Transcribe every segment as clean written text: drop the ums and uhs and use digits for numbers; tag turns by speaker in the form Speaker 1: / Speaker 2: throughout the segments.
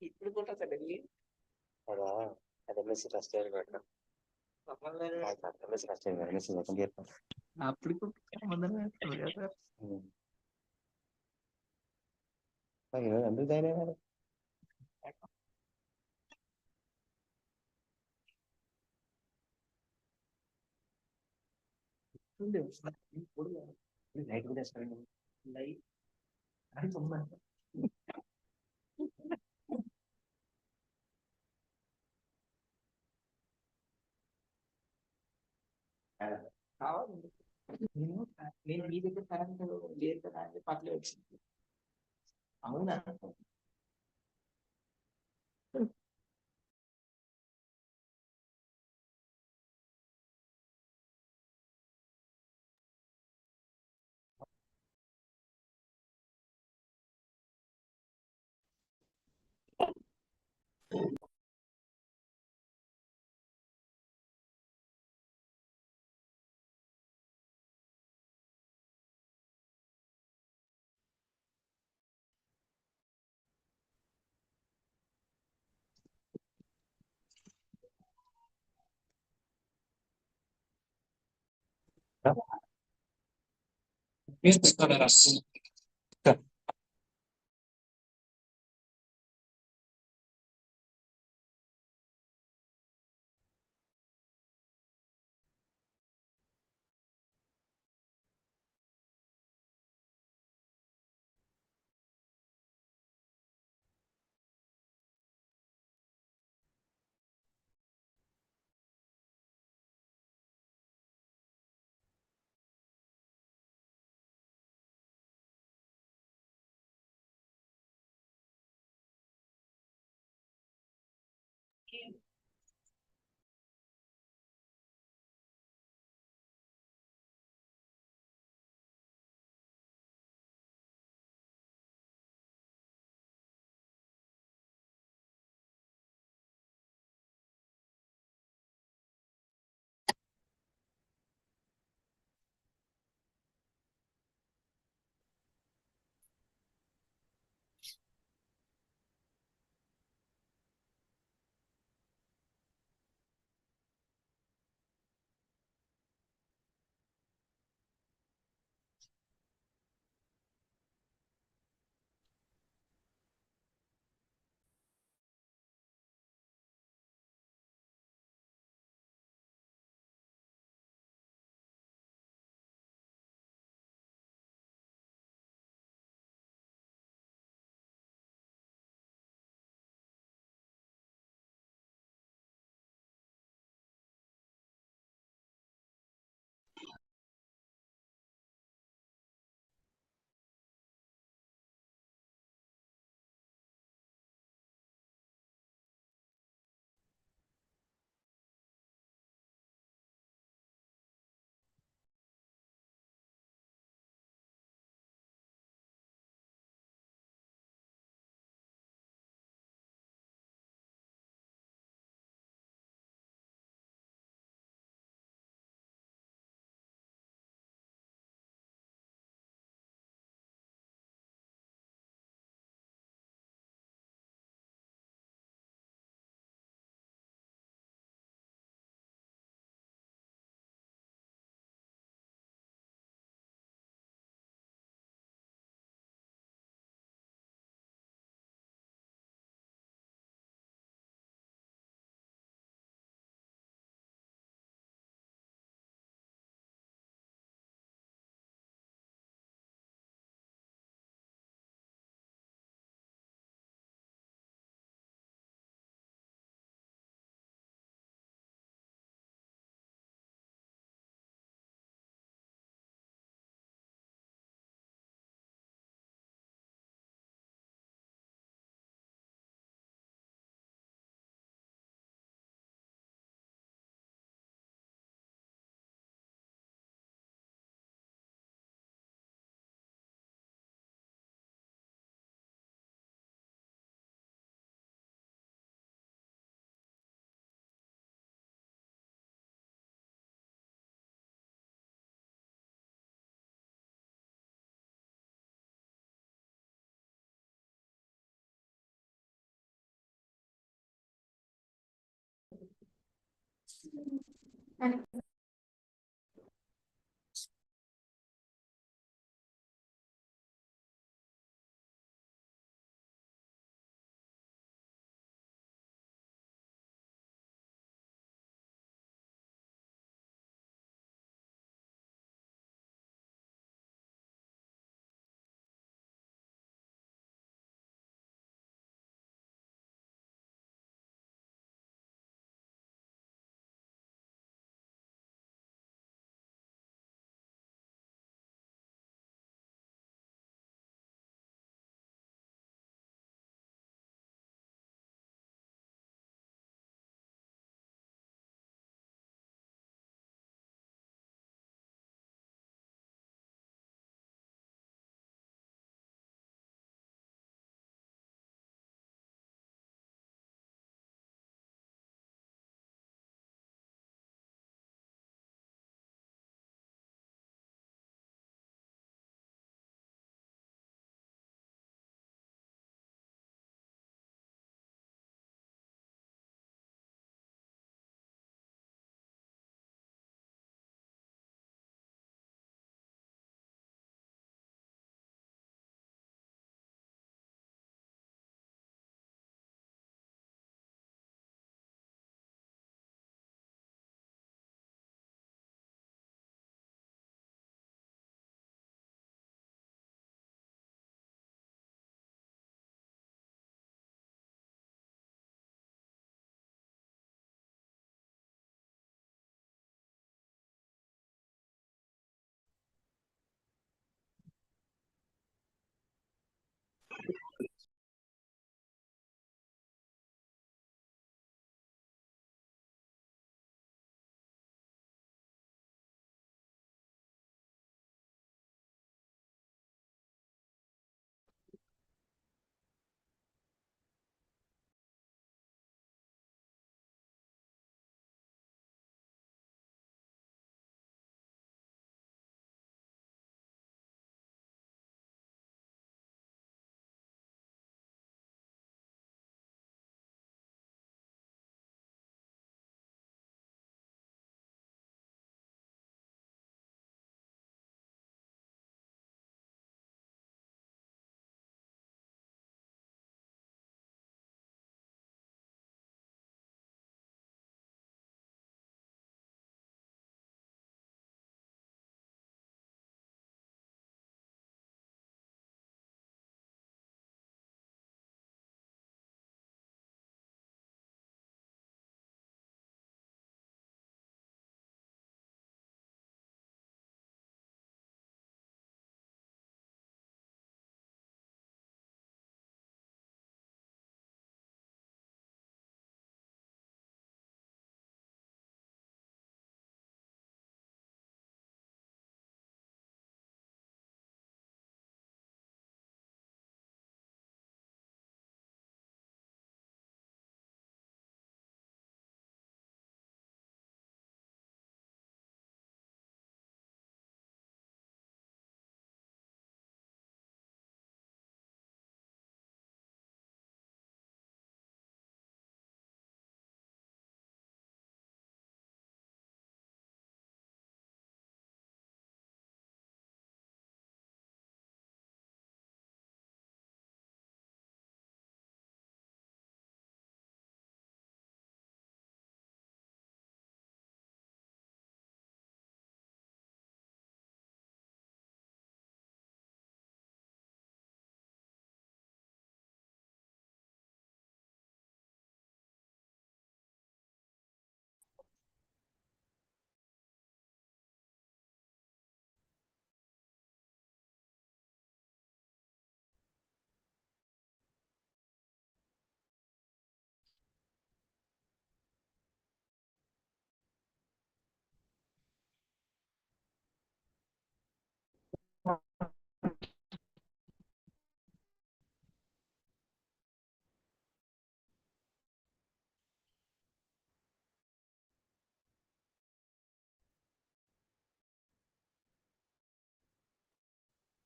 Speaker 1: ఇప్పుడు కూడా వెళ్ళి ada mesin rasanya mereka mesin rasanya mesin rasanya அப்படி கூட வந்து தானே லைட் கூட லைட் அது சும்மா నేను నేను మీ దగ్గర కరెంట్ లేదు కదా అని చెప్పి అట్లే వచ్చింది. అవునా? Business cameras.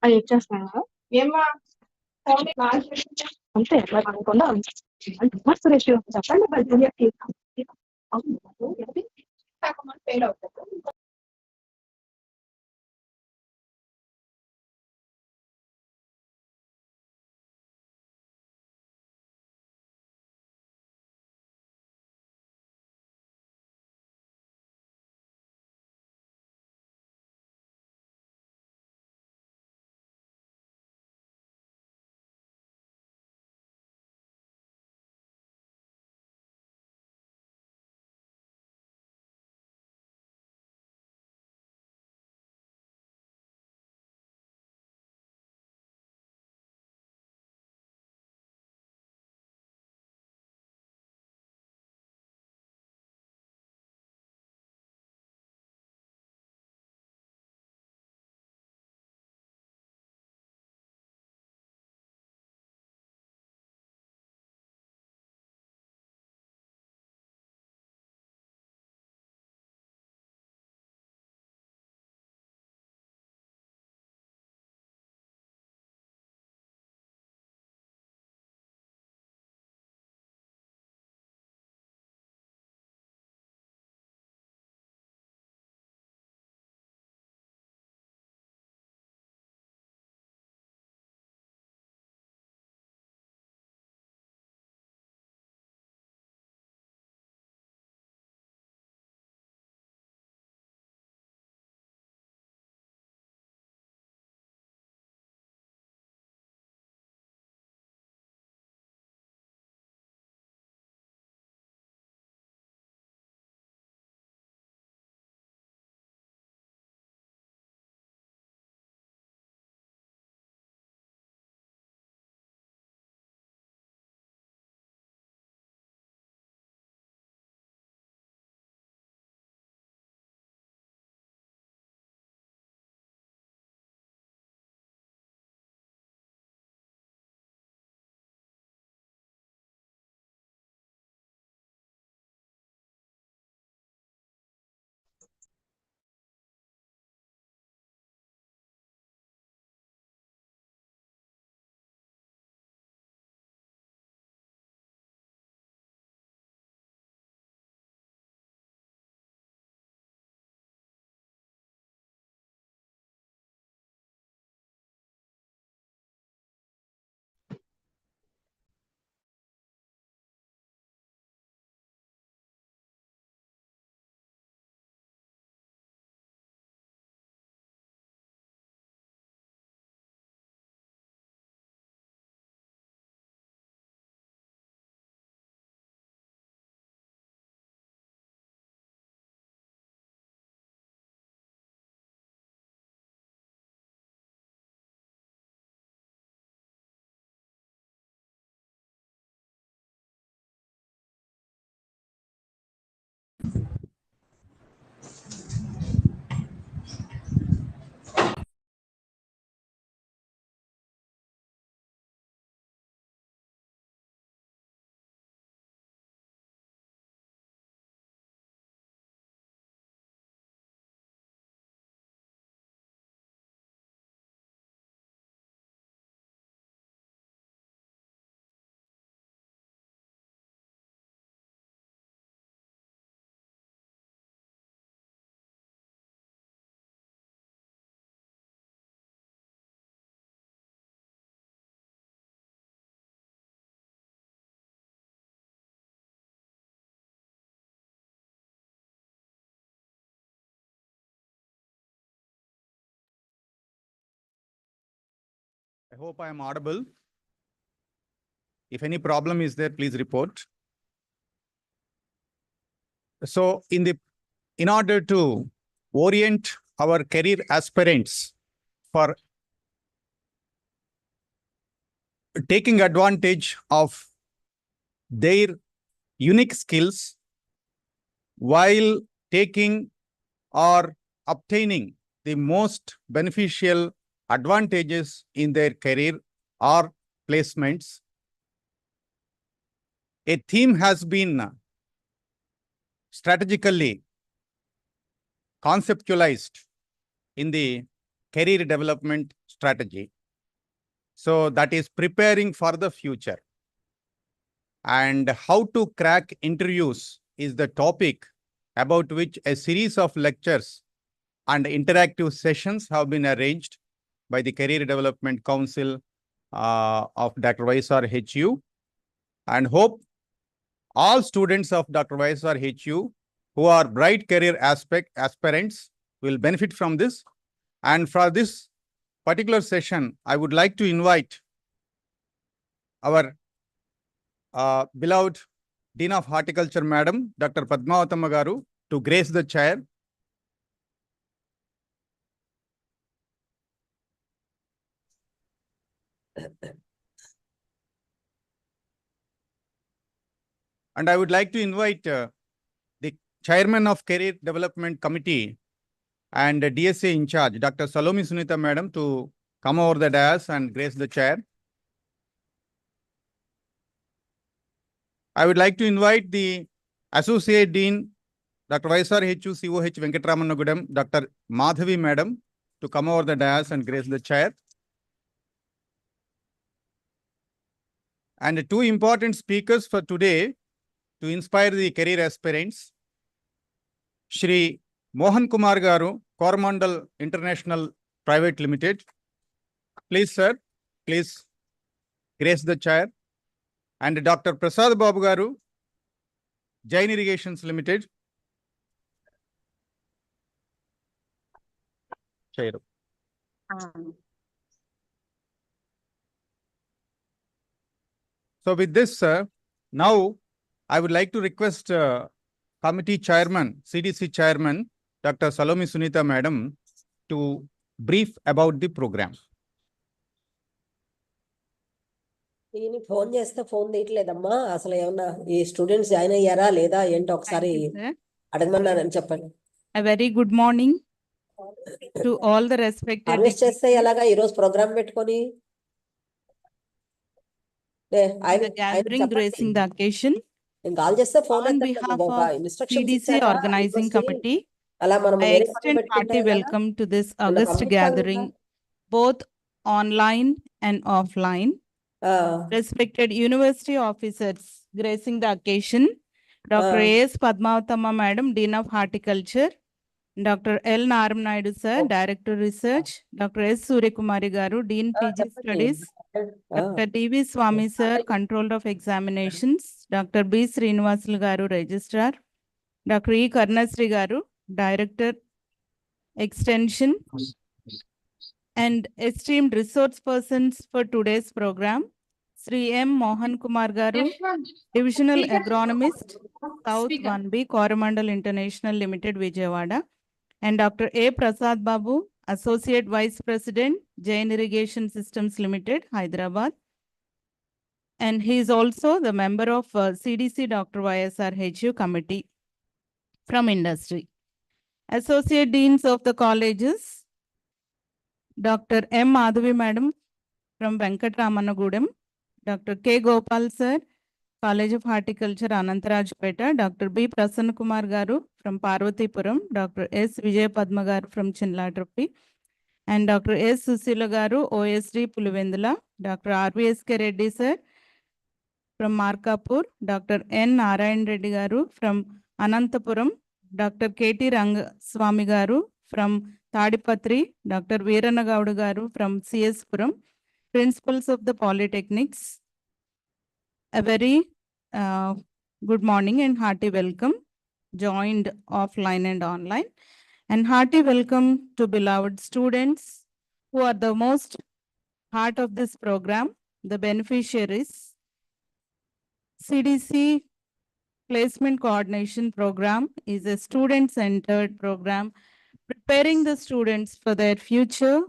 Speaker 2: అది ఇచ్చేస్తున్నాను. ఏమ్మా అంతే మరి అనుకున్నా అంటే మస్తు రేషియో చెప్పండి మరి జూనియర్కి ఫెయిల్ అవుతుంది.
Speaker 3: I hope I am audible. If any problem is there, please report. So in order to orient our career aspirants for taking advantage of their unique skills while taking or obtaining the most beneficial advantages in their career or placements, a theme has been strategically conceptualized in the career development strategy. So that is preparing for the future. And how to crack interviews is the topic about which a series of lectures and interactive sessions have been arranged by the Career Development Council of Dr. YSR HU, and hope all students of Dr. YSR HU who are bright career aspirants will benefit from this. And for this particular session, I would like to invite our beloved Dean of Horticulture, Madam, Dr. Padmavathamma Garu, to grace the chair. And I would like to invite the Chairman of Career Development Committee and DSA in charge, Dr. Salomi Sunita Madam, to come over the dais and grace the chair. I would like to invite the Associate Dean, Dr. YSR HU COH Venkataramanagudam, Dr. Madhavi Madam, to come over the dais and grace the chair. And two important speakers for today to inspire the career aspirants, Shri Mohan Kumar Garu, Coromandel International Private Limited. Please, sir, please grace the chair. And Dr. Prasad Babu Garu, Jain Irrigations Limited. Chair. So with this, sir, now I would like to request Committee Chairman, CDC Chairman, Dr. Salomi Sunita Madam, to brief about the program.
Speaker 4: ఈయన phone చేస్తే phone తీయట్లేదమ్మా. అసలు ఏమన్నా ఈ students join అయ్యారా లేదా ఏంటో ఒకసారి అడగమన్నానని చెప్పండి.
Speaker 5: A very good morning to all the respected.
Speaker 4: Harvest చేస్తే ఎలాగా ఈ రోజు ప్రోగ్రామ్ పెట్టుకొని
Speaker 5: gathering gracing the occasion.
Speaker 4: నేను కాల్ చేస్తే phone
Speaker 5: On behalf of CDC organizing committee,
Speaker 4: అలా మనం
Speaker 5: I extend hearty welcome to this August gathering, both online and offline. Respected university officers gracing the occasion, Dr. A.S. Padmavathamma Madam, Dean of Horticulture, Dr. L. Naram Naidu Sir, Director Research, Dr. S. Suryakumari Garu, Dean PG Studies, Dr. D.V. Swami Sir, Controller of Examinations, Dr. B. Srinivasulu Garu, Registrar, Dr. E. Karnasri Garu, Director Extension, and esteemed resource persons for today's program, Sri M. Mohan Kumar Garu, Divisional Agronomist, South 1B, Coromandel International Limited, Vijayawada, and Dr. A. Prasad Babu, Associate Vice President, Jain Irrigation Systems Limited, Hyderabad. And he is also the member of CDC Dr. YSR HU Committee from industry. Associate Deans of the colleges, Dr. M. Madhavi Madam from Venkataramanagudam, Dr. K. Gopal Sir, College of Horticulture, Anantarajpeta, Dr. B. Prasanna Kumar Garu from Parvatipuram, Dr. S. Vijay Padma Garu from Chinlatrappi, and Dr. S. Susila Garu, OSD Pulivendula, Dr. R.V.S.K. Reddy Sir from Markapur, Dr. N. Narayan Reddy Garu from Anantapuram, Dr. K.T. Rangaswamy Garu from Tadipatri, Dr. Veerana Gowda Garu from CS Puram, Principals of the Polytechnics. A very good morning and hearty welcome, joined offline and online. And hearty welcome to beloved students who are the most heart of this program, the beneficiaries. CDC Placement Coordination Program is a student-centered program preparing the students for their future.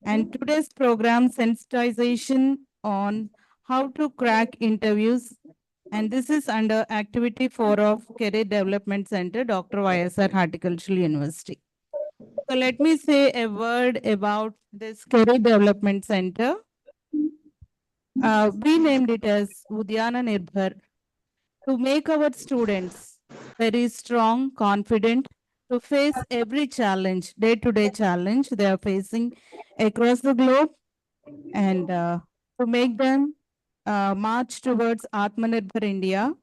Speaker 5: And today's program sensitization on how to crack interviews. And this is under Activity 4 of Career Development Center, Dr. YSR Horticultural University. So let me say a word about this Career Development Center. We named it as Udyana Nirbhar to make our students very strong, confident, to face every challenge, day-to-day challenge they are facing across the globe, and to make them march towards Atmanirbhar India,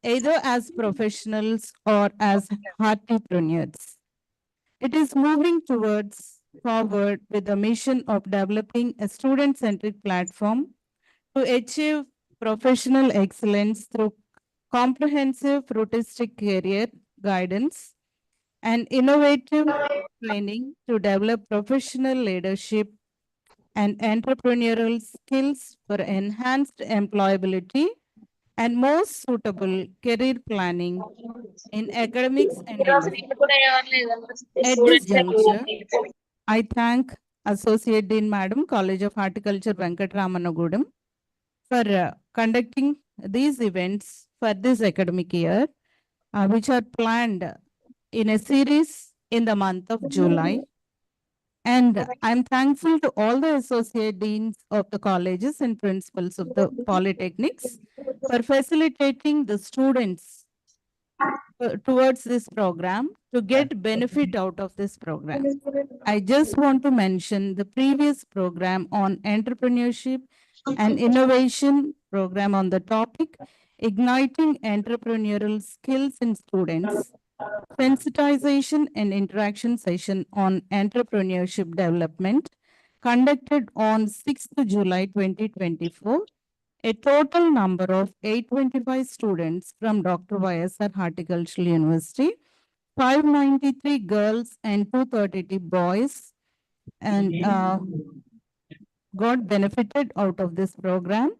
Speaker 5: either as professionals or as entrepreneurs. It is moving towards forward with the mission of developing a student-centric platform to achieve professional excellence through comprehensive fruitistic career guidance and innovative training to develop professional leadership and entrepreneurial skills for enhanced employability and most suitable career planning in academics and industry. At this juncture, I thank Associate Dean Madam, College of Horticulture, Venkatramanagudam, for conducting these events for this academic year, which are planned in a series in the month of July. And I'm thankful to all the associate deans of the colleges and principals of the polytechnics for facilitating the students towards this program to get benefit out of this program. I just want to mention the previous program on entrepreneurship and innovation program on the topic igniting entrepreneurial skills in students, sensitization and interaction session on entrepreneurship development conducted on 6th July 2024. A total number of 825 students from Dr. YSR Horticultural University, 593 girls and 232 boys, and got benefited out of this program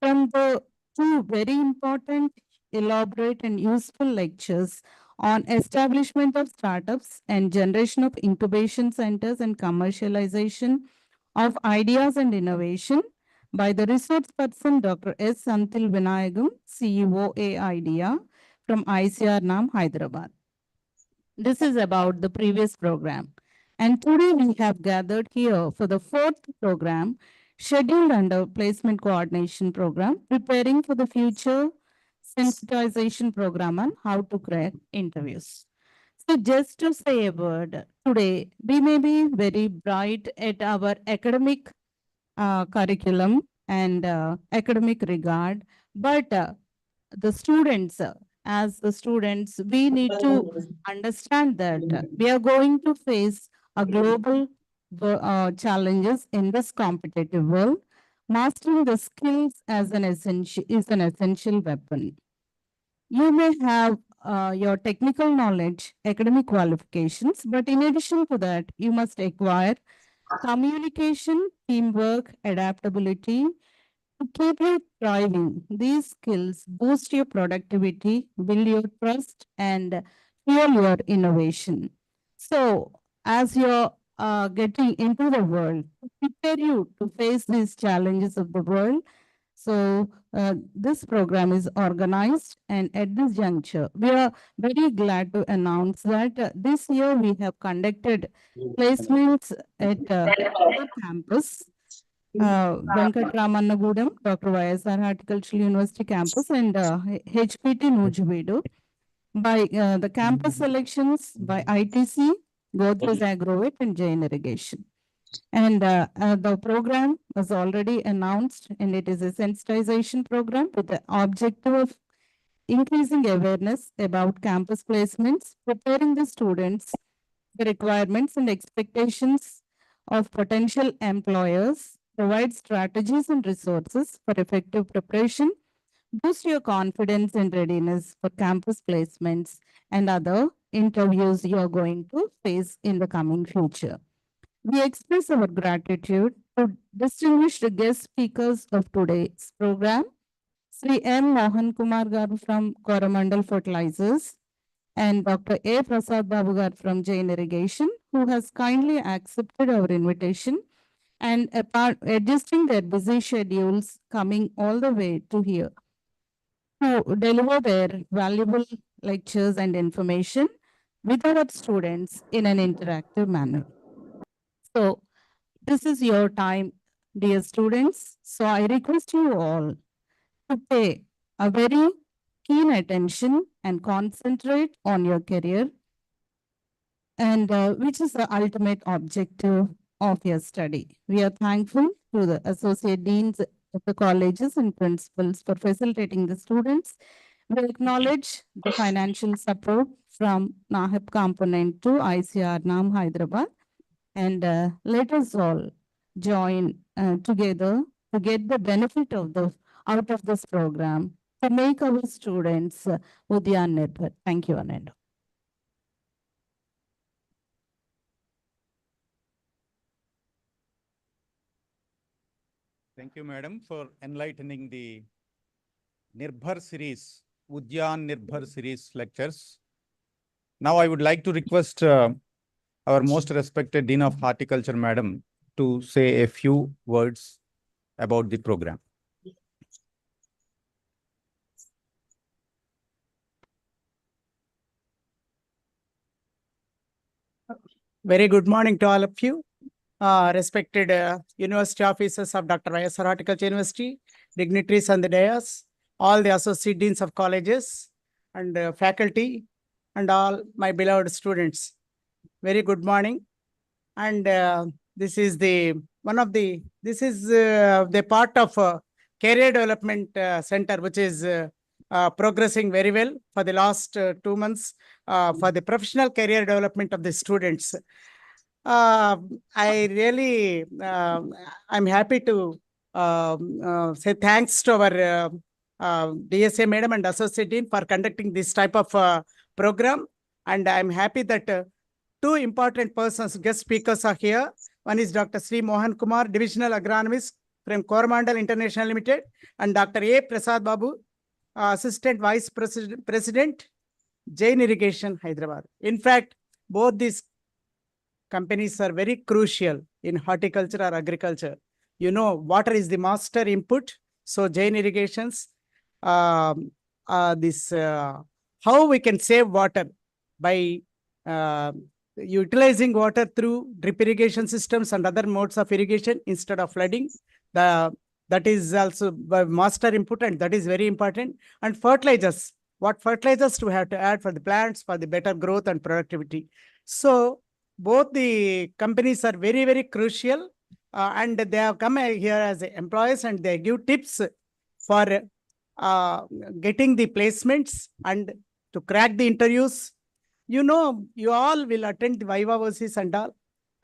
Speaker 5: from the two very important, elaborate and useful lectures on establishment of startups and generation of incubation centers and commercialization of ideas and innovation by the resource person Dr. S. Santhil Vinayagam, CEO AIDEA from ICR NAM, Hyderabad. This is about the previous program. And today we have gathered here for the fourth program scheduled under Placement Coordination Program, preparing for the future sensitization program on how to crack interviews. So just to say a word, today we may be very bright at our academic curriculum and academic regard, but the students, as the students, we need to understand that we are going to face a global challenges in this competitive world. Mastering the skills as an essential is an essential weapon. You may have your technical knowledge, academic qualifications, but in addition to that, you must acquire communication, teamwork, adaptability to keep you thriving. These skills boost your productivity, build your trust, and fuel your innovation. So, as you're getting into the world, prepare you to face these challenges of the world. So, this program is organized, and at this juncture, we are very glad to announce that this year we have conducted placements at our campus, Venkatramanagudam, Dr. YSR Horticultural University campus, and HPT Nujuvedu by the campus selections by ITC, Godrej Agrovet, and Jain Irrigation. And the program was already announced, and it is a sensitization program with the objective of increasing awareness about campus placements, preparing the students, the requirements and expectations of potential employers, provide strategies and resources for effective preparation, boost your confidence and readiness for campus placements and other interviews you are going to face in the coming future. We express our gratitude to distinguished guest speakers of today's program, Sri M. Mohan Kumar Garu from Coromandel Fertilizers and Dr. A. Prasad Babu Garu from Jain Irrigation, who has kindly accepted our invitation and adjusting their busy schedules, coming all the way to here to deliver their valuable lectures and information with our students in an interactive manner. So this is your time, dear students. So I request you all to pay a very keen attention and concentrate on your career and which is the ultimate objective of your study. We are thankful to the associate deans of the colleges and principals for facilitating the students. We acknowledge the financial support from NAHEP component to ICR NAM Hyderabad, and let us all join together to get the benefit of the out of this program to make our students Udyan Nirbhar. Thank you, Anand.
Speaker 3: Thank you, madam, for enlightening the Nirbhar series, Udyan Nirbhar series lectures. Now I would like to request our most respected Dean of Horticulture, madam, to say a few words about the program.
Speaker 6: Very good morning to all of you. Respected university officers of Dr. Y.S.R. Horticulture University, dignitaries on the dais, all the associate deans of colleges and faculty, and all my beloved students. Very good morning. And this is the part of Career Development Center, which is progressing very well for the last 2 months for the professional career development of the students. I really, I'm happy to say thanks to our DSA madam and associate dean for conducting this type of program. And I'm happy that two important persons, guest speakers are here. One is Dr. Sri Mohan Kumar, Divisional Agronomist from Coromandel International Limited, and Dr. A. Prasad Babu, Assistant Vice President, Jain Irrigation, Hyderabad. In fact, both these companies are very crucial in horticulture or agriculture. You know, water is the master input. So Jain Irrigations, how we can save water by utilizing water through drip irrigation systems and other modes of irrigation instead of flooding. That is also by master input, and that is very important. And fertilizers, what fertilizers we have to add for the plants for the better growth and productivity. So both the companies are very, very crucial, and they have come here as employees, and they give tips for getting the placements and to crack the interviews. You know, you all will attend the Viva Voces and all.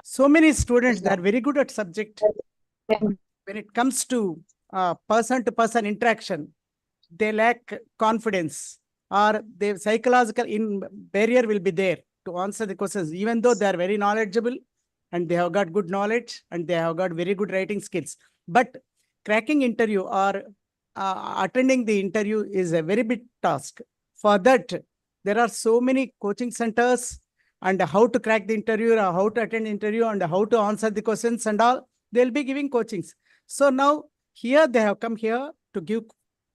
Speaker 6: So many students, they are very good at subject. When it comes to person-to-person interaction, they lack confidence, or their psychological barrier will be there to answer the questions, even though they are very knowledgeable and they have got good knowledge and they have got very good writing skills. But cracking interview or attending the interview is a very big task. For that, there are so many coaching centers, and how to crack the interview, or how to attend the interview, and how to answer the questions and all, they'll be giving coachings. So now here they have come here to give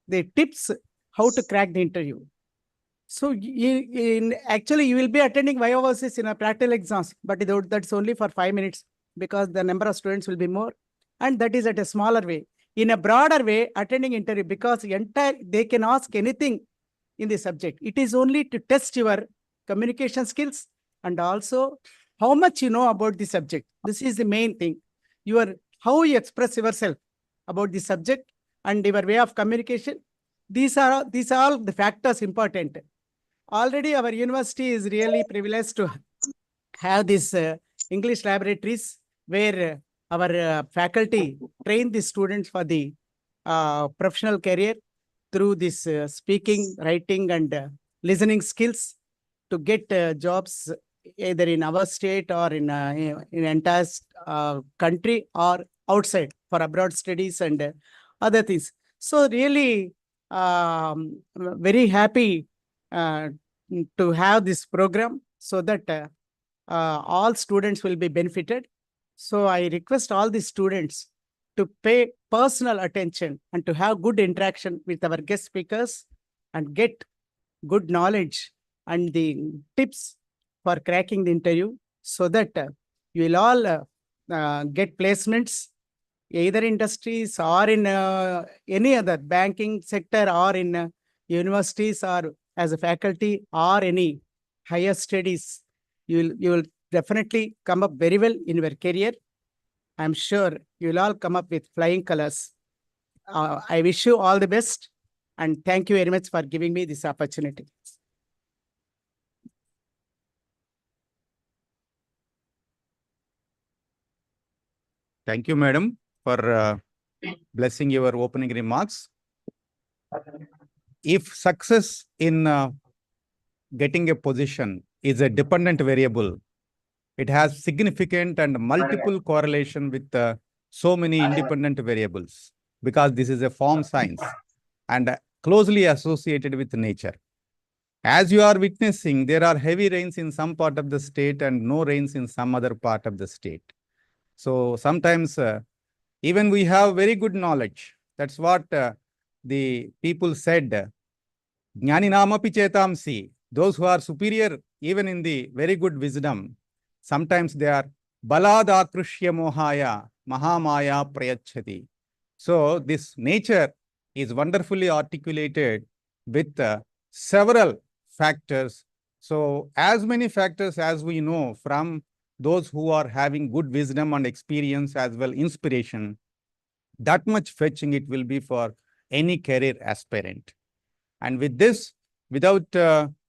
Speaker 6: the tips how to crack the interview. So actually you will be attending Viva Voces in a practical exams, but that's only for 5 minutes because the number of students will be more, and that is at a smaller way. In a broader way, attending interview, because they can ask anything in the subject. It is only to test your communication skills and also how much you know about the subject. This is the main thing. How you express yourself about the subject and your way of communication. These are all the factors important. Already our university is really privileged to have these English laboratories where our faculty train the students for the professional career through this speaking, writing, and listening skills to get jobs either in our state or in entire country or outside for abroad studies and other things. So really very happy to have this program so that all students will be benefited. So I request all the students to pay personal attention and to have good interaction with our guest speakers and get good knowledge and the tips for cracking the interview, so that you will all get placements either industries or in any other banking sector or in universities or as a faculty or any higher studies You will definitely come up very well in your career. I'm sure you will all come up with flying colors. I wish you all the best, and thank you very much for giving me this opportunity.
Speaker 3: Thank you, madam, for blessing your opening remarks. If success in getting a position is a dependent variable, it has significant and multiple correlation with so many independent variables, because this is a form science and closely associated with nature. As you are witnessing, there are heavy rains in some part of the state and no rains in some other part of the state. So sometimes even we have very good knowledge. That's what the people said. Jnaninamapi chetamsi. Those who are superior, even in the very good wisdom, sometimes they are baladakrushya mohaya mahamaya prayachati. So this nature is wonderfully articulated with several factors. So as many factors as we know from those who are having good wisdom and experience as well inspiration, that much fetching it will be for any career aspirant. And with this, without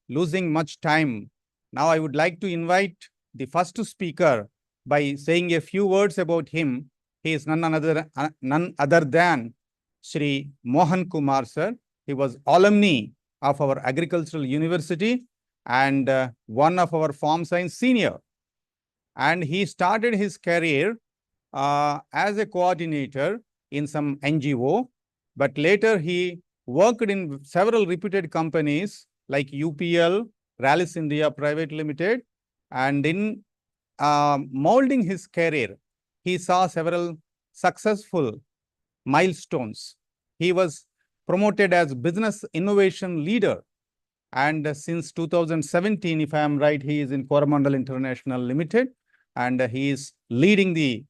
Speaker 3: losing much time, now I would like to invite the first speaker by saying a few words about him. He is none other than Shri Mohan Kumar sir. He was alumni of our agricultural university and one of our farm science senior. And he started his career as a coordinator in some NGO, but later he worked in several reputed companies like UPL, Rallis India Private Limited, and in molding his career, he saw several successful milestones. He was promoted as business innovation leader, and since 2017, if I am right, he is in Coromandel International Limited, and he is leading the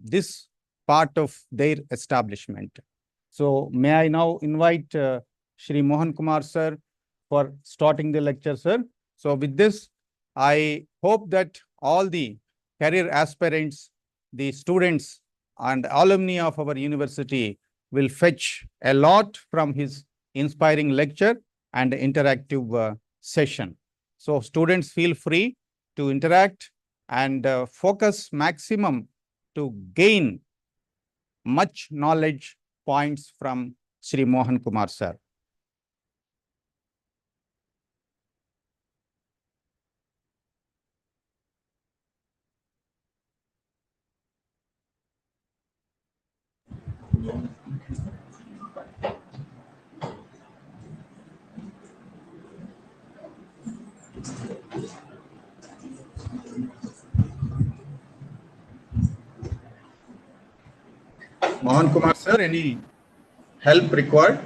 Speaker 3: this part of their establishment. So may I now invite Shri Mohan Kumar sir for starting the lecture, sir. So with this, I hope that all the career aspirants, the students and alumni of our university will fetch a lot from his inspiring lecture and interactive session. So students feel free to interact and focus maximum to gain much knowledge points from Shri Mohan Kumar sir. Mohan Kumar sir, any help required?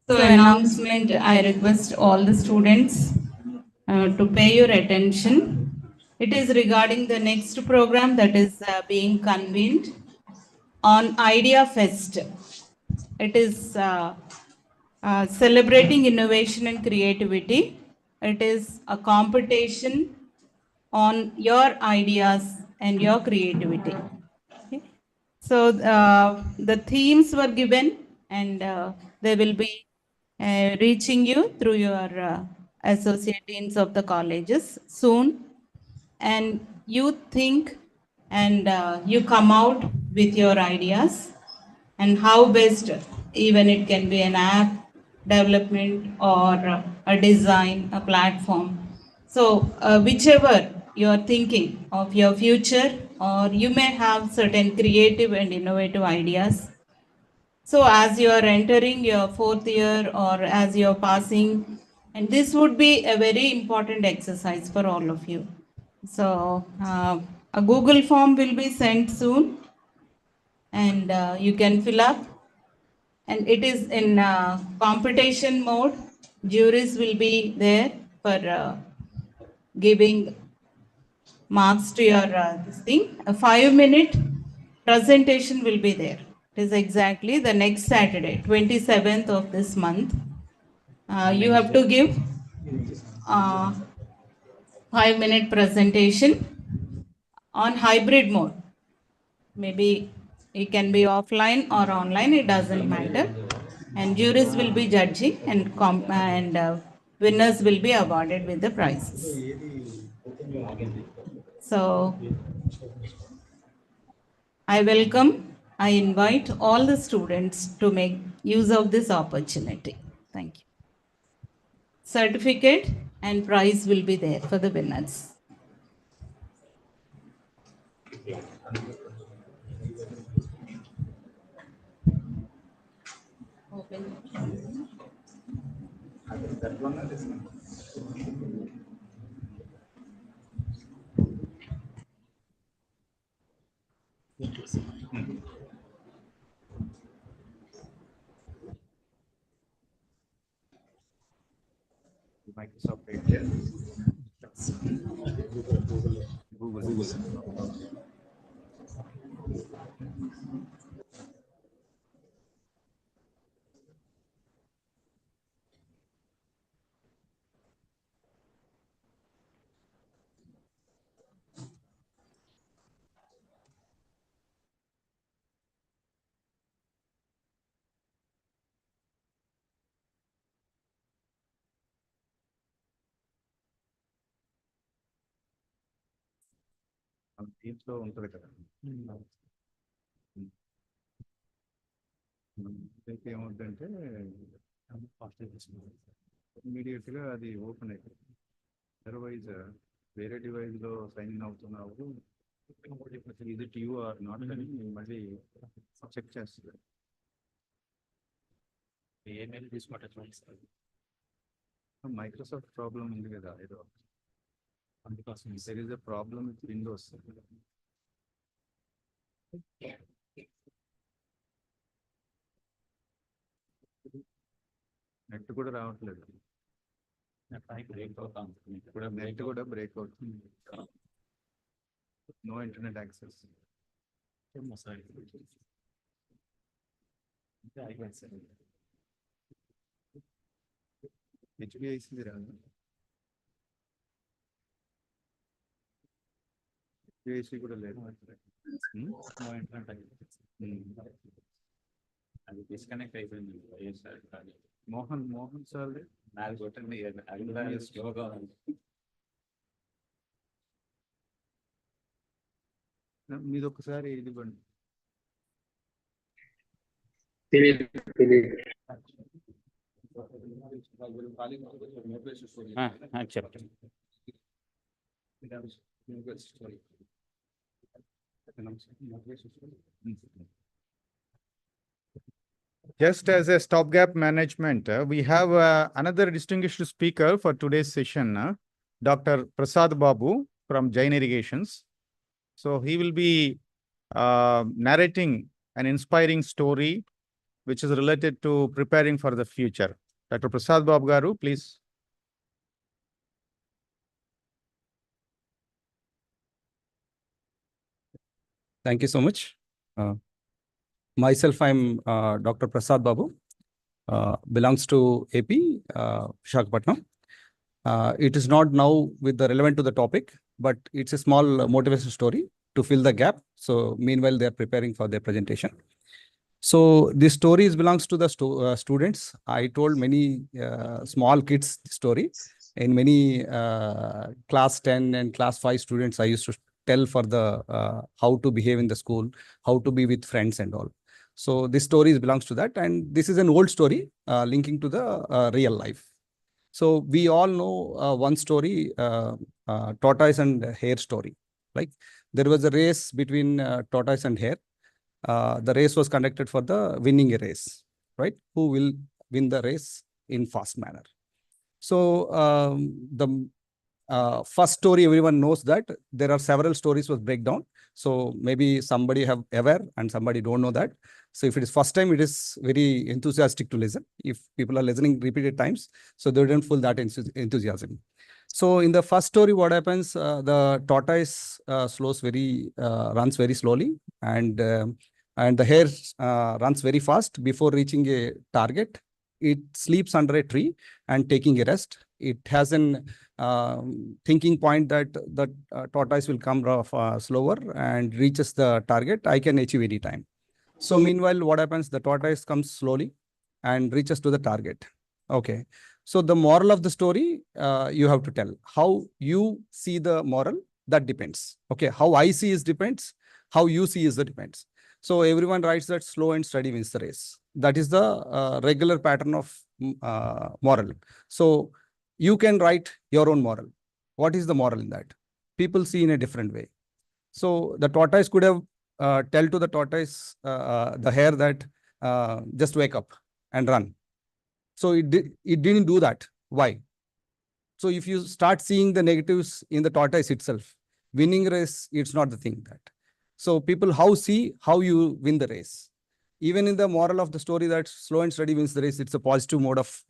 Speaker 5: So announcement, I request all the students to pay your attention. It is regarding the next program that is being convened on Idea Fest. It is celebrating innovation and creativity. It is a competition on your ideas and your creativity. Okay. So the themes were given, and they will be reaching you through your associate deans of the colleges soon. And you think and you come out with your ideas and how best, even it can be an app development or a design, a platform. So whichever you're thinking of your future, or you may have certain creative and innovative ideas. So as you are entering your fourth year or as you're passing, and this would be a very important exercise for all of you. So a Google form will be sent soon, and you can fill up, and it is in competition mode. Juries will be there for giving marks to your this thing. A 5-minute presentation will be there. It is exactly the next Saturday, 27th of this month. You have to give 5-minute presentation on hybrid mode. Maybe it can be offline or online, it doesn't matter. And juries will be judging, and winners will be awarded with the prizes. So I welcome, I invite all the students to make use of this opportunity. Thank you. Certificate and prize will be there for the winners.
Speaker 3: Microsoft Excel. Google. దీంట్లో ఉంటుంది కదా. ఏమవుతుందంటే immediate గా అది open అయిపోతుంది. Otherwise వేరే device లో sign in అవుతున్నావు, ఇది యూ ఆర్ నాట్ అని మళ్ళీ చెక్ చేస్తుంది. ఏమైనా తీసుకుంటే మైక్రోసాఫ్ట్ ప్రాబ్లం ఉంది కదా ఏదో, అందుకోసం there is a problem with Windows. Net కూడా రావట్లేదు, నెట్ కూడా బ్రేక్ అవుతుంది, నో ఇంటర్నెట్ యాక్సెస్. హెచ్డిఐసి రాదు, హెచ్డిఐసి కూడా లేదు. అది డిస్కనెక్ట్ అయిపోయింది. మోహన్ సార్ నాకు కొట్టండి, స్లోగా మీది ఒకసారి ఇది ఇవ్వండి.
Speaker 7: చెప్పండి.
Speaker 3: Just as a stopgap management, we have another distinguished speaker for today's session, Dr. Prasad Babu from Jain Irrigations. So he will be narrating an inspiring story which is related to preparing for the future. Dr. Prasad Babu Garu, please.
Speaker 7: Thank you so much. Myself, I'm Dr. Prasad Babu, belongs to AP, Visakhapatnam. It is not now with the relevant to the topic, but it's a small motivation story to fill the gap. So meanwhile, they are preparing for their presentation. So this story belongs to the students. I told many small kids the story. In many class 10 and class 5 students, I used to tell for the how to behave in the school, how to be with friends and all. So this story belongs to that, and this is an old story linking to the real life. So we all know one story, tortoise and hare story. Like there was a race between tortoise and hare. The race was conducted for the winning a race, right? Who will win the race in fast manner? So the first story, everyone knows that there are several stories with breakdown. So maybe somebody have aware and somebody don't know that. So if it is first time, it is very enthusiastic to listen. If people are listening repeated times, so they don't feel that enthusiasm. So in the first story, what happens? The tortoise runs very slowly, and the hare runs very fast. Before reaching a target, it sleeps under a tree and taking a rest. It has an thinking point that the tortoise will come slower and reaches the target. I can achieve any time. So meanwhile, what happens? The tortoise comes slowly and reaches to the target. Okay. So the moral of the story, you have to tell. How you see the moral, that depends. Okay. How I see is depends. How you see is the depends. So everyone writes that slow and steady wins the race. That is the regular pattern of moral. So you can write your own moral. What is the moral in that? People see in a different way. So the tortoise could have tell to the tortoise, the hare that just wake up and run. So it didn't do that. Why? So if you start seeing the negatives in the tortoise itself, winning race, it's not the thing that. So people see how you win the race. Even in the moral of the story that slow and steady wins the race, it's a positive mode of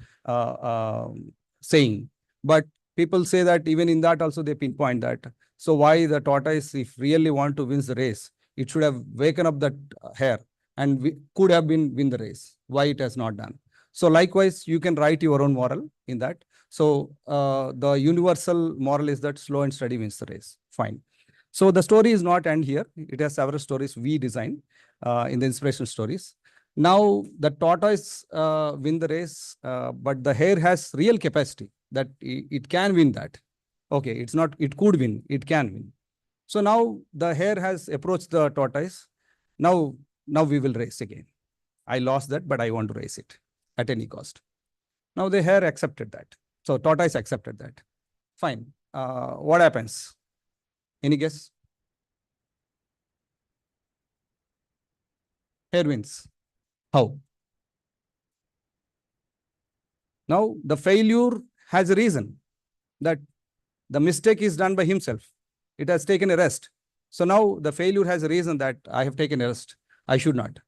Speaker 7: saying. But people say that even in that also they pinpoint that. So why the tortoise, if really want to win the race, it should have waken up that hare and could have win the race. Why it has not done? So likewise, you can write your own moral in that. So the universal moral is that slow and steady wins the race. Fine. So the story is not end here. It has several stories we design in the inspirational stories. Now the tortoise win the race, but the hare has real capacity that it can win that. Okay, it's not, it could win, it can win. So now the hare has approached the tortoise. Now we will race again. I lost that, but I want to race it at any cost. Now the hare accepted that. So tortoise accepted that. Fine. What happens? Any guess? Hare wins. How? Now the failure has a reason that the mistake is done by himself. It has taken a rest. So now the failure has a reason that I have taken a rest. I should not.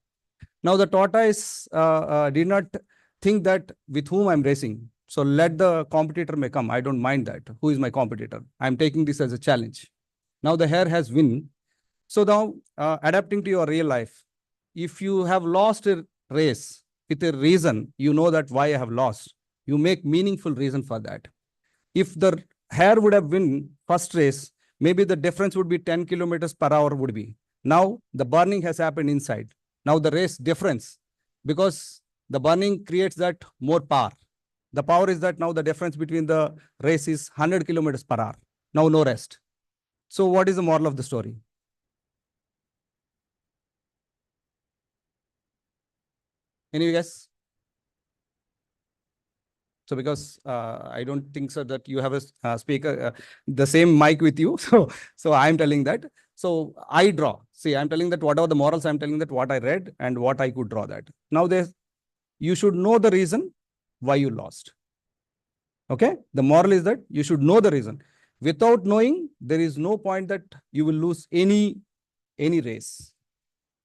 Speaker 7: Now the tortoise did not think that with whom I'm racing. So let the competitor may come. I don't mind that. Who is my competitor? I'm taking this as a challenge. Now the hare has win. So now adapting to your real life, if you have lost a race with a reason, you know that why I have lost. You make meaningful reason for that. If the hare would have win first race, maybe the difference would be 10 kilometers per hour would be. Now the burning has happened inside. Now the race difference, because the burning creates that more power. The power is that now the difference between the race is 100 kilometers per hour. Now no rest. So what is the moral of the story? Any guess? So because I don't think so that you have a speaker, the same mic with you. So I'm telling that. So I draw. See, I'm telling that whatever the morals, I'm telling that what I read and what I could draw that. Now you should know the reason why you lost. Okay. The moral is that you should know the reason. Without knowing, there is no point that you will lose any race.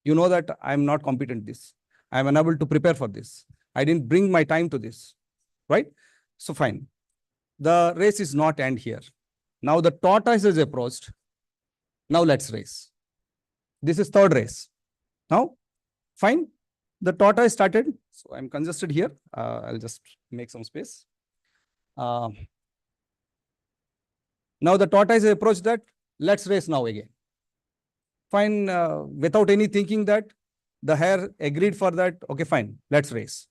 Speaker 7: You know that I'm not competent this. I'm unable to prepare for this. I didn't bring my time to this. Right? So fine. The race is not end here. Now the tortoise is approached. Now let's race. This is third race. Now, fine. The tortoise started. So I'm congested here. I'll just make some space. Now the tortoise approached that. Let's race now again. Fine. Without any thinking that, the hare agreed for that. Okay, fine. Let's race.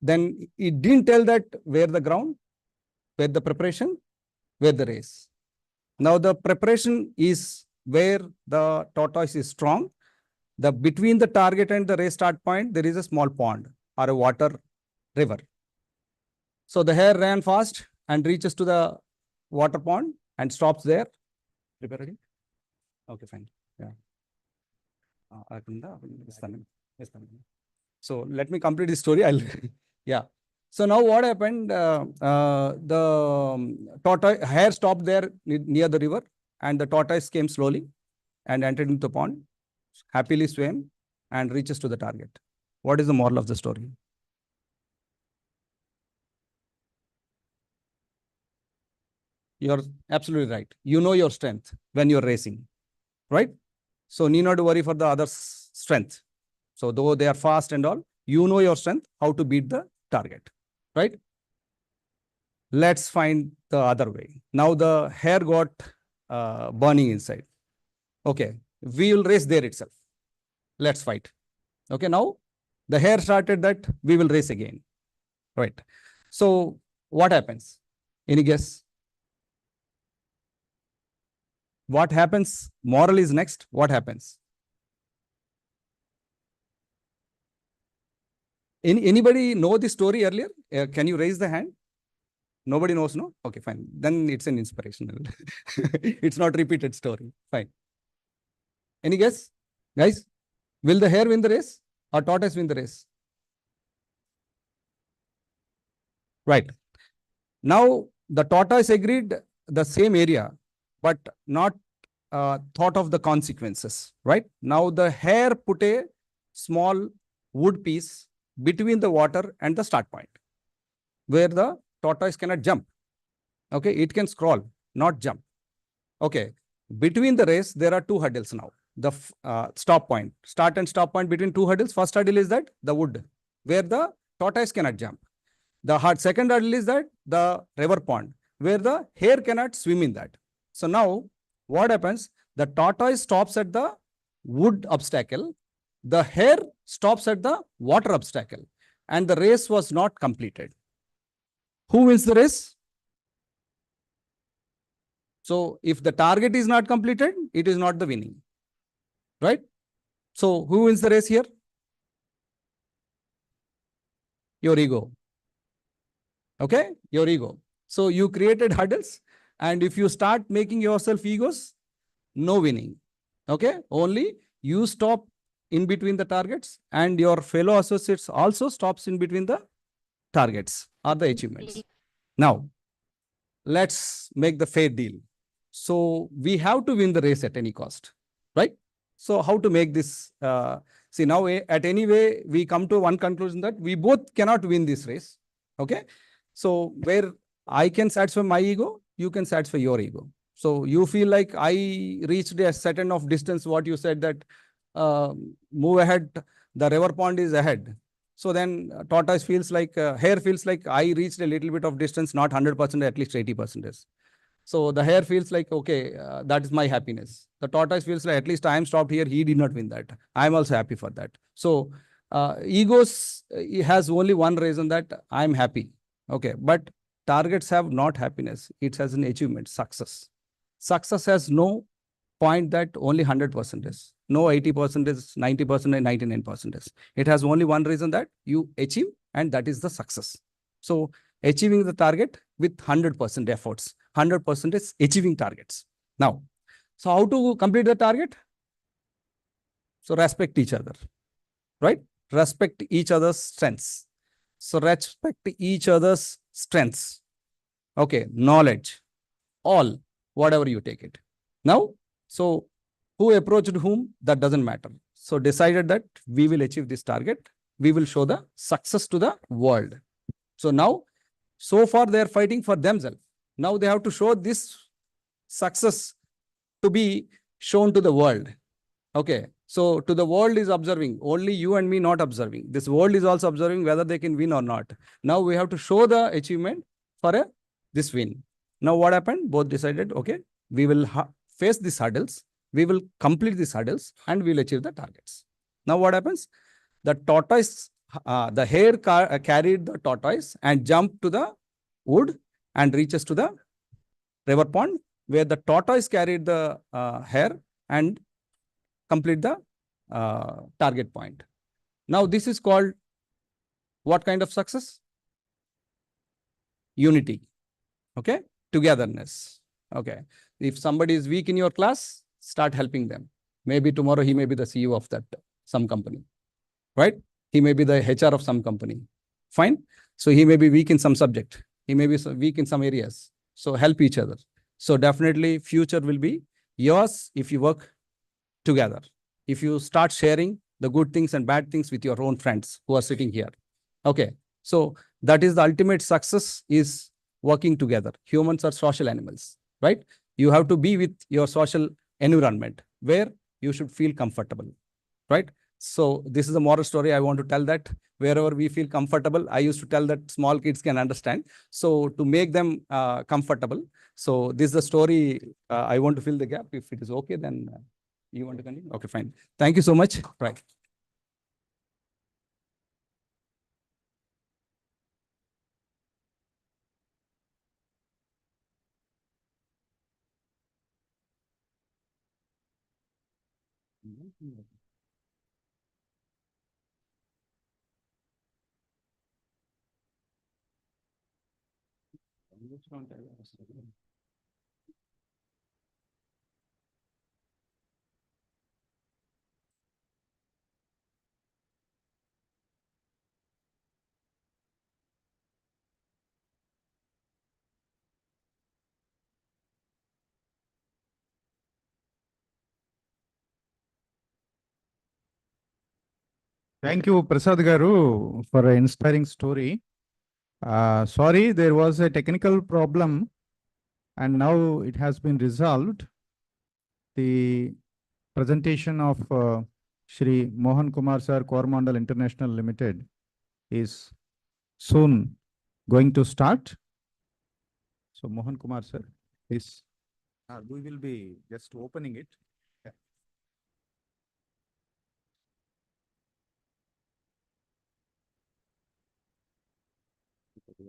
Speaker 7: Then it didn't tell that where the ground, where the preparation, where the race. Now the preparation is where the tortoise is strong. Between the target and the race start point, there is a small pond or a water river. So the hare ran fast and reaches to the water pond and stops there. Prepare ready? Okay, fine. Yeah. So let me complete this story. Yeah. So now what happened? The tortoise hare stopped there near the river, and the tortoise came slowly and entered into the pond, happily swam, and reaches to the target. What is the moral of the story? You're absolutely right. You know your strength when you're racing, right? So need not to worry for the other's strength. So though they are fast and all, you know your strength, how to beat the target, right? Let's find the other way. Now the hare got burning inside. Okay, we will race there itself. Let's fight. Okay, now the hare started that we will race again, right? So what happens? Any guess? What happens? Moral is next. What happens? Anybody know the story earlier? Can you raise the hand? Nobody knows, no? Okay, fine. Then it's an inspirational. It's not repeated story. Fine. Any guess? Guys, will the hare win the race or tortoise win the race? Right. Now, the tortoise agreed the same area, but not thought of the consequences, right? Now, the hare put a small wood piece between the water and the start point, where the tortoise cannot jump. Okay, it can scroll, not jump. Okay, between the race, there are two hurdles now. The stop point, start and stop point between two hurdles. First hurdle is that the wood, where the tortoise cannot jump. The second hurdle is that the river pond, where the hare cannot swim in that. So now, what happens? The tortoise stops at the wood obstacle. The hare stops at the water obstacle, and the race was not completed. Who wins the race? So if the target is not completed, it is not the winning, right? So who wins the race here? Your ego. Okay, your ego. So you created hurdles, and if you start making yourself egos, no winning. Okay, only you stop in between the targets, and your fellow associates also stops in between the targets or the achievements. Now, let's make the fair deal. So we have to win the race at any cost, right? So how to make this? See, now at any way, we come to one conclusion that we both cannot win this race. Okay. So where I can satisfy my ego, you can satisfy your ego. So you feel like I reached a certain of distance, what you said that move ahead, the river pond is ahead. So then tortoise feels like, hare feels like I reached a little bit of distance, not 100%, at least 80%. So the hare feels like, okay, that is my happiness. The tortoise feels like, at least I am stopped here. He did not win that. I am also happy for that. So egos has only one reason, that I am happy. Okay. But targets have not happiness. It has an achievement, success. Success has no point that only 100% is. No 80% is, 90% and 99% is. It has only one reason, that you achieve, and that is the success. So achieving the target with 100% efforts. 100% is achieving targets. Now, so how to complete the target? So respect each other, right? Respect each other's strengths. So respect each other's strengths. Okay, knowledge, all, whatever you take it. Now, so who approached whom, that doesn't matter. So decided that we will achieve this target. We will show the success to the world. So now, so far they are fighting for themselves. Now they have to show this success to be shown to the world. Okay. So to the world is observing, only you and me not observing. This world is also observing whether they can win or not. Now we have to show the achievement for this win. Now what happened? Both decided, okay, we will face these hurdles. We will complete these hurdles, and we will achieve the targets. Now what happens? The tortoise, the hare carried the tortoise and jumped to the wood and reaches to the river pond, where the tortoise carried the hare and complete the target point. Now this is called what kind of success? Unity. Okay. Togetherness. Okay. If somebody is weak in your class, start helping them. Maybe tomorrow he may be the CEO of that some company, right? He may be the HR of some company. Fine. So he may be weak in some subject. He may be weak in some areas. So help each other. So definitely future will be yours if you work together. If you start sharing the good things and bad things with your own friends who are sitting here. Okay. So that is the ultimate success, is working together. Humans are social animals, right? You have to be with your social environment where you should feel comfortable, right? So this is a moral story I want to tell, that wherever we feel comfortable, I used to tell that small kids can understand. So to make them comfortable. So this is the story. I want to fill the gap. If it is okay, then you want to continue? Okay, fine. Thank you so much. Right.
Speaker 3: Thank you, Prasad Garu, for an inspiring story. Sorry, there was a technical problem and now it has been resolved. The presentation of Shri Mohan Kumar Sir, Coromandel International Limited is soon going to start. So Mohan Kumar Sir, please. We will be just opening it.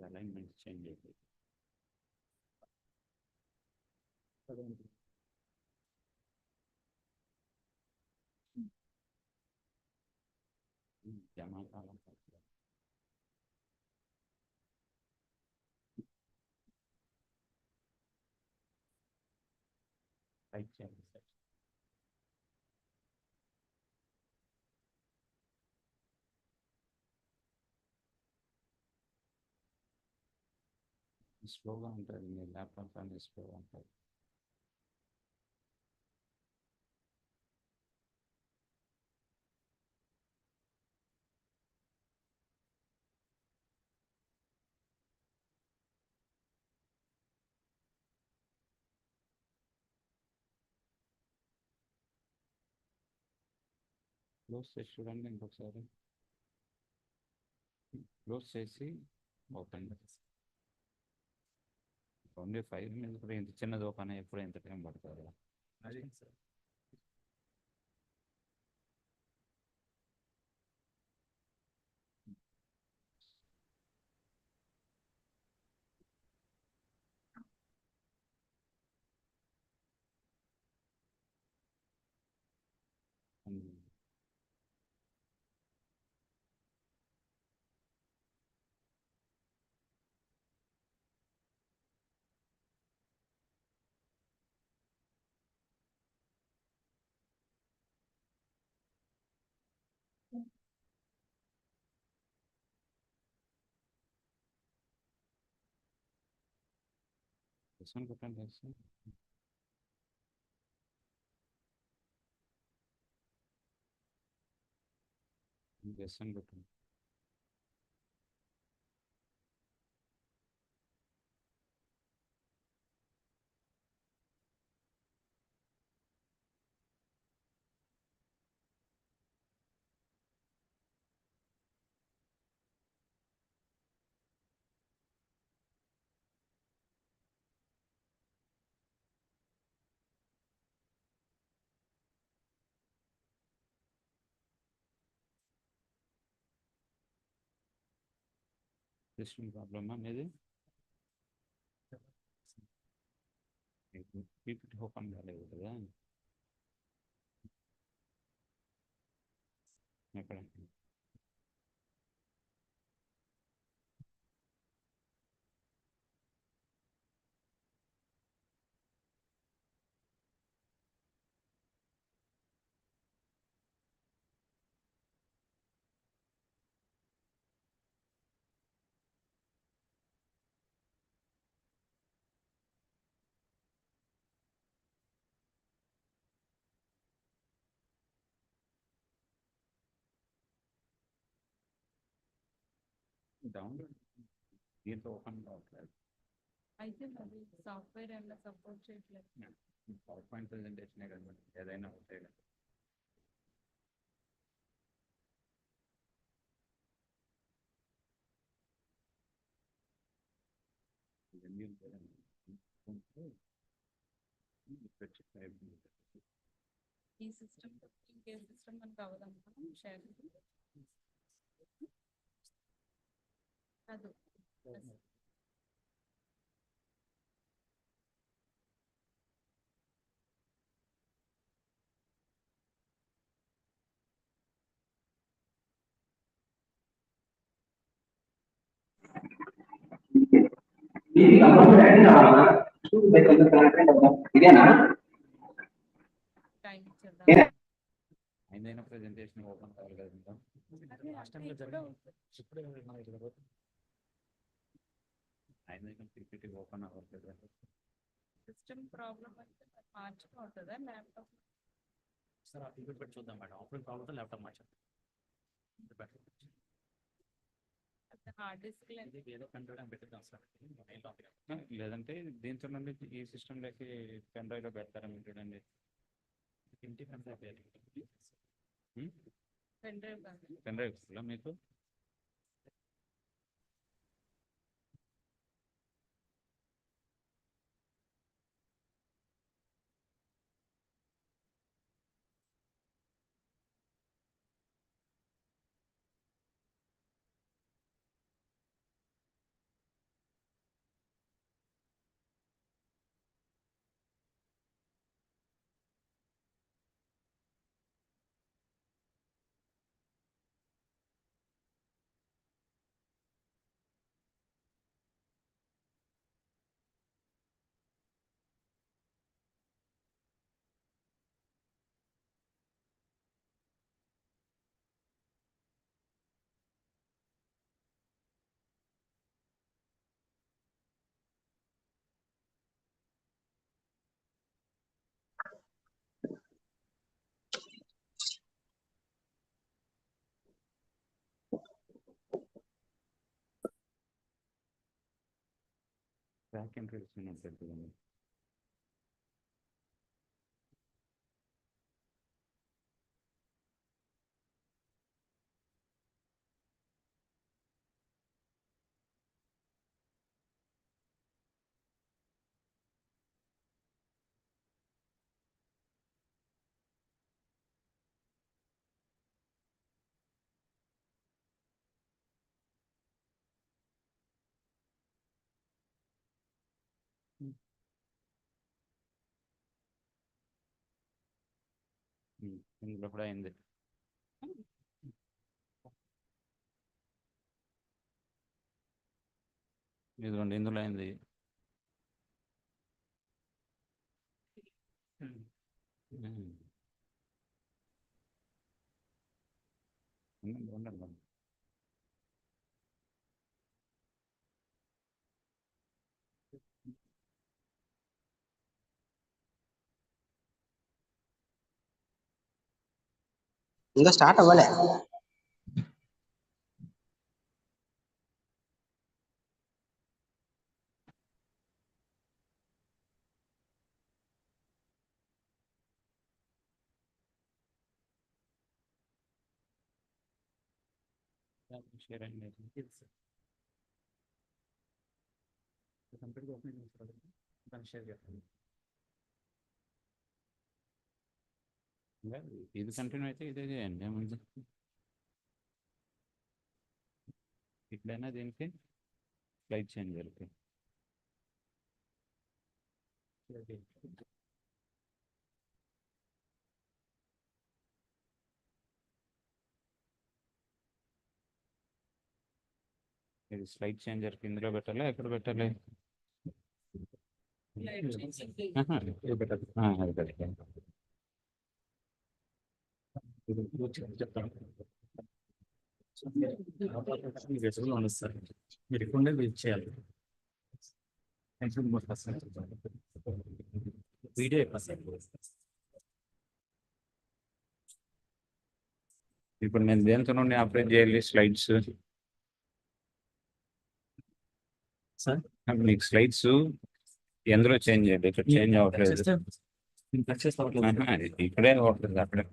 Speaker 3: Alignment change. స్లోగా ఉంటుంది మీ laptop అనేది స్లోగా ఉంటుంది. Close చేసి చూడండి ఇంకొకసారి. Close చేసి open only 5 minutes కూడా ఇంత చిన్నది ఓపెన్ అయ్యి ఎప్పుడు ఎంత టైం పడుతుంది? కొట్టండి సార్. కొట్టండి. సిస్టమ్ ప్రాబ్లమా మీది? పీపీటీ ఓపెన్ కాలేదు కదా ఎక్కడ? డౌన్లోడ్ దీంట్లో ఓపెన్ కావట్లేదు.
Speaker 5: అయితే అది సాఫ్ట్వేర్ ఏమైనా సపోర్ట్ చేయట్లేదు.
Speaker 3: పవర్ పాయింట్ ప్రెజెంటేషన్ కదా ఏదైనా ఉంటాయి కదా.
Speaker 5: ఈ సిస్టమ్ ఇంకే సిస్టమ్ మనకు అవదనుకున్నాం షేర్ కాదు.
Speaker 1: ఇదేనా
Speaker 8: అయినా ప్రెజెంటేషన్ ఓపెన్ కావాలి కదా ఇంకా. లాస్ట్ టైం ఇప్పుడే అయినా పీపీటీ ఓపెన్ అవ్వట్లేదు.
Speaker 5: సిస్టమ్ ప్రాబ్లమ్ అయితే మార్చుకుంటుందా ల్యాప్టాప్?
Speaker 8: సార్ ఆ పీపీటీ పెట్టి చూద్దాం మేడం. ఆపరేట్ ప్రాబ్లమ్ ల్యాప్టాప్ మార్చాలి.
Speaker 5: హార్డ్ డిస్క్
Speaker 8: ఏదో కంట్రోల్ పెట్టిద్దాం సార్. లేదంటే దీంతో నుండి ఈ సిస్టంలోకి పెన్ డ్రైవ్లో పెడతారా మీరు చూడండి. ఇంటి పెన్ డ్రైవ్ పెన్ డ్రైవ్ ఇస్తుందా మీకు? బ్యాక్ ఇంట్రెస్ట్ ఉంటుంది. ఇందులో కూడా అయింది. ఇదిగోండి ఇందులో అయింది.
Speaker 1: ఇంకా స్టార్ట్ అవ్వలే.
Speaker 8: షేర్ అయింది. కంప్లీట్గా ఓపెన్ చేస్తారు దాన్ని షేర్ చేస్తాను. ఇది కంటిన్యూ అయితే ఇదే చేయండి. ఏముంది ఇట్లయినా దీనికి స్లైడ్ చేంజ్ జరుగుతుంది. ఇది స్లైడ్ చేంజర్ ఇందులో పెట్టాలి. ఎక్కడ పెట్టాలి? అది పెట్టాలి. చెప్తాను సార్. మీరు ఇక్కడ విజిట్ చేయాలి. వీడియో ఇప్పుడు నేను దేంతో నుండి ఆపరేట్ చేయాలి? Slides sir. మీకు స్లైడ్స్ ఎందులో చేంజ్ చేయాలి? ఇక్కడ చేంజ్ అవ్వట్లేదు. ఇక్కడే అవుతుంది. అక్కడే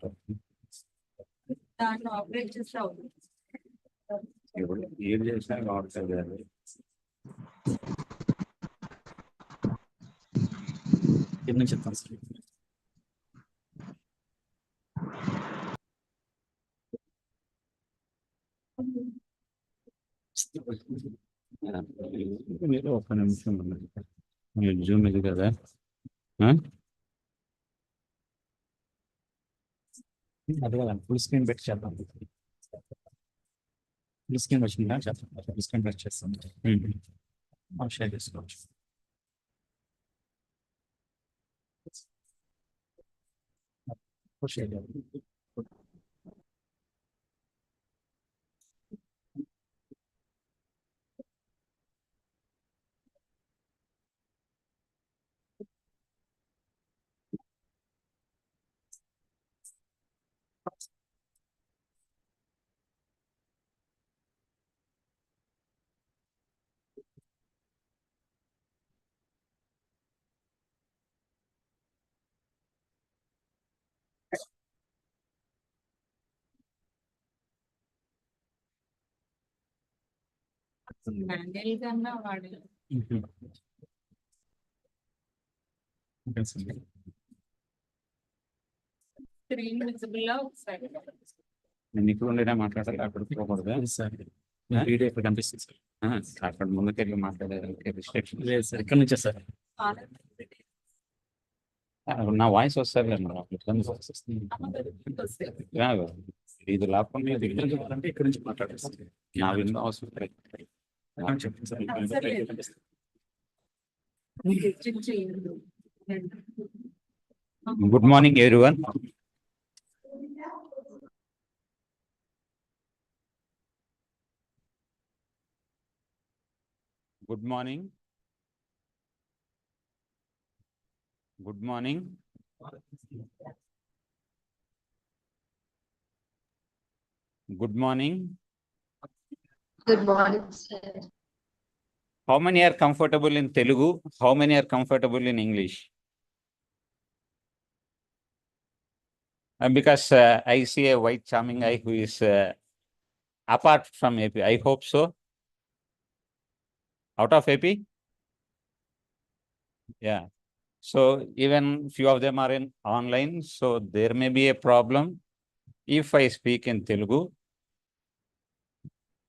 Speaker 8: ఇప్పుడు ఏం చేసినా కావట్లేదు. అది ఏమని చెప్తాను సార్. మీరు ఒక్క నిమిషం జూమ్ ఇది కదా. అదే కదా ఫుల్ స్క్రీన్ పెట్టి చేద్దాం. ఫుల్ స్క్రీన్ వచ్చిందా? ఫుల్ స్క్రీన్ పెట్టి చేస్తాం. షేర్ చేసుకోవచ్చు.
Speaker 5: మాన్యువల్ కన్నా వాడు స్క్రీన్ విజిబుల్ లా ఒకసారి
Speaker 8: నేను ఇక్కడ ఉండేనే మాట్లాడాలి, అక్కడ పోకూడదు సార్. వీడియో ఇక్కడ కనిపిస్తుంది సార్. అక్కడ ముందుకెళ్ళి మాట్లాడేదానికి రిస్ట్రిక్షన్ లేదు సార్. ఇక్కడ నుంచే సార్ నా వాయిస్ వస్తుంది ఇది లేకుండా అంటే ఇక్కడ నుంచి మాట్లాడేస్తాను. నా విన్న అవసరం చెప్పండి sir. Good morning, everyone. Good morning. Good morning. Good morning.
Speaker 2: Good morning, sir.
Speaker 8: How many are comfortable in Telugu? How many are comfortable in English? Because I see a white charming guy who is apart from AP. I hope so. Out of AP? Yeah. So even few of them are in online, so there may be a problem if I speak in Telugu.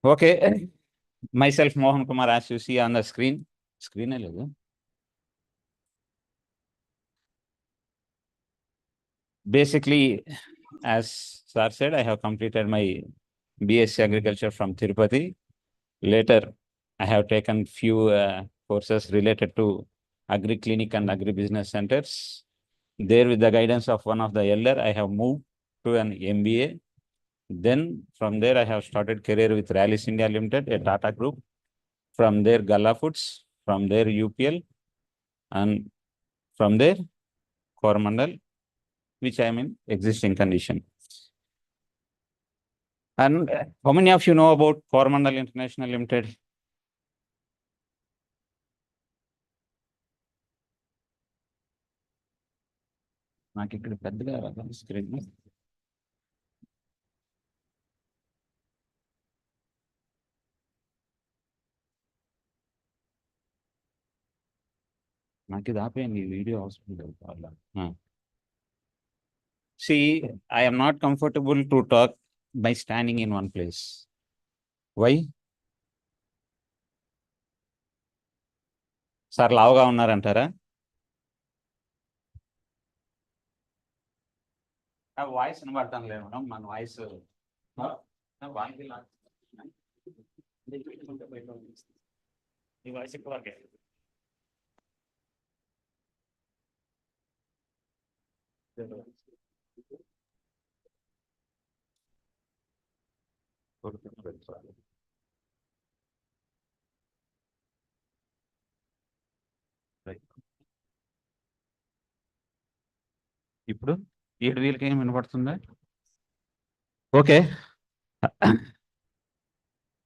Speaker 8: Okay. Myself, Mohan Kumar, as you see on the screen. Screen hello. Basically, as sir said, I have completed my BSc Agriculture from Tirupati. Later, I have taken few courses related to Agri Clinic and Agri Business Centers. There, with the guidance of one of the elder, I have moved to an MBA. Then from there, I have started career with Rallis India Limited, a Tata Group. From there, Gala Foods. From there, UPL. And from there, Coromandel, which I am in existing condition. And how many of you know about Coromandel International Limited? నాకు ఇక్కడ పెద్దగా screen నాకు ఇది ఆపేయండి, ఈ video అవసరం లేదు. See, I am not comfortable to talk by standing in one place. Why? Sir లావుగా ఉన్నారంటారా? వాయిస్ వినబడతాను లేదు మేడం, మన వాయిస్ ఈ వాయిస్ ఎక్కువ ఇప్పుడు 7,000 ఏం వినపడుతుందా? ఓకే.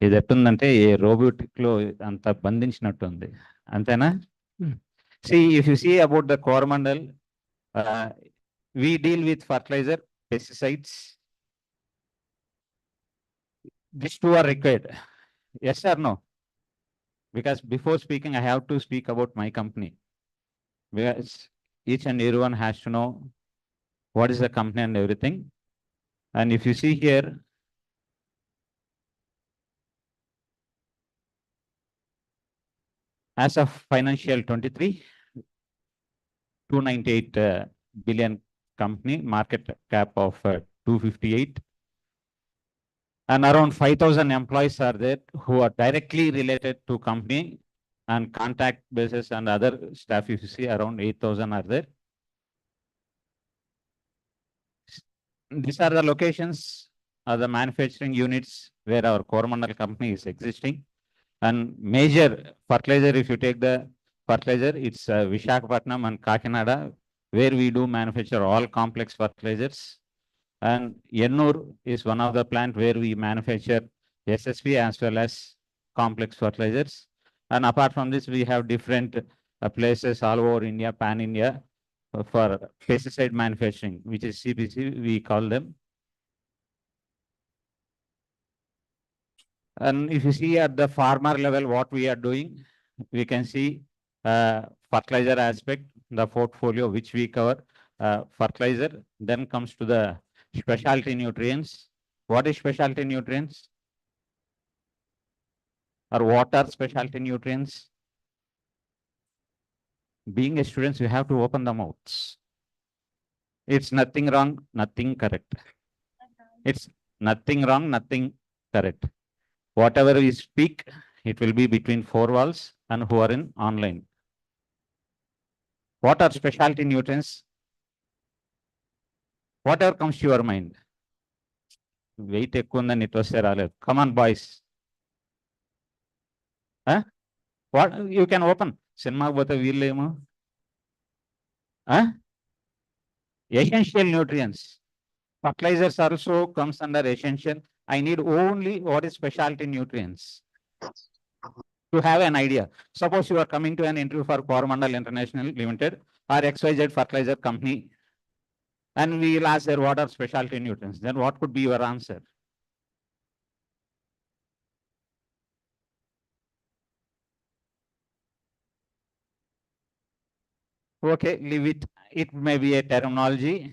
Speaker 8: ఇది ఎట్టుందంటే ఏ రోబోటిక్ లో అంత బంధించినట్టుంది, అంతేనా? See, if you see about the Coromandel, we deal with fertilizer, pesticides. These two are required. Yes or no? Because before speaking, I have to speak about my company. Because each and everyone has to know what is the company and everything. And if you see here, as of financial 23, 298 billion company, market cap of 258. And around 5,000 employees are there who are directly related to company and contact bases and other staff, if you see around 8,000 are there. These are the locations of the manufacturing units where our Coromandel company is existing. And major fertilizer, if you take the fertilizer, it's Visakhapatnam and Kakinada, where we do manufacture all complex fertilizers. And Yennur is one of the plant where we manufacture SSP as well as complex fertilizers. And apart from this, we have different places all over India, pan-India, for pesticide manufacturing, which is CPC, we call them. And if you see at the farmer level, what we are doing, we can see fertilizer aspect, the portfolio which we cover, fertilizer, then comes to the specialty nutrients. What is specialty nutrients? Or what are specialty nutrients? Being a student, you have to open the mouths. It's nothing wrong, nothing correct. It's nothing wrong, nothing correct. Whatever we speak, it will be between four walls and who are in online. What are specialty nutrients? Whatever comes to your mind. Wait, it was come on, boys. Huh? What you can open? Cinema with a wheel. Huh? Essential nutrients. Fertilizers also comes under essential. I need only what is specialty nutrients to have an idea. Suppose you are coming to an interview for Coromandel International Limited or XYZ fertilizer company, and we will ask there what are specialty nutrients. Then what could be your answer? Okay, leave it. It may be a terminology.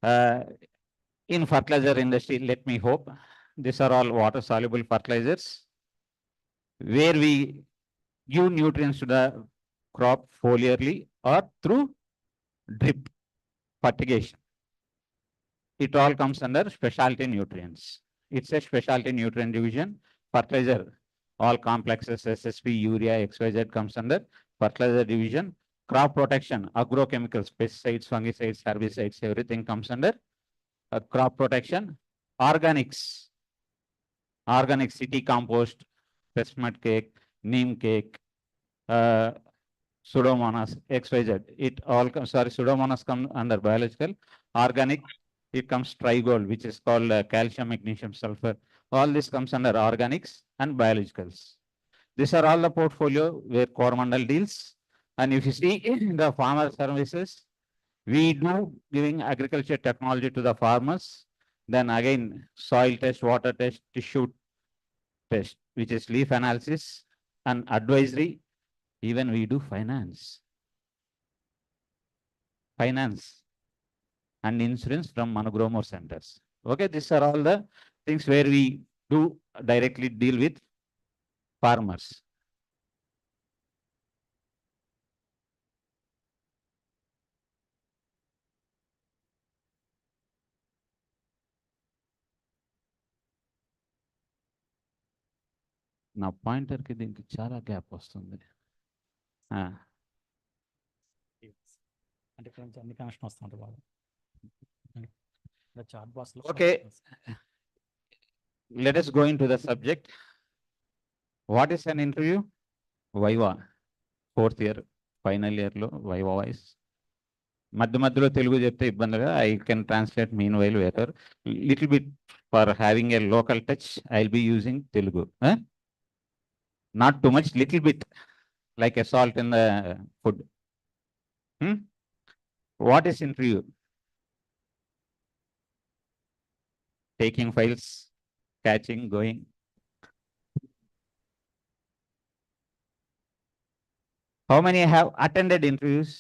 Speaker 8: In fertilizer industry, let me hope, these are all water soluble fertilizers where we give nutrients to the crop foliarly or through drip fertigation. It all comes under specialty nutrients. It's a specialty nutrient division. Fertilizer, all complexes, SSP, urea, XYZ comes under fertilizer division. Crop protection, agrochemicals, pesticides, fungicides, herbicides, everything comes under crop protection. Organics, organic city compost, chestnut cake, neem cake, Pseudomonas, XYZ. It all comes, sorry, Pseudomonas come under biological. Organic, it comes trigold, which is called calcium, magnesium, sulfur. All this comes under organics and biologicals. These are all the portfolio where Coromandel deals. And if you see in the farmer services, we do giving agriculture technology to the farmers. Then again, soil test, water test, tissue test, which is leaf analysis and advisory. Even we do finance. Finance and insurance from Manogromor centers. Okay, these are all the things where we do directly deal with farmers. నా pointer కి దీనికి చాలా gap వస్తుంది.
Speaker 9: అంటే కొంచెం అన్ని connection వస్తుంటారు బాగా. చాట్ బాక్స్ లో
Speaker 8: Okay, let us go into the subject. What is an interview? Viva. 4th year, final year లో Viva wise. మధ్యలో తెలుగు చెప్తే ఇబ్బందిగా I can translate meanwhile whether little bit for having a local touch I'll be using Telugu. Not too much, little bit like a salt in the food. What is interview? Taking files, catching, going. How many have attended interviews?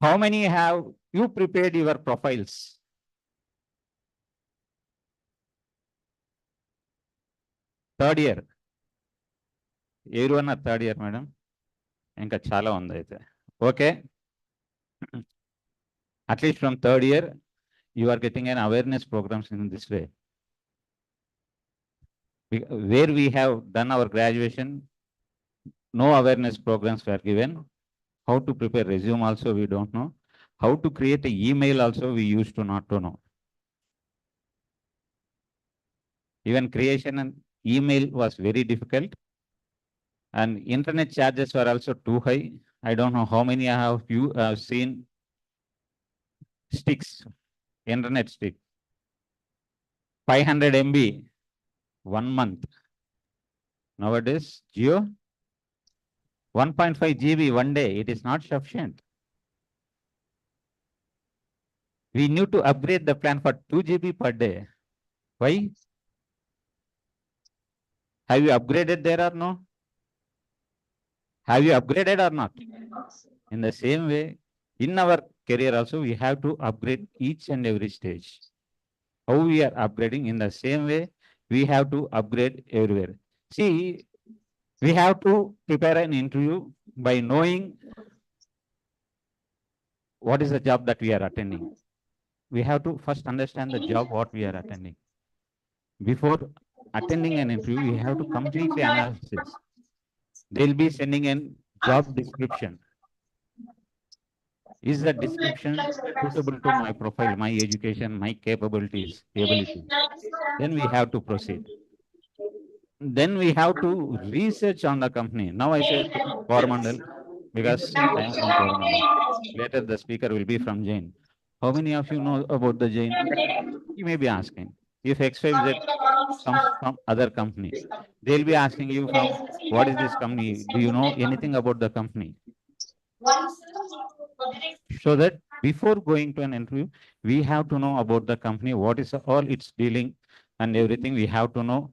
Speaker 8: How many have you prepared your profiles? Third year. Everyone at third year, madam. ఇంకా చాలా ఉంది అయితే. Okay. At least from third year, you are getting an awareness programs in this way. where we have done our graduation, no awareness programs were given. How to prepare resume also we don't know. How to create an email also we used to not to know. Even creation and email was very difficult. And internet charges were also too high. I don't know how many of you have seen sticks, internet stick. 500 MB, 1 month. Nowadays, Jio, 1.5 GB 1 day, it is not sufficient. We need to upgrade the plan for 2 GB per day. Why? Have you upgraded there or no? Have you upgraded or not? In the same way, in our career also, we have to upgrade each and every stage. How we are upgrading in the same way, we have to upgrade everywhere. See, we have to prepare an interview by knowing what is the job that we are attending. We have to first understand the job what we are attending. Before attending an interview, we have to completely analysis. They'll be sending a job description. Is the description suitable to my profile, my education, my capabilities, abilities? Then we have to proceed. Then we have to research on the company. Now I say Coromandel because I am from Coromandel. Later the speaker will be from Jain. How many of you know about the Jain? You may be asking. If XYZ comes from other company, they'll be asking you from what is this company? Do you know anything about the company? So that before going to an interview, we have to know about the company, what is all its dealing and everything we have to know.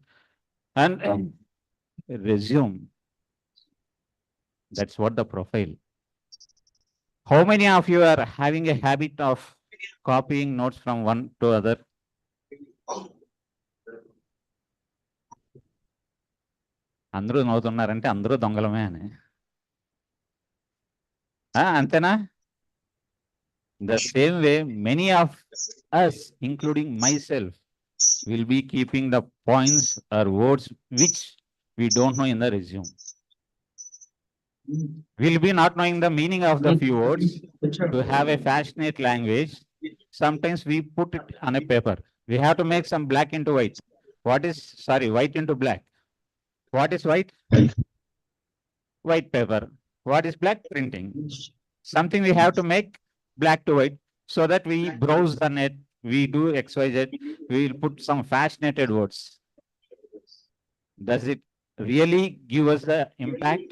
Speaker 8: And resume. That's what the profile. How many of you are having a habit of copying notes from one to other? అందరూ నవ్వుతున్నారంటే అందరూ దొంగలమే అని అంతేనా? The same way, many of us, including myself, will be keeping the points or words which we don't know in the resume. We'll be not knowing the meaning of the few words. To have a passionate language, sometimes we put it on a paper. We have to make some black into white. White into black. What is white? White paper. What is black? Printing. Something we have to make black to white so that we browse the net, we do XYZ, we will put some fascinated words. Does it really give us the impact?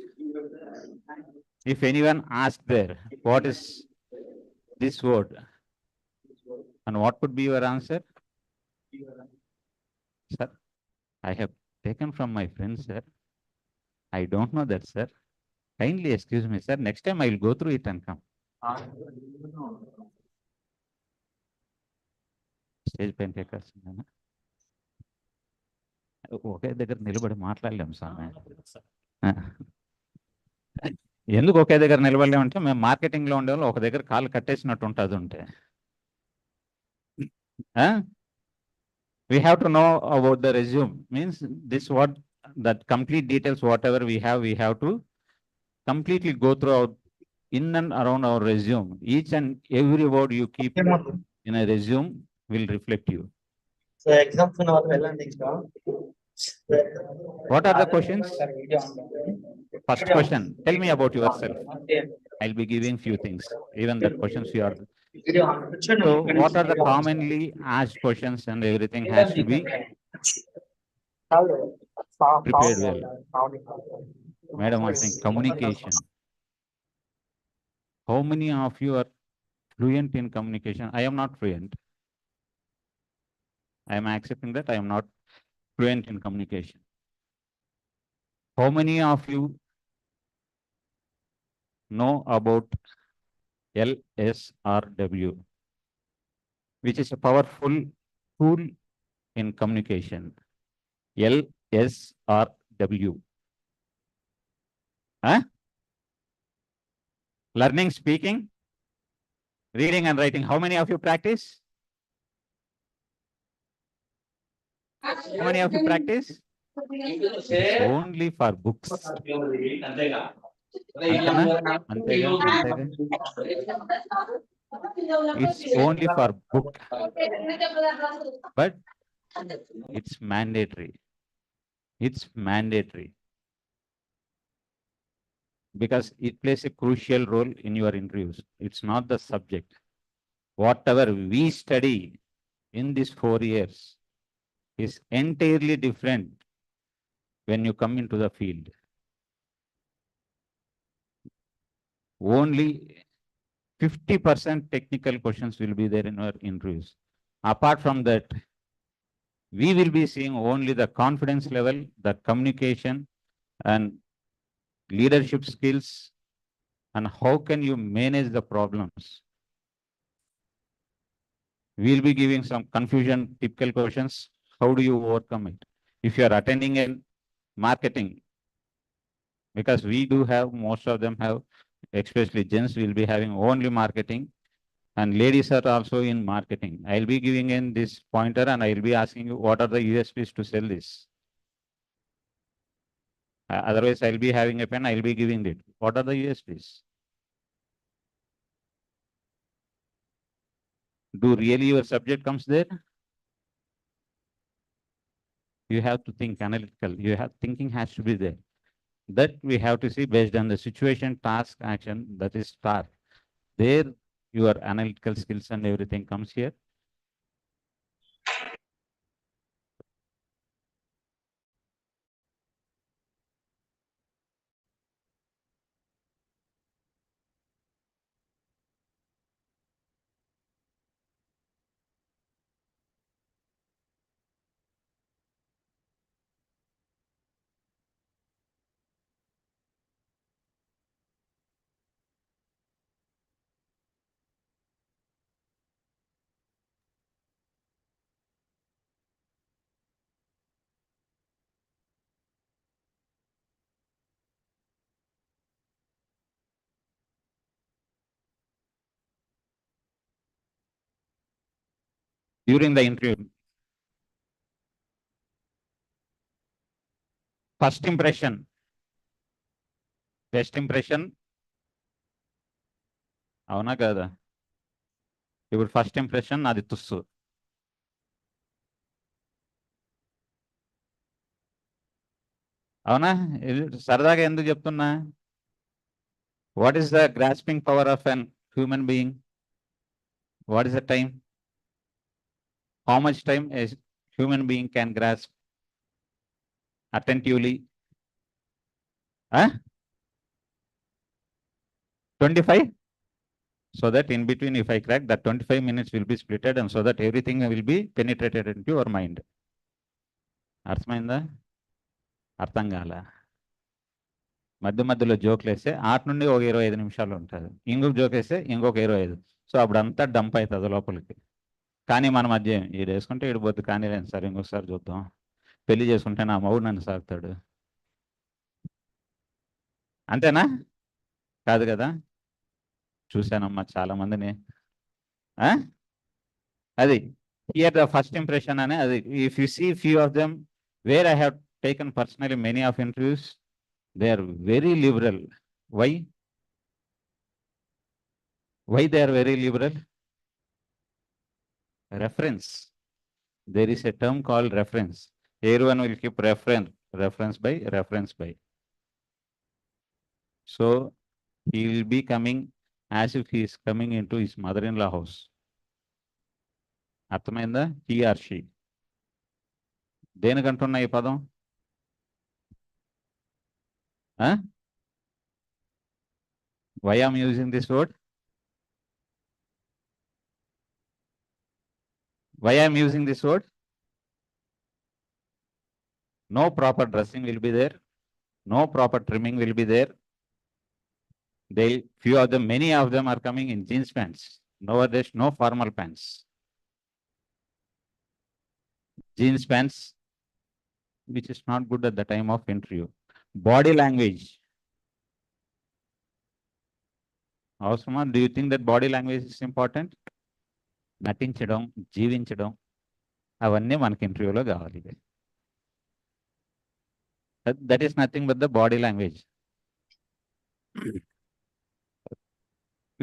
Speaker 8: If anyone asks there, what is this word? And what could be your answer? Sir, I have taken from my friend, sir. I don't know that, sir. Kindly excuse me, sir. Next time I will go through it and come. Stage పైన ఎక్కాల్సిందేనా? ఒకే దగ్గర నిలబడి మాట్లాడలేము స్వామి. ఎందుకు ఒకే దగ్గర నిలబడలేమంటే మేము marketing లో ఉండేవాళ్ళు ఒక దగ్గర కాలు కట్టేసినట్టు ఉంటుంది ఉంటే. We have to know about the resume. Means this what that complete details whatever we have to completely go through our in and around our resume. Each and every word you keep in a resume will reflect you.
Speaker 1: So exams
Speaker 8: What are the questions? First question, tell me about yourself. I'll be giving few things. Even the questions you are. So what are the commonly asked questions and everything has to be prepared well. Madam was saying communication. How many of you are fluent in communication? I am not fluent. I am accepting that I am not fluent in communication. How many of you know about LSRW, which is a powerful tool in communication? LSRW. Learning, speaking, reading and writing. How many of you practice? How many of you practice? It's only for books. అంతేనా? అంతేగా? అంతేగా? It's only for book, but it's mandatory. It's mandatory because it plays a crucial role in your interviews. It's not the subject. Whatever we study in these 4 years is entirely different when you come into the field. Only 50% technical questions will be there in our interviews. Apart from that, we will be seeing only the confidence level, the communication and leadership skills, and how can you manage the problems. We'll be giving some confusion, typical questions. How do you overcome it? If you are attending in marketing, because we do have, most of them have, especially gents will be having only marketing, and ladies are also in marketing. I'll be giving in this pointer and I'll be asking you what are the USPs to sell this. Otherwise, I'll be having a pen, I'll be giving it. What are the USPs? Do really your subject comes there? You have to think analytical. Thinking has to be there. That we have to see based on the situation, task, action, that is STAR. There, your analytical skills and everything comes here. During the interview, first impression, best impression, అవునా కదా? ఇప్పుడు first impression నాది తుస్సు. అవునా? సరదాగా ఎందుకు చెప్తున్నా? What is the grasping power of an human being? What is the time? How much time a human being can grasp attentively? 25? So that in between, if I crack, that 25 minutes will be splitted, and so that everything will be penetrated into your mind. అర్థమైందా? అర్థం కాల. మధ్యలో జోకులు వేస్తే ఆట నుండి ఒక 25 నిమిషాలు ఉంటుంది, ఇంకొక జోక్ వేస్తే ఇంకొక 25. సో అప్పుడంతా డంప్ అవుతుంది లోపలికి. కానీ మన మధ్య ఈడు వేసుకుంటే ఈడు పోద్దు, కానీ లేదు సార్, ఇంకొకసారి చూద్దాం. పెళ్లి చేసుకుంటే నా మౌడు నన్ను సాగుతాడు. అంతేనా? కాదు కదా? చూశానమ్మా చాలా మందిని. అది హియర్ ద ఫస్ట్ ఇంప్రెషన్ అనే అది. If you see few of them where I have taken personally many of interviews, they are very liberal. Why they are very liberal? Reference. There is a term called reference. Everyone will keep reference by. So he will be coming as if he is coming into his mother-in-law house. అర్థమైందా? He or she. దేనికంటున్నా ఈ పదం? Why am I using this word? Why I am using this word? No proper dressing will be there. No proper trimming will be there. Few of them, many of them are coming in jeans pants. Nowadays, no formal pants. Jeans pants, which is not good at the time of interview. Body language. Avasarama, do you think that body language is important? నటించడం, జీవించడం, అవన్నీ మనకి ఇంటర్వ్యూలో కావాలి. That is nothing but the body language.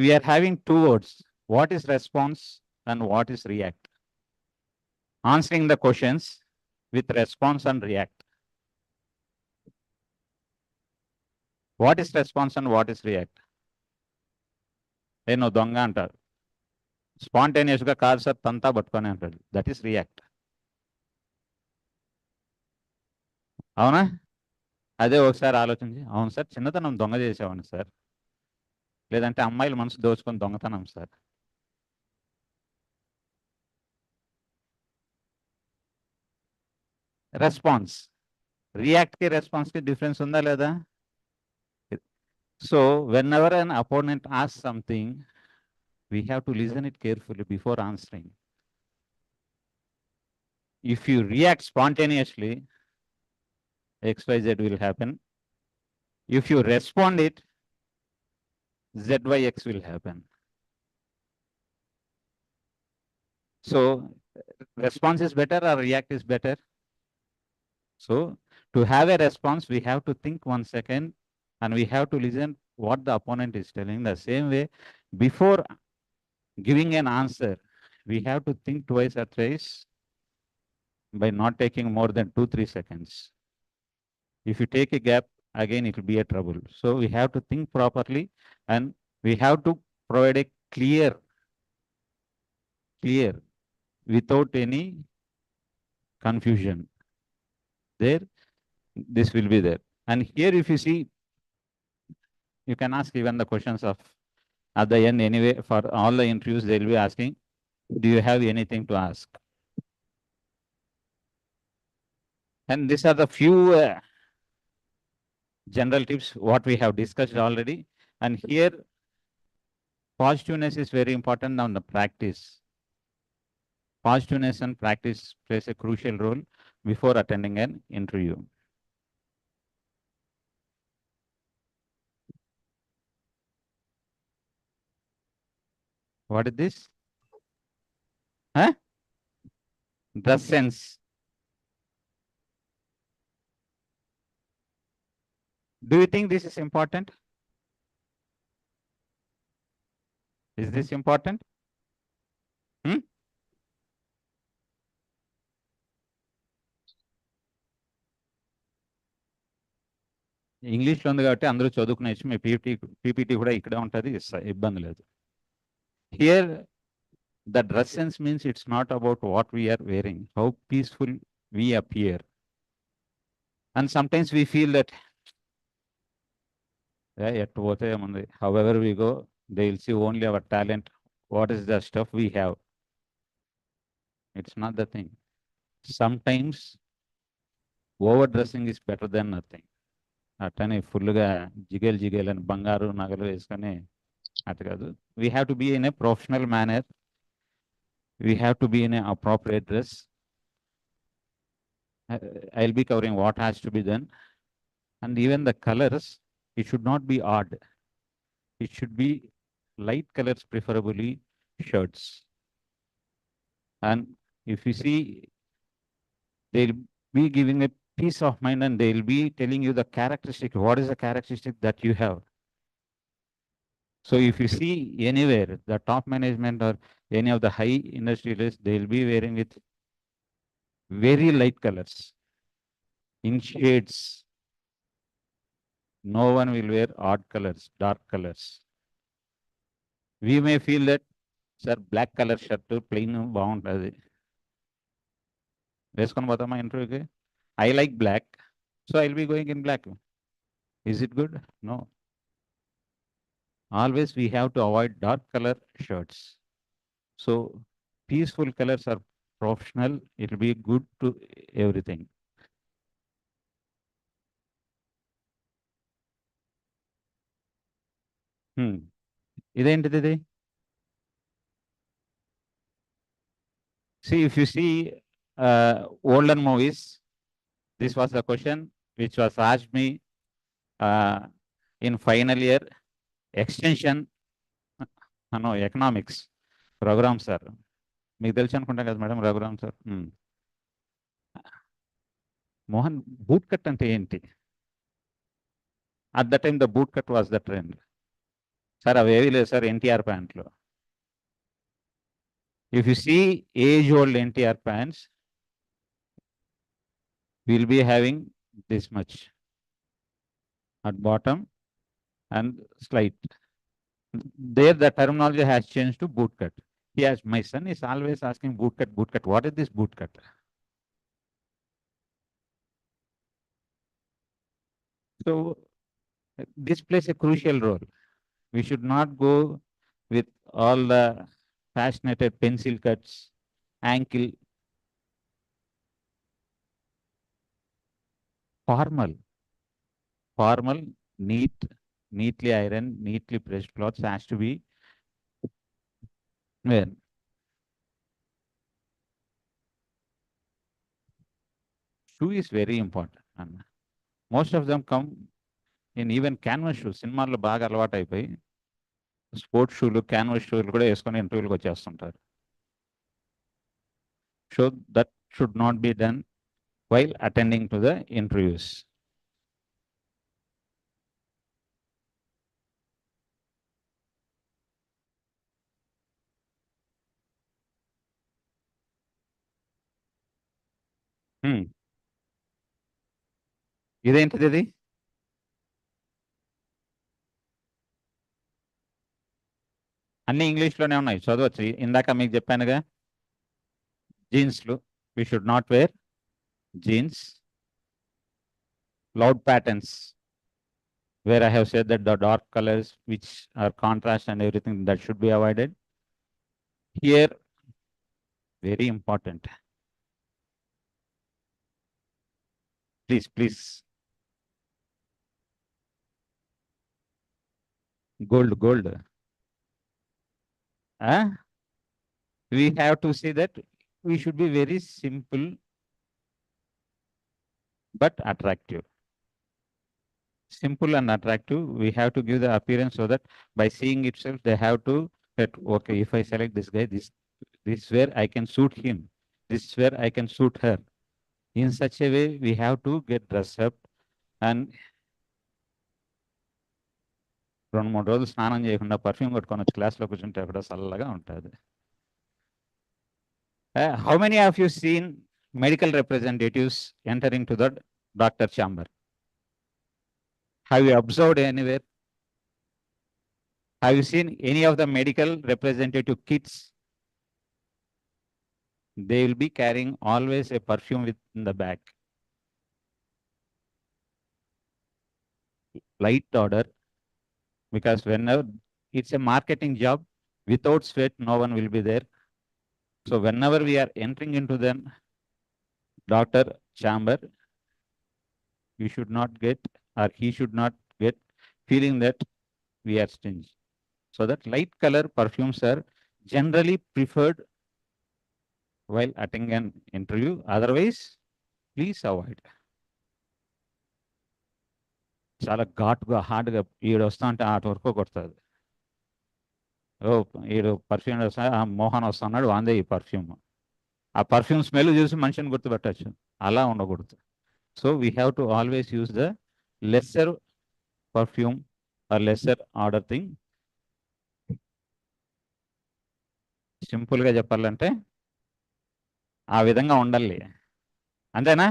Speaker 8: We are having two words. What is response and what is react? Answering the questions with response and react. What is response and what is react? No దొంగ అంటారు. Spontaneous గా కాదు sir తంతా పట్టుకొని అంటాడు. That is react. అవునా? అదే ఒకసారి ఆలోచించి అవును సార్ చిన్నతనం దొంగ చేసేవాడిని సార్. లేదంటే అమ్మాయిల మనసు దోచుకొని దొంగతనం సార్. రెస్పాన్స్ రియాక్ట్ కి రెస్పాన్స్ కి డిఫరెన్స్ ఉందా లేదా? So when ever an opponent ask something we have to listen it carefully before answering. If you react spontaneously, XYZ will happen. If you respond it, ZYX will happen. So response is better or react is better? So to have a response, we have to think 1 second and we have to listen what the opponent is telling. The same way, before giving an answer, we have to think twice or thrice by not taking more than 2-3 seconds. If you take a gap, again it will be a trouble. So we have to think properly and we have to provide a clear without any confusion. There, this will be there. And here if you see, you can ask even the questions of at the end anyway. For all the interviews they will be asking, do you have anything to ask? And these are the few general tips what we have discussed already. And here positiveness is very important on the practice. Positiveness and practice plays a crucial role before attending an interview. What is this? Huh? Dress sense. Do you think this is important? Is this important? ఇంగ్లీష్లో ఉంది కాబట్టి అందరూ చదువుకునేసి మీ PPT కూడా ఇక్కడే ఉంటుంది, ఇబ్బంది లేదు. Here the dress sense means it's not about what we are wearing, how peaceful we appear. And sometimes we feel that however we go, they will see only our talent. What is the stuff we have? It's not the thing. Sometimes overdressing is better than nothing. అట్టని ఫుల్గా జిగేల్ అని బంగారు నగలు వేసుకొని అట్లా కాదు. We have to be in a professional manner. We have to be in an appropriate dress. I'll be covering what has to be done. And even the colors, it should not be odd. It should be light colors, preferably shirts. And if you see, they'll be giving a peace of mind and they'll be telling you the characteristic. What is the characteristic that you have? So if you see anywhere, the top management or any of the high industrialists, they'll be wearing with very light colors, in shades. No one will wear odd colors, dark colors. We may feel that, sir, black color shirt, plain బాగుంటుంది, వేసుకొని పోతామా ఇంటర్వ్యూకి. I like black, so I'll be going in black. Is it good? No. Always we have to avoid dark color shirts. So peaceful colors are professional. It will be good to everything. ఇదేంటిది? See, if you see older movies, this was the question which was asked me in final year extension, no, economics, Raghuram sir. మీకు తెలుసు అనుకుంటా కదా madam, Raghuram sir. Mohan boot cut అంటే ఏంటి? At the time the boot cut was the trend. Sir అవేవి లేదు sir NTR ప్యాంట్లో. If you see age-old NTR pants, we'll be having this much at bottom and slight. There the terminology has changed to boot cut. Yes, my son is always asking boot cut, boot cut. What is this boot cut? So this plays a crucial role. We should not go with all the fashionated pencil cuts, ankle. Formal, neat, neatly ironed, neatly pressed clothes has to be worn. Shoe is very important. And most of them come in even canvas shoes. సినిమాల్లో బాగా అలవాటు అయిపోయి sports షూలు, canvas షూలు కూడా వేసుకొని ఇంటర్వ్యూలకు వచ్చేస్తుంటారు. So that should not be done while attending to the interviews. ఇదేంటిది ఇది? అన్ని ఇంగ్లీష్లోనే ఉన్నాయి, చదవచ్చు. ఇందాక మీకు చెప్పానుగా జీన్స్లు, we should not wear jeans. Loud patterns, where I have said that the dark colors which are contrast and everything, that should be avoided. Here, very important. Please. Gold. We have to say that we should be very simple but attractive. Simple and attractive. We have to give the appearance so that by seeing itself, they have to that, okay, if I select this guy, this is where I can suit him. This is where I can suit her. In such a way, we have to get dressed up and 2-3 రోజులు స్నానం చేయకుండా perfume కొట్టుకొని వచ్చి క్లాస్లో కూర్చుంటే అక్కడ చల్లగా ఉంటుంది. How many of you seen medical representatives entering to the doctor chamber? Have you observed anywhere? Have you seen any of the medical representative kits? They will be carrying always a perfume within the bag. Light odor, because whenever it's a marketing job, without sweat, no one will be there. So whenever we are entering into the doctor chamber, you should not get, or he should not get feeling that we are stingy. So that light color perfumes are generally preferred while attending an interview. Otherwise, please avoid. చాలా ఘాటుగా హార్డ్గా ఈడు వస్తా అంటే ఆట వరకు కొడుతుంది. ఈడు పర్ఫ్యూమ్ వస్తా, మోహన్ వస్తున్నాడు, వాందే ఈ పర్ఫ్యూమ్. ఆ పర్ఫ్యూమ్ స్మెల్ చూసి మనిషిని గుర్తుపెట్టచ్చు. అలా ఉండకూడదు. So we have to always use the lesser perfume or lesser order thing. సింపుల్గా చెప్పాలంటే ఆ విధంగా ఉండాలి. అంతేనా?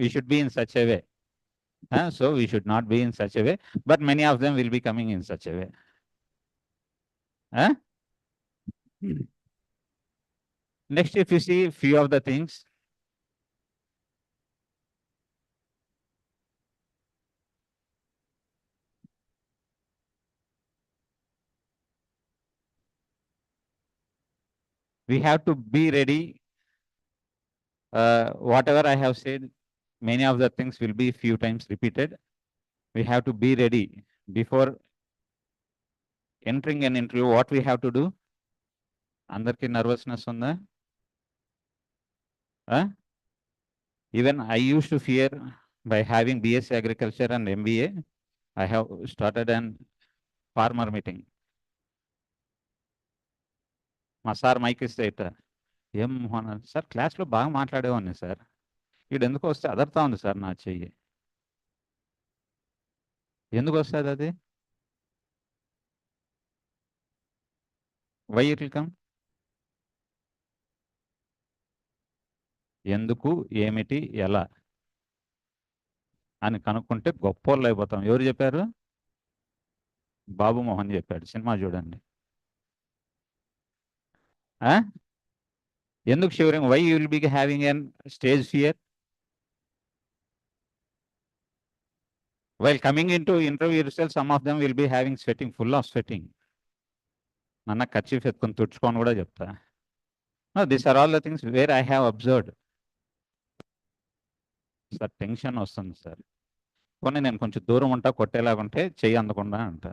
Speaker 8: We should be in such a way. So we should not be in such a way, but many of them will be coming in such a way. Next, if you see few of the things, we have to be ready. Whatever I have said, many of the things will be few times repeated. We have to be ready before entering an interview. What we have to do? Andarki nervousness on the even I used to fear by having BSc Agriculture and MBA. I have started an farmer meeting. మా sir mic ఇస్తే ఏం Mohan sir క్లాస్లో బాగా మాట్లాడేవాడిని sir, ఇక్కడ ఎందుకు వస్తే అదర్తా ఉంది sir నా చెయ్యి. ఎందుకు వస్తుంది అది? Why it will come? ఎందుకు, ఏమిటి, ఎలా అని కనుక్కుంటే గొప్పోళ్ళు అయిపోతాం. ఎవరు చెప్పారు? బాబు మోహన్ చెప్పాడు. సినిమా చూడండి. ఎందుకు shivering? Why you will be having an stage fear? While coming into interview yourself, some of them will be having sweating, full of sweating. Nanna kerchief etkoni tuchukoni kuda chepta. No, these are all the things where I have observed. Sir, tension vastundi sir. Poni nenu konచెం దూరం ఉంటా, కొట్టేలాగుంటే చెయ్యి అందకుండా అంట.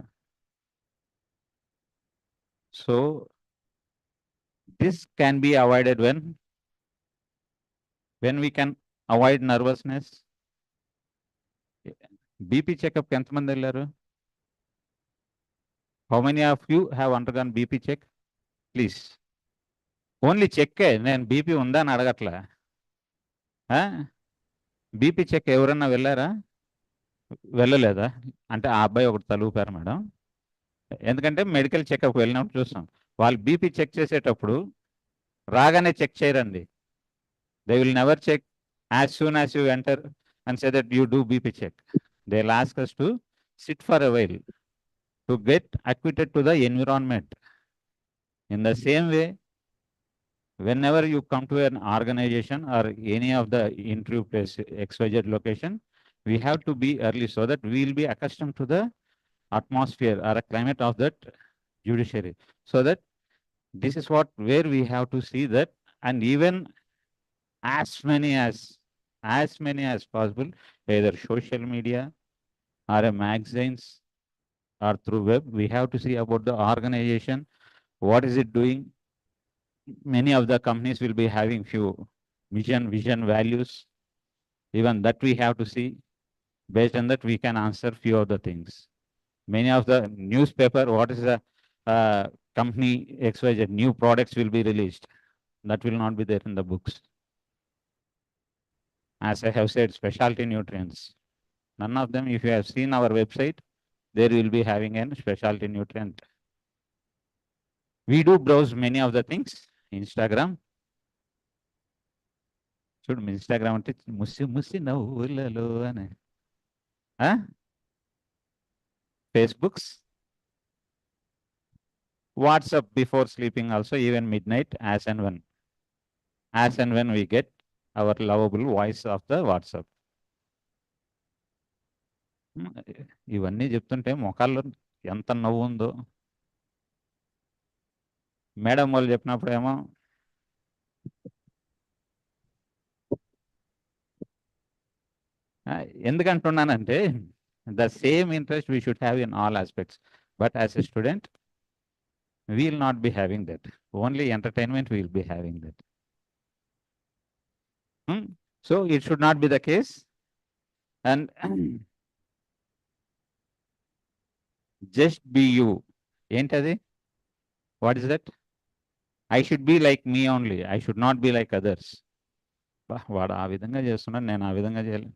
Speaker 8: So this can be avoided when we can avoid nervousness. BP checkup ఎంతమంది వెళ్ళారు? How many of you have undergone BP check? Please, only చెక్కే, నేను BP ఉందా అని అడగట్లే. బీపీ చెక్ ఎవరన్నా వెళ్ళారా? వెళ్ళలేదా? అంటే ఆ అబ్బాయి ఒకటి తలుపారు మేడం. ఎందుకంటే మెడికల్ చెకప్ వెళ్ళినప్పుడు చూస్తాం, వాళ్ళు బీపీ చెక్ చేసేటప్పుడు రాగానే చెక్ చేయరండి. They will never check as soon as you enter and say that you do BP check. They'll ask us to sit for a while to get acquainted to the environment. In the same way, whenever you come to an organization or any of the interview place, XYZ location, we have to be early so that we will be accustomed to the atmosphere or a climate of that judiciary. So that this is where we have to see that, and even as many as possible, either social media or a magazines or through web, we have to see about the organization, what is it doing. Many of the companies will be having few vision values. Even that we have to see. Based on that, we can answer few of the things. Many of the newspaper, what is the company XYZ new products will be released. That will not be there in the books. As I have said, specialty nutrients. None of them, if you have seen our website, there will be having a specialty nutrient. We do browse many of the things. Instagram. Should Instagram ante musi navulalo ane. Facebooks. WhatsApp before sleeping also, even midnight, as and when we get our lovable voice of the WhatsApp. ఇవన్నీ చెప్తుంటే మొఖాల్లో ఎంత నవ్వు ఉందో. Madam వాళ్ళు చెప్పినప్పుడు ఏమో ఎందుకంటున్నానంటే the same interest we should have in all aspects, but as a student we will not be having that. Only entertainment we will be having that. So it should not be the case. And just be you. Entadi? What is that? I should be like me only. I should not be like others. వాడు ఆ విధంగా చేస్తున్నాడు, నేను ఆ విధంగా చేయలేదు.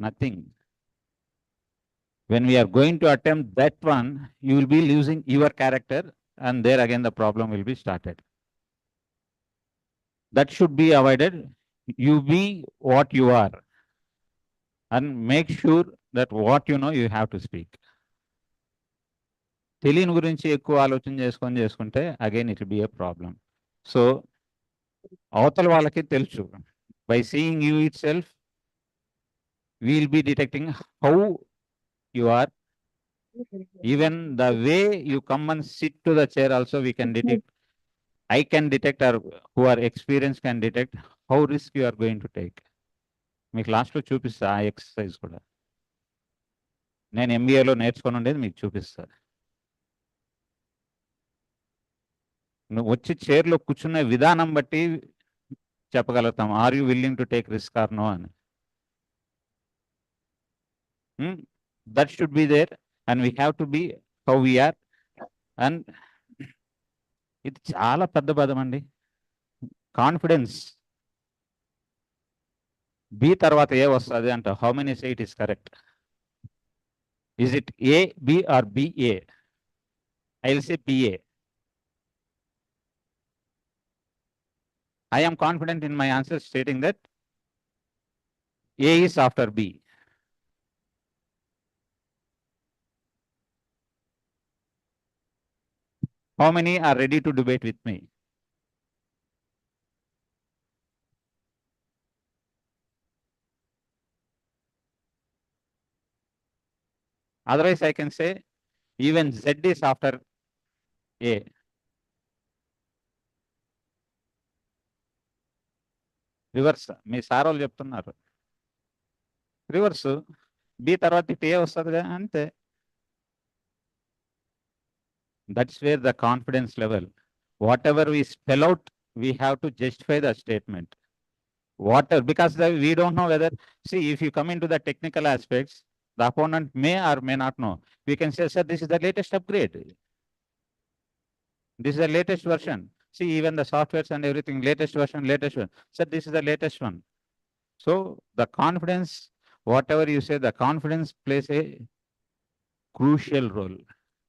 Speaker 8: Nothing. When we are going to attempt that one, you will be losing your character, and there again the problem will be started. That should be avoided. You be what you are, and make sure that what you know you have to speak. తెలియని గురించి ఎక్కువ ఆలోచన చేసుకుంటే again it will be A problem. So అవతల వాళ్ళకి తెలుసు, by seeing you it self we will be detecting how you are. Even the way you come and sit to the chair also we can detect. I can detect, or who are experienced can detect how risk you are going to take. మీకు లాస్ట్లో చూపిస్తా ఆ exercise కూడా. నేను MBAలో నేర్చుకొని ఉండేది మీకు చూపిస్తా. నువ్వు వచ్చి చైర్లో కూర్చునే విధానం బట్టి చెప్పగలుగుతాం, are you willing to take risk or no అని. That should be there, and we have to be how we are. And ఇది చాలా పెద్ద పదం అండి, కాన్ఫిడెన్స్. B తర్వాత A వస్తుంది అంట. How many say it is correct? Is it A, B or BA? I'll say BA. I am confident in my answer stating that A is after B. How many are ready to debate with me? Otherwise, I can say even Z is after A. Reverse me sir వాళ్ళు చెప్తున్నారు. Reverse B తర్వాత ఇటు A వస్తుందిగా అంతే. That's where the confidence level. Whatever we spell out, we have to justify the statement. Whatever, because we don't know whether, see, if you come into the technical aspects, the opponent may or may not know. We can say, sir, this is the latest upgrade. This is the latest version. See, even the softwares and everything, latest version. Sir, this is the latest one. So the confidence, whatever you say, the confidence plays a crucial role.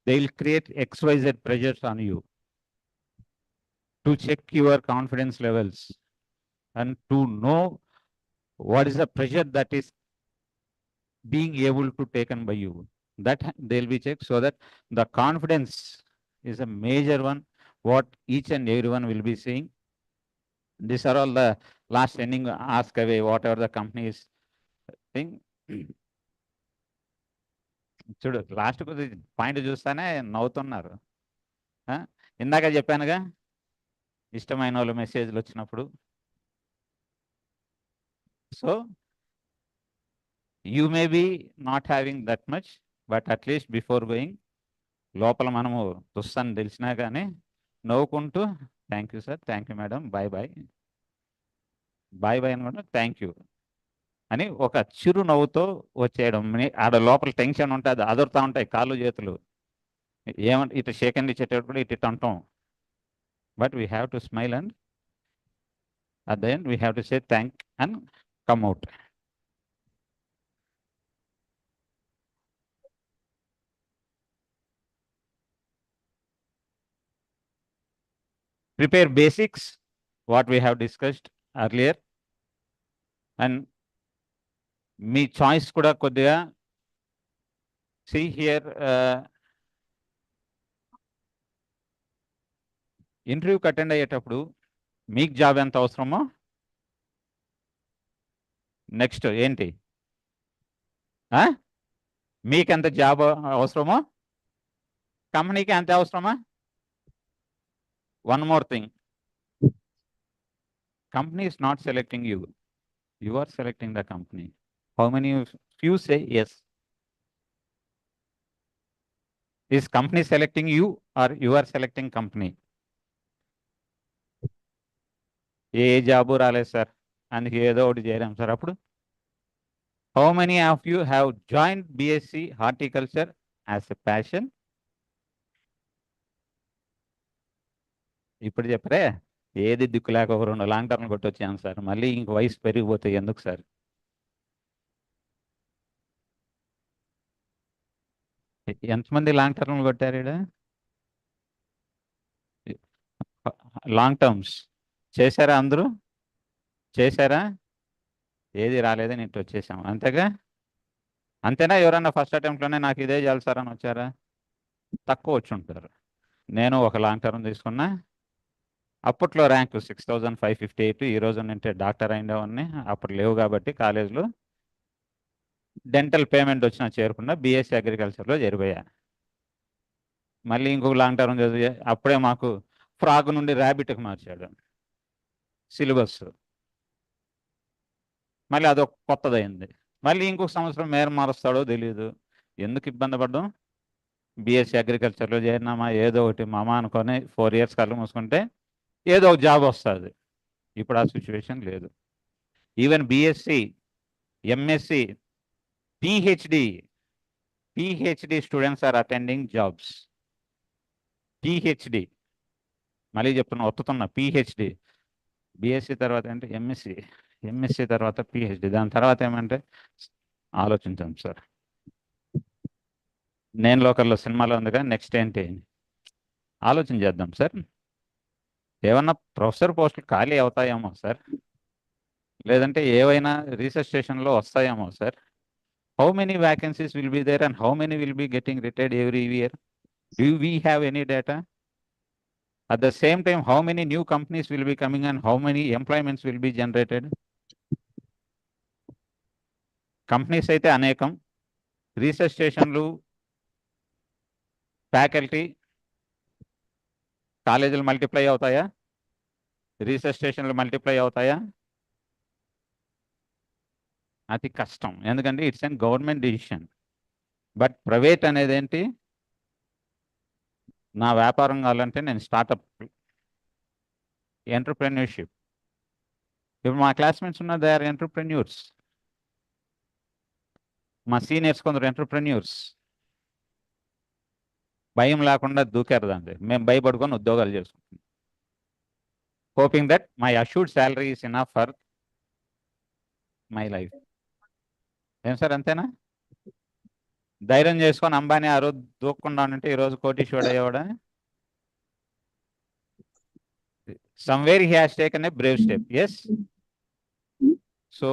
Speaker 8: They will create XYZ pressures on you to check your confidence levels and to know what is the pressure that is being able to taken by you. That they'll be checked, so that the confidence is a major one, what each and everyone will be seeing. These are all the last ending ask away, whatever the company is thing. చూడు last point చూస్తానే నవ్వుతున్నారు. ఇందాక చెప్పానుగా ఇష్టమైన వాళ్ళు మెసేజ్లు వచ్చినప్పుడు. So you may be not having that much, but at least before going లోపల మనము తుస్సని తెలిసినా కానీ నవ్వుకుంటూ thank you sir, thank you madam, bye bye అనుకుంటా థ్యాంక్ యూ అని ఒక చిరు నవ్వుతో వచ్చేయడం. ఆడ లోపల టెన్షన్ ఉంటుంది, అదురుతూ ఉంటాయి కాళ్ళు చేతులు. ఏమంటే ఇటు షేకండ్ ఇచ్చేటప్పుడు ఇటు అంటాం. But we have to smile and at the end we have to say thank and come out. Prepare basics, what we have discussed earlier, and me choice కూడా కొద్దిగా see here, ఇంటర్వ్యూకి అటెండ్ అయ్యేటప్పుడు మీకు job ఎంత అవసరమో next ఏంటి, మీకు ఎంత జాబ్ అవసరమో కంపెనీకి ఎంత అవసరమా. One more thing, company is not selecting you, you are selecting the company. How many of you say yes? Is company selecting you or you are selecting company? A job రాలేదు sir, అందుకే ఏదో ఒకటి చేరాం sir. అప్పుడు how many of you have joined BSc horticulture as a passion? ఇప్పుడు చెప్పరే ఏది దిక్కు లేక ఒక 2 లాంగ్ టర్మ్ కొట్టొచ్చాను సార్, మళ్ళీ ఇంక వయసు పెరిగిపోతే ఎందుకు సార్. ఎంతమంది లాంగ్ టర్మ్ కొట్టారు ఇక్కడ? లాంగ్ టర్మ్స్ చేశారా? అందరూ చేశారా? ఏది రాలేదని ఇంటి వచ్చేసాం అంతేగా. అంతేనా? ఎవరన్నా ఫస్ట్ అటెంప్ట్లోనే నాకు ఇదే చేయాలి సార్ అని వచ్చారా? తక్కువ వచ్చి ఉంటారు. నేను ఒక లాంగ్ టర్మ్ తీసుకున్నా, అప్పట్లో ర్యాంకు 6558, ఈరోజు అంటే డాక్టర్ అయినవన్నీ అప్పుడు లేవు కాబట్టి కాలేజ్లో డెంటల్ పేమెంట్ వచ్చినా చేరుకున్నా BSc అగ్రికల్చర్లో చేరిపోయా. మళ్ళీ ఇంకొక లాంగ్ టర్మ్ చదివా, అప్పుడే మాకు ఫ్రాగ్ నుండి ర్యాబిట్కి మార్చాడు సిలబస్, మళ్ళీ అదొక కొత్తదైంది. మళ్ళీ ఇంకొక సంవత్సరం మేర మారుస్తాడో తెలియదు. ఎందుకు ఇబ్బంది పడ్డాం? BSc అగ్రికల్చర్లో చేరినామా ఏదో ఒకటి మామ అనుకొని 4 years కళ్ళు మూసుకుంటే ఏదో ఒక జాబ్ వస్తుంది. ఇప్పుడు ఆ సిచ్యువేషన్ లేదు. Even BSc, MSc, PhD students are attending jobs. PhD మళ్ళీ చెప్తున్నా, ఒత్తుతున్నా, PhD BSc తర్వాత అంటే MSc, ఎంఎస్సి తర్వాత పిహెచ్డి, దాని తర్వాత ఏమంటే ఆలోచించాం సార్. నేను లోకల్లో సినిమాలో ఉందిగా, నెక్స్ట్ ఏంటి ఆలోచన చేద్దాం సార్. ఏమన్నా ప్రొఫెసర్ పోస్టులు ఖాళీ అవుతాయేమో సార్, లేదంటే ఏవైనా రీసెర్చ్ స్టేషన్లో వస్తాయేమో sir. How many vacancies will be there and how many will be getting retired every year? Do we have any data? At the same time, how many new companies will be coming and how many employments will be generated? Companies అయితే అనేకం, research స్టేషన్లు, faculty, కాలేజీలు multiply అవుతాయా? Research స్టేషన్లు multiply అవుతాయా? అతి కష్టం, ఎందుకంటే it's an government decision. But private అనేది ఏంటి, నా వ్యాపారం కావాలంటే నేను స్టార్టప్, ఎంటర్ప్రెన్యూర్షిప్. ఇప్పుడు మా క్లాస్మేట్స్ ఉన్న దే ఆర్ ఎంటర్ప్రెన్యూర్స్, మా సీనియర్స్ కొందరు ఎంటర్ప్రెన్యూర్స్. భయం లేకుండా దూకారు దాంట్లో, మేము భయపడుకొని ఉద్యోగాలు చేసుకుంటాం, hoping that my assured salary is enough for my life. ఏం సార్, అంతేనా? ధైర్యం చేసుకొని అంబానీ ఆ రోజు దూకకుండా ఉంటే ఈరోజు కోటీశ్వరుడు అయ్యేవాడా? somewhere he has taken a brave step. Yes. So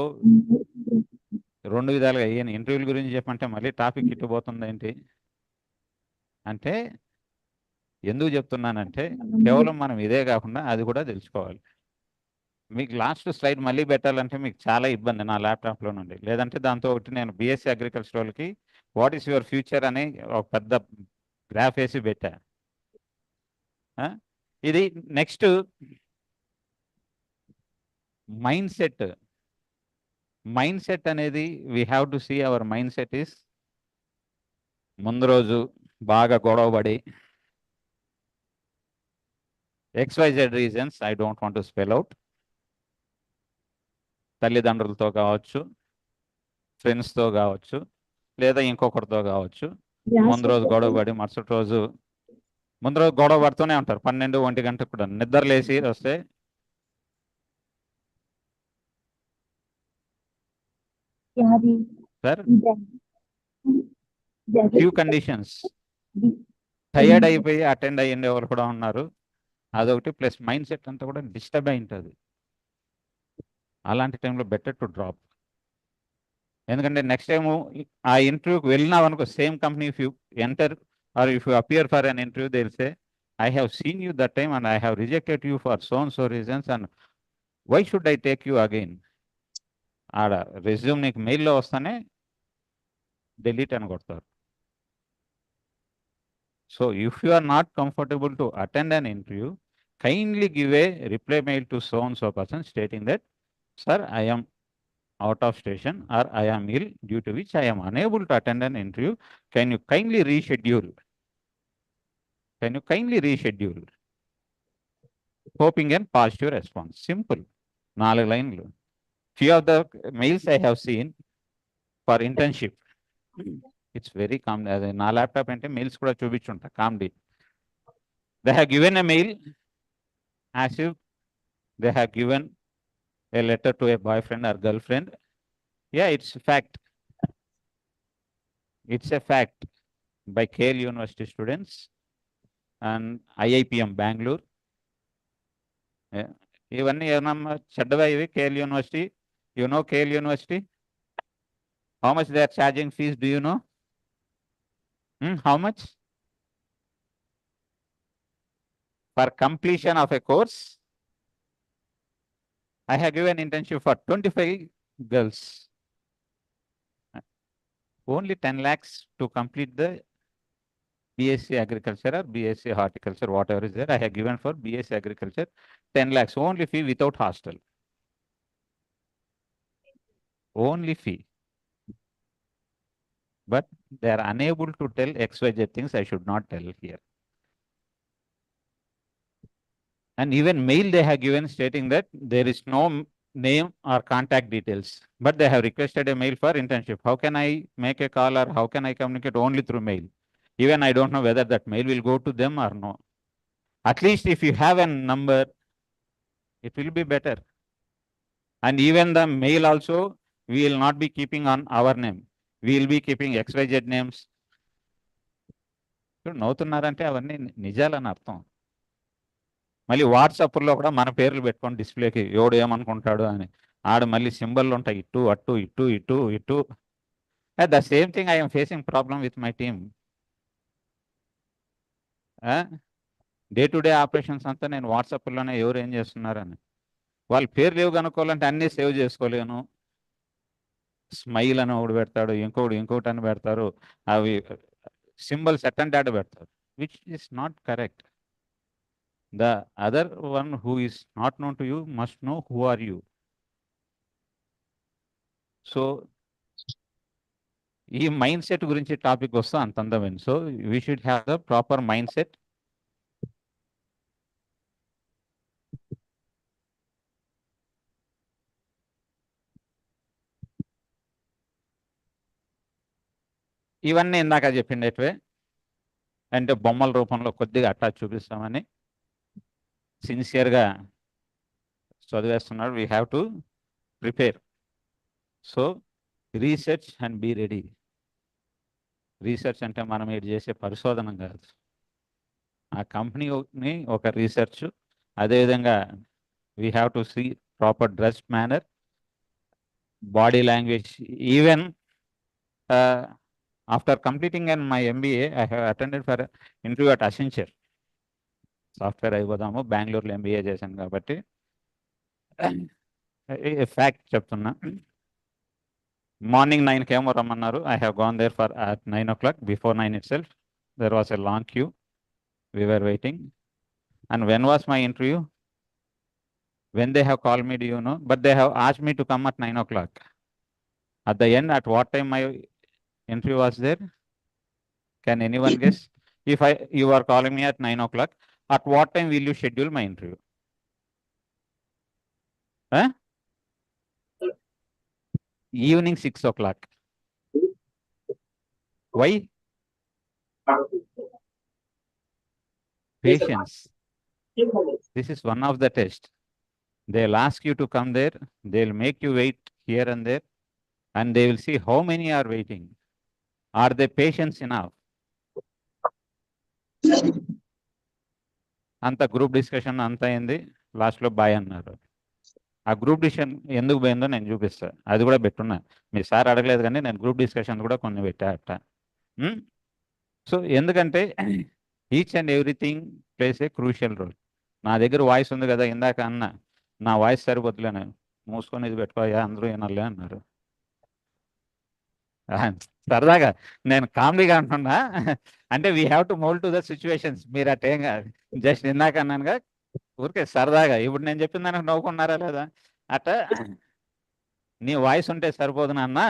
Speaker 8: రెండు విధాలుగా అయ్యాను. ఇంటర్వ్యూల గురించి చెప్పంటే మళ్ళీ టాపిక్ ఇట్టుపోతుంది ఏంటి అంటే, ఎందుకు చెప్తున్నానంటే కేవలం మనం ఇదే కాకుండా అది కూడా తెలుసుకోవాలి. మీకు లాస్ట్ స్లైడ్ మళ్ళీ పెట్టాలంటే మీకు చాలా ఇబ్బంది నా ల్యాప్టాప్లో నుండి, లేదంటే దాంతో ఒకటి నేను బీఎస్సీ అగ్రికల్చర్ వాళ్ళకి వాట్ ఈస్ యువర్ ఫ్యూచర్ అని ఒక పెద్ద గ్రాఫ్ వేసి పెట్టా. ఇది next mind set. Mind set అనేది we have to see our mind set is, ముందు రోజు బాగా గొడవపడి XYZ reasons I don't want to spell out, తల్లిదండ్రులతో కావచ్చు, ఫ్రెండ్స్తో కావచ్చు, లేదా ఇంకొకరితో కావచ్చు, ముందు రోజు గొడవపడి మరుసటి రోజు ముందు రోజు గొడవ పడుతూనే ఉంటారు 12-1 గంటకు కూడా నిద్ర లేచి వస్తే సార్ ఫ్యూ కండిషన్స్ టైర్డ్ అయిపోయి అటెండ్ అయ్యిండే వాళ్ళు కూడా ఉన్నారు. అదొకటి, ప్లస్ మైండ్ సెట్ అంతా కూడా డిస్టర్బ్ అయి ఉంటుంది. అలాంటి టైంలో బెటర్ టు డ్రాప్. ఎందుకంటే నెక్స్ట్ టైం ఆ ఇంటర్వ్యూకి వెళ్ళినావు అనుకో, same company if you enter or if you appear for an interview they will say I have seen you that time and I have rejected you for so and so reasons and why should I take you again. ఆడ resume నీకు మెయిల్లో వస్తానే delete అని కొడతారు. So if you are not comfortable to attend an interview, kindly give a reply mail to so and so person stating that, sir, I am out of station or I am ill, due to which I am unable to attend an interview. Can you kindly reschedule? Can you kindly reschedule? Hoping and positive response. Simple. 4 లైన్లు. Few of the mails I have seen for internship. It's very calm. నా laptop అంటే mails కూడా చూపించుంటా comedy. They have given a mail as if they have given a letter to a boyfriend or girlfriend. Yeah, it's a fact. It's a fact by KL University students and IIPM Bangalore. ఇవన్నీ ఏమన్నా చెడ్డవా ఇవి? KL University, you know KL University? How much they are charging fees, do you know? How much? For completion of a course, I have given internship for 25 girls. Only 10 lakhs to complete the BSc Agriculture or BSc Horticulture, whatever is there. I have given for BSc Agriculture 10 lakhs, only fee without hostel. Only fee. But they are unable to tell XYZ things I should not tell here. And even mail they have given stating that there is no name or contact details, but they have requested a mail for internship. How can I make a call or how can I communicate? Only through mail. Even I don't know whether that mail will go to them or no. At least if you have a number, it will be better. And even the mail also, we will not be keeping on our name. We will be keeping XYZ names. నవ్వుతున్నారంటే అవన్నీ నిజాలని అర్థం. మళ్ళీ వాట్సాప్లో కూడా మన పేర్లు పెట్టుకొని డిస్ప్లేకి ఎవడు ఏమనుకుంటాడు అని. ఆడ మళ్ళీ సింబల్ ఉంటాయి ఇటు అటు ఇటు ఇటు ఇటు. The same thing I'm facing problem with my team. Day to day operations అంతా నేను వాట్సాప్లోనే ఎవరు ఏం చేస్తున్నారని. వాళ్ళ పేర్లు ఏవి కనుక్కోవాలంటే అన్నీ సేవ్ చేసుకోలేను. స్మైల్ అని ఒకటి పెడతాడు, ఇంకొకటి అని పెడతారు. అవి సింబల్స్ అటెండ్ ఆడ పెడతారు, which is not correct. The other one who is not known to you must know who are you. So ఈ మైండ్ సెట్ గురించి టాపిక్ వస్తే అంత అందమైంది. So we should have the proper mind set. ఇవన్నీ ఇందాక చెప్పిండేటివే, అంటే బొమ్మల రూపంలో కొద్దిగా అట్టా చూపిస్తామని సిన్సియర్గా చదివేస్తున్నాడు. We have to prepare. So research and be ready. Research అంటే మనం ఏడు చేసే పరిశోధన కాదు, ఆ కంపెనీని ఒక రీసెర్చ్. అదేవిధంగా we have to see proper dress manner, body language. Even after completing my MBA, I have attended for an interview at Accenture. Software అయిపోదాము, బెంగళూరులో MBA చేశాను కాబట్టి ఫ్యాక్ట్ చెప్తున్నా. మార్నింగ్ 9కి ఏమో రమ్మన్నారు. I have gone there for at 9 o'clock. Before 9 itself, there was a long queue. We were waiting. And when was my interview? When they have called me, do you know? But they have asked me to come at 9 o'clock. At the end, at what time my interview was there? Can anyone guess? If you are calling me at 9 o'clock, at what time will you schedule my interview? Evening 6 o'clock. Why? Patience. This is one of the tests. They'll ask you to come there. They'll make you wait here and there. And they will see how many are waiting. Are they patient enough? అంత group discussion అంతా అయింది. లాస్ట్లో bye అన్నారు. ఆ group discussion ఎందుకు పోయిందో నేను చూపిస్తాను. అది కూడా పెట్టున్నా. మీ సార్ అడగలేదు కానీ నేను గ్రూప్ డిస్కషన్ కూడా కొన్ని పెట్టాట. సో ఎందుకంటే each and everything plays a crucial role. నా దగ్గర వాయిస్ ఉంది కదా, ఇందాక అన్న నా వాయిస్ సరిపోతులేను, మూసుకొని ఇది పెట్టుకోయా అందరూ వినాలే అన్నారు. సరదాగా నేను కామెడీగా అంటున్నా. అంటే we have to mould to the situations. మీరు అట్టేం కాదు, జస్ట్ ఇందాక అన్నానుగా ఊరికే సరదాగా. ఇప్పుడు నేను చెప్పిన దానికి నవ్వుకున్నారా లేదా? అట్ట నీ వాయిస్ ఉంటే సరిపోదు నాన్న,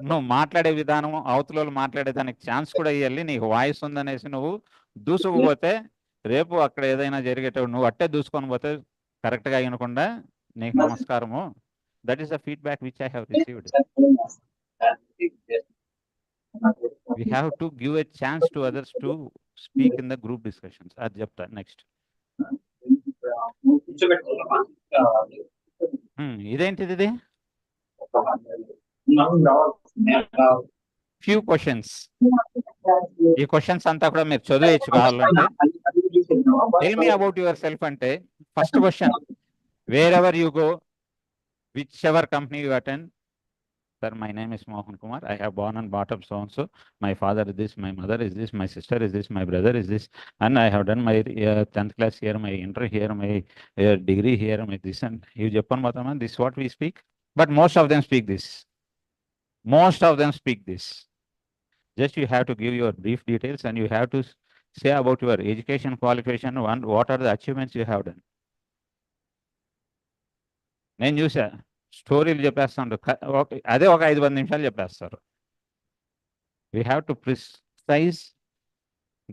Speaker 8: నువ్వు మాట్లాడే విధానం, అవతల మాట్లాడే దానికి ఛాన్స్ కూడా ఇవ్వాలి. నీకు వాయిస్ ఉందనేసి నువ్వు దూసుకుపోతే రేపు అక్కడ ఏదైనా జరిగేటప్పుడు నువ్వు అట్టే దూసుకొని పోతే కరెక్ట్గా వినకుండా నీకు నమస్కారము. That is the feedback which I have received. We have to give a chance to others to speak in the group discussions. Ad chepta next. Identidi idi? Few questions. Ee questions anta kuda meer chadivechu kavalante. Tell me about yourself ante first question. Wherever you go, whichever company you attend. Sir, my name is Mohan Kumar. I have born and brought up so and so. My father is this, my mother is this, my sister is this, my brother is this, and I have done my 10th class here, my inter here, my degree here, my this and you Japan Matama. This is what we speak. But most of them speak this. Most of them speak this. Just you have to give your brief details and you have to say about your education qualification and what are the achievements you have done. నేను చూసా స్టోరీలు చెప్పేస్తాడు, అదే ఒక 5-10 నిమిషాలు చెప్పేస్తారు. We have to precise.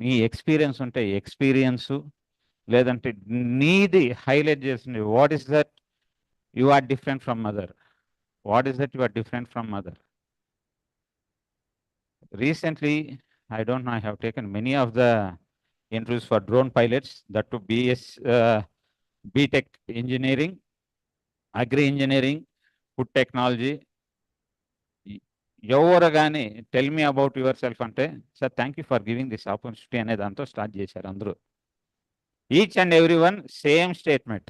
Speaker 8: నీ experience ఉంటే ఎక్స్పీరియన్సు, లేదంటే నీది హైలైట్ చేసింది. What is that you are different from mother? What is that you are different from mother? Recently, I don't know, I have taken many of the interviews for drone pilots, that to BTech engineering. Agri engineering, food technology, ఎవరు కానీ tell me about yourself అంటే sir thank you for giving this opportunity అనే దాంతో start చేశారు అందరూ. Each and every one same statement.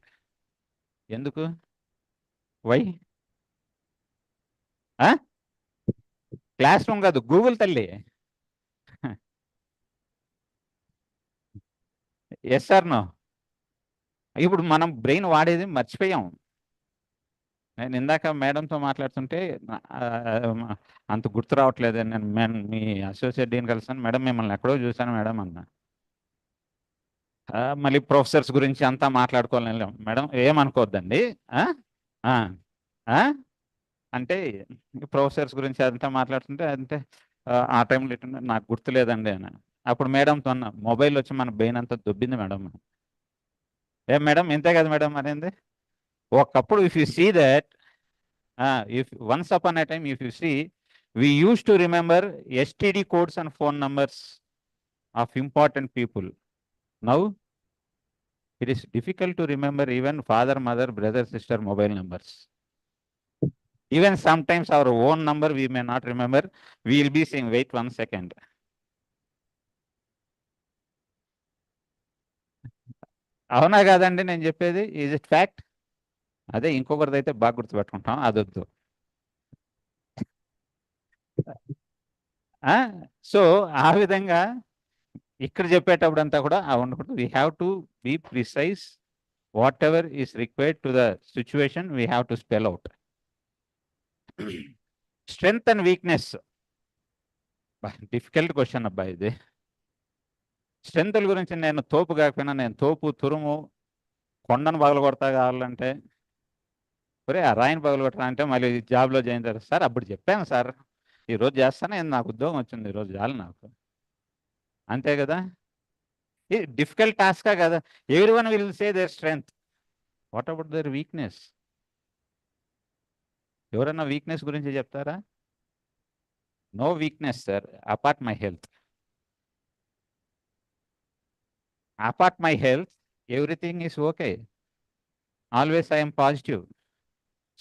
Speaker 8: ఎందుకు? Why? Classroom కాదు, Google తల్లి. Yes sir no? ఇప్పుడు మనం బ్రెయిన్ వాడేది మర్చిపోయాం. నేను ఇందాక మేడంతో మాట్లాడుతుంటే అంత గుర్తు రావట్లేదు. నేను మీ అసోసియేట్ డీన్ కలిసాను, మేడం మిమ్మల్ని ఎక్కడో చూశాను మేడం అన్నా. మళ్ళీ ప్రొఫెసర్స్ గురించి అంతా మాట్లాడుకోవాలి మేడం, ఏమనుకోవద్దండి అంటే ప్రొఫెసర్స్ గురించి అంతా మాట్లాడుతుంటే అంటే ఆ టైంలో నాకు గుర్తులేదండి అని. అప్పుడు మేడంతో అన్న, మొబైల్ వచ్చి మన బ్రెయిన్ అంతా దొబ్బింది మేడం. ఏం మేడం ఇంతే కదా మేడం అనేది. ఒకప్పుడు if you see that, if once upon a time if you see, we used to remember STD codes and phone numbers of important people. Now it is difficult to remember even father, mother, brother, sister mobile numbers. Even sometimes our own number we may not remember. We will be saying wait 1 second. అవునా కాదండి నేను చెప్పేది? Is it fact? అదే ఇంకొకరిది అయితే బాగా గుర్తుపెట్టుకుంటాం, అదొద్దు. So ఆ విధంగా ఇక్కడ చెప్పేటప్పుడు అంతా కూడా ఉండకూడదు. We have to be precise. Whatever is required to the situation we have to spell out. Strength and weakness, difficult question అబ్బా ఇది. స్ట్రెంగ్త్ల గురించి నేను తోపు కాకపోయినా, నేను తోపు తురుము కొండను పగలగొడతా కావాలంటే, ఒరే ఆ రాయిని పగలగొట్టరా అంటే మళ్ళీ జాబ్లో జాయిన్ చేస్తారు సార్. అప్పుడు చెప్పాను సార్, ఈరోజు చేస్తానే నాకు ఉద్యోగం వచ్చింది, ఈరోజు చాలు నాకు. అంతే కదా? ఇది డిఫికల్ట్ టాస్కా కదా? Every one will say their strength. What about their weakness? ఎవరన్నా వీక్నెస్ గురించి చెప్తారా? No weakness sir, apart my health. Apart my health, everything is okay. Always I am positive.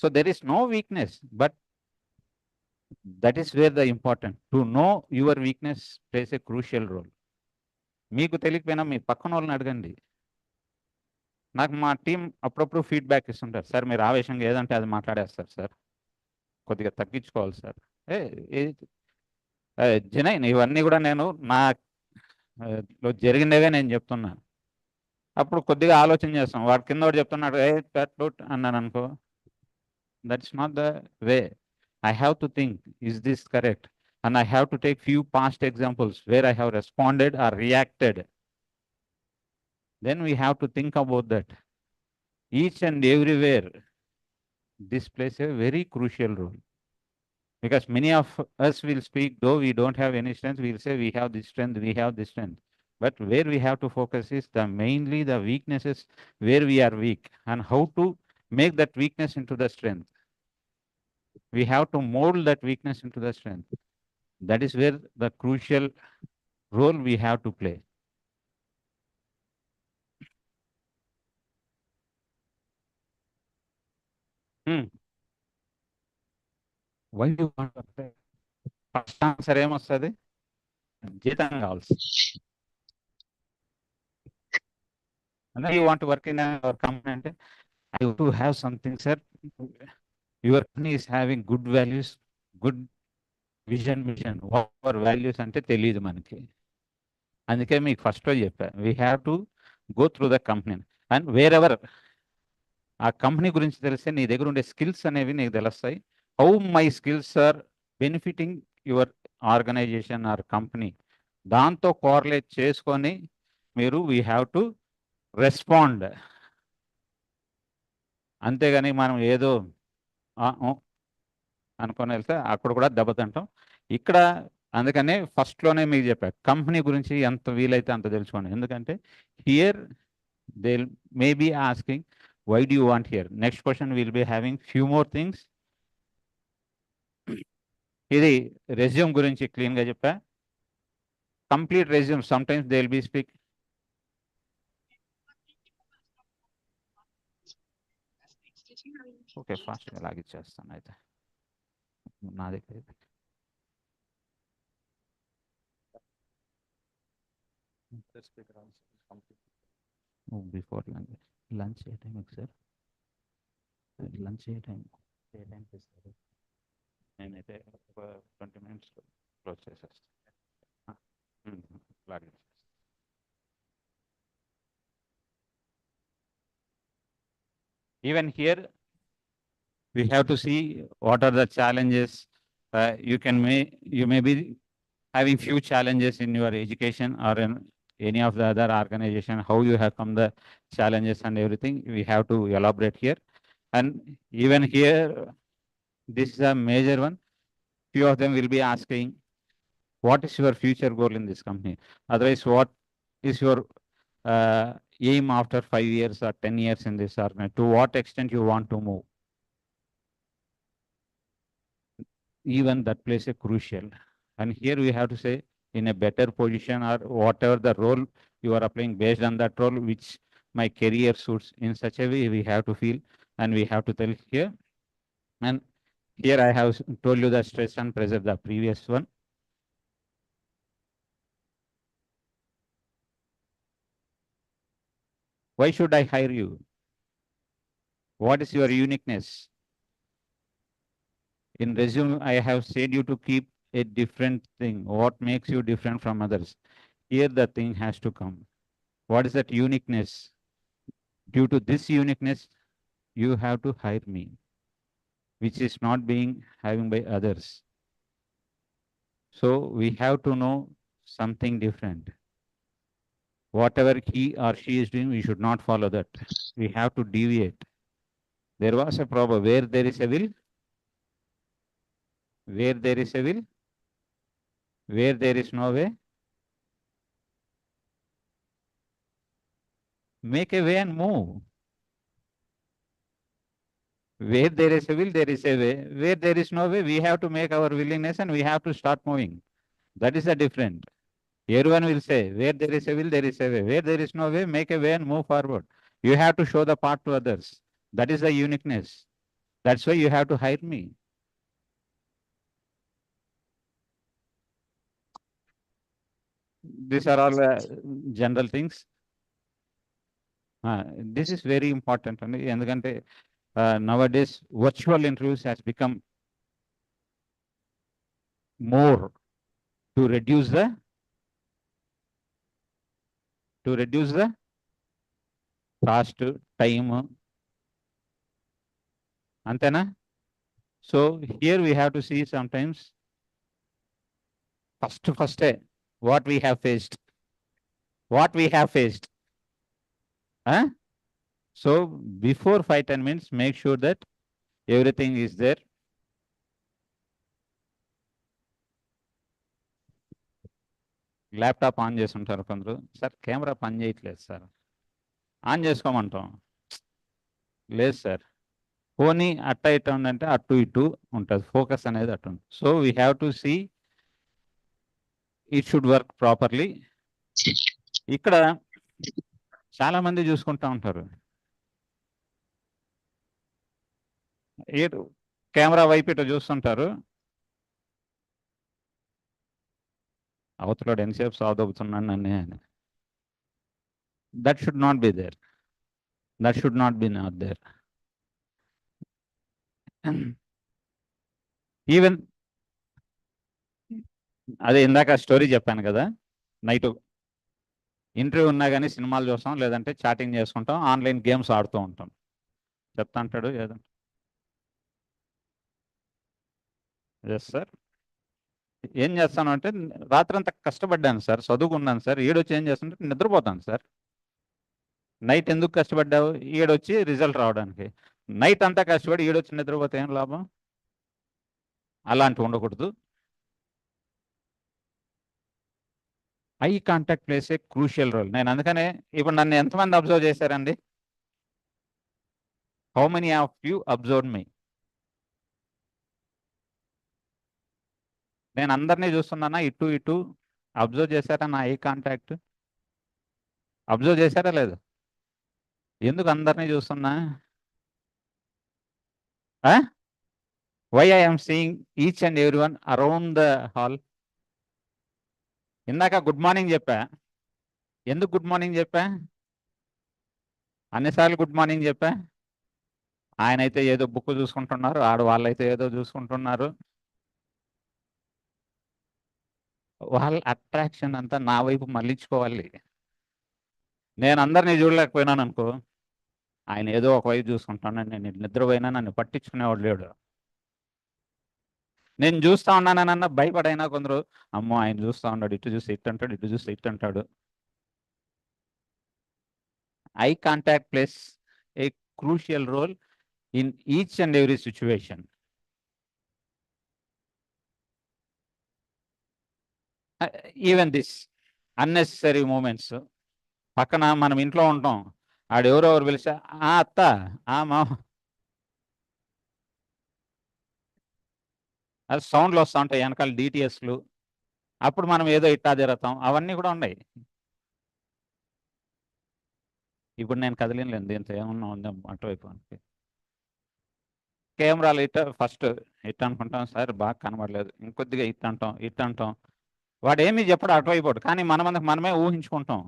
Speaker 8: So there is no weakness, but that is where the important. To know your weakness plays a crucial role. మీకు తెలియకపోయినా మీ పక్కన వాళ్ళని అడగండి. నాకు మా team అప్పుడప్పుడు feedback ఇస్తుంటారు, sir మీరు ఆవేశంగా ఏదంటే అది మాట్లాడేస్తారు సార్, కొద్దిగా తగ్గించుకోవాలి సార్. జనైన్ ఇవన్నీ కూడా నేను నా జరిగిందేగా నేను చెప్తున్నా. అప్పుడు కొద్దిగా ఆలోచన చేస్తాం. వాడు కింద వాడు చెప్తున్నాడు అన్నాను అనుకో, that's not the way. I have to think, is this correct? And I have to take few past examples where I have responded or reacted. Then we have to think about that. Each and everywhere this plays a very crucial role. Because many of us will speak, though we don't have any strength, we'll say we have this strength, we have this strength. But where we have to focus is mainly the weaknesses where we are weak and how to make that weakness into the strength. We have to mold that weakness into the strength. That is where the crucial role we have to play. Why do you want to play? First answer ఏమొస్తుంది? జీతం కావాల్సి. And then you want to work in our company అంటే I want to have something, sir. Your company is having good values, good vision. What our values అంటే తెలియదు మనకి. అందుకే మీకు ఫస్ట్లో చెప్పాను, we have to go through the company. And wherever ఆ company గురించి తెలిస్తే నీ దగ్గర ఉండే స్కిల్స్ అనేవి నీకు తెలుస్తాయి. How my skills are benefiting your organisation or company, దాంతో కోరిలేట్ చేసుకొని మీరు వీ హ్యావ్ టు రెస్పాండ్. అంతేగాని మనం ఏదో అనుకొని వెళ్తే అక్కడ కూడా దెబ్బతింటాం. ఇక్కడ అందుకనే ఫస్ట్లోనే మీకు చెప్పాను, కంపెనీ గురించి ఎంత వీలైతే అంత తెలుసుకోండి. ఎందుకంటే here they may be asking why do you want here? Next question we'll be having few more things. ఇది రెజ్యూమ్ గురించి క్లీన్ గా చెప్పా. Complete resume sometimes they will be speak. Okay, ఫాస్ట్గా లాగిచ్చేస్తాను అయితే. నా దగ్గర బిఫోర్ లంచ్. లంచ్ ఏ టైంకి sir? Lunch ఏ టైంకి ఇస్తారు? నేనైతే ఒక 20 minutes క్లోజ్ చేసేస్తాను. లాగిచ్చేస్తాను. Even here, we have to see what are the challenges. You may be having few challenges in your education or in any of the other organization, how you have come the challenges and everything, we have to elaborate here. And even here, this is a major one. Few of them will be asking, what is your future goal in this company? Otherwise, what is your aim after 5 years or 10 years in this organization? To what extent you want to move? Even that plays a crucial. And here we have to say, in a better position or whatever the role you are applying, based on that role, which my career suits, in such a way we have to feel and we have to tell here. And here I have told you the stress and pressure, the previous one. Why should I hire you? What is your uniqueness? In resume, I have said you to keep a different thing. What makes you different from others? Here the thing has to come. What is that uniqueness? Due to this uniqueness, you have to hire me, which is not being having by others. So we have to know something different. Whatever he or she is doing, we should not follow that. We have to deviate. There was a problem. Where there is a will, where there is a will, where there is no way, make a way and move. Where there is a will, there is a way. Where there is no way, we have to make our willingness and we have to start moving. That is the difference. Everyone will say, where there is a will, there is a way. Where there is no way, make a way and move forward. You have to show the path to others. That is the uniqueness. That's why you have to hire me. These are all general things. This is very important. ఎందుకంటే nowadays virtual interviews has become more to reduce the cost, time. Antena? So here we have to see sometimes first what we have faced. Huh? So before 5-10 minutes, make sure that everything is there. Laptop on చేసి ఉంటారు కొందరు. Sir camera పని చేయట్లేదు sir, on చేసుకోమంటాం. లేదు sir, పోనీ అట్ట ఇట్ట ఉందంటే అటు ఇటు ఉంటుంది, ఫోకస్ అనేది అటు ఉంటుంది. So we have to see it should work properly. ఇక్కడ చాలా మంది చూసుకుంటా ఉంటారు, కెమెరా వైపు ఇటు చూస్తుంటారు, అవతల ఎంతసేపు సాగుతున్నాను నన్నే అని. That should not be there. That should not be not there. Even అదే ఇందాక స్టోరీ చెప్పాను కదా, నైట్ ఇంటర్వ్యూ ఉన్నా కానీ సినిమాలు చూస్తాం, లేదంటే చాటింగ్ చేసుకుంటాం, ఆన్లైన్ గేమ్స్ ఆడుతూ ఉంటాం. చెప్తా అంటాడు ఏదో, ఎస్ సార్ ఏం చేస్తాను అంటే, రాత్రంతా కష్టపడ్డాను సార్, చదువుకున్నాను సార్, ఈడొచ్చి ఏం చేస్తుంటే నిద్రపోతాను సార్. నైట్ ఎందుకు కష్టపడ్డావు? ఈడొచ్చి రిజల్ట్ రావడానికి. నైట్ అంతా కష్టపడి ఈడొచ్చి నిద్రపోతే ఏం లాభం? అలాంటివి ఉండకూడదు. Eye contact plays a crucial role. నేను అందుకనే ఇప్పుడు నన్ను ఎంతమంది అబ్జర్వ్ చేశారండి? How many of you observe me? నేను అందరినీ చూస్తున్నానా? ఇటు ఇటు అబ్జర్వ్ చేశారా? నా ఐ కాంటాక్ట్ అబ్జర్వ్ చేశారా లేదు? ఎందుకు అందరినీ చూస్తున్నా? Huh? Why I am seeing each and everyone around the hall? ఇందాక గుడ్ మార్నింగ్ చెప్పా. ఎందుకు గుడ్ మార్నింగ్ చెప్పా? అన్నిసార్లు గుడ్ మార్నింగ్ చెప్పా. ఆయన అయితే ఏదో బుక్ చూసుకుంటున్నారు, వాళ్ళైతే ఏదో చూసుకుంటున్నారు. వాళ్ళ అట్రాక్షన్ అంతా నా వైపు మళ్ళించుకోవాలి. నేను అందరినీ చూడలేకపోయినాను అనుకో, ఆయన ఏదో ఒక వైపు చూసుకుంటాను. నేను నిద్రపోయినా నన్ను పట్టించుకునేవాడు లేడు. నేను చూస్తా ఉన్నానన్న భయపడైనా కొందరు, అమ్మో ఆయన చూస్తా ఉన్నాడు, ఇటు చూసి ఇటు అంటాడు, ఇటు చూసి ఇటు అంటాడు. Eye contact plays a crucial role in each and every situation. Even this unnecessary moments. పక్కన మనం ఇంట్లో ఉంటాం, ఆడెవరెవరు పిలిచా అత్త మా అది సౌండ్లు వస్తూ ఉంటాయి వెనకాల డిటిఎస్లు. అప్పుడు మనం ఏదో ఇట్టా తిరుగుతాం. అవన్నీ కూడా ఉన్నాయి. ఇప్పుడు నేను కదిలినలేదు, దీంతో ఏమన్నా ఉందా అటువైపు అంటే కెమెరాలు ఇట్ట ఫస్ట్ ఇట్ అనుకుంటాం, సార్ బాగా కనబడలేదు, ఇంకొద్దిగా ఇట్ అంటాం. వాడు ఏమీ చెప్పడు, అటువైపోడు. కానీ మనమే ఊహించుకుంటాం.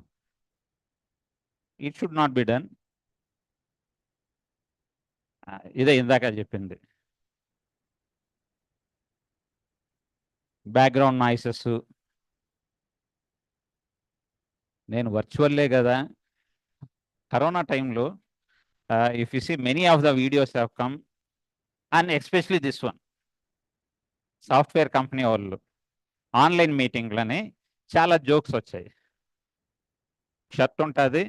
Speaker 8: It should not be done. ఇదే ఇందాక చెప్పింది. Background noises. నేను వర్చువల్లే కదా. కరోనా టైంలో if you see many of the videos have come, and especially this one. Software company వాళ్ళు ఆన్లైన్ మీటింగ్లని చాలా జోక్స్ వచ్చాయి. షర్ట్ ఉంటుంది,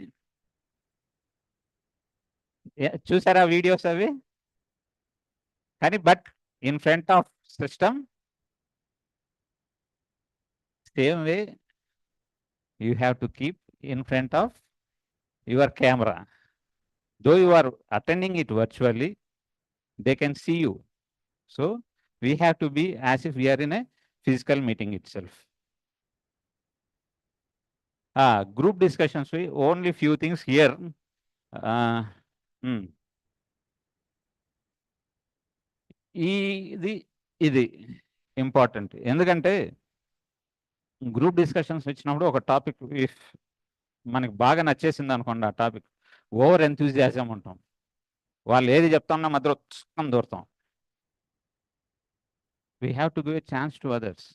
Speaker 8: చూసారా వీడియోస్ అవి? కానీ but in front of system same way you have to keep in front of your camera. Though you are attending it virtually, they can see you. So we have to be as if we are in a physical meeting itself. Group discussions, we only few things here. ఇది important. ఎందుకంటే group discussions వచ్చినప్పుడు ఒక topic if మనకి బాగా నచ్చేసింది అనుకోండి, ఆ topic over enthusiasm ఉంటాం. వాళ్ళు ఏది చెప్తామన్నా మధ్యలో సుఖం దూరుతాం. We have to give a chance to others.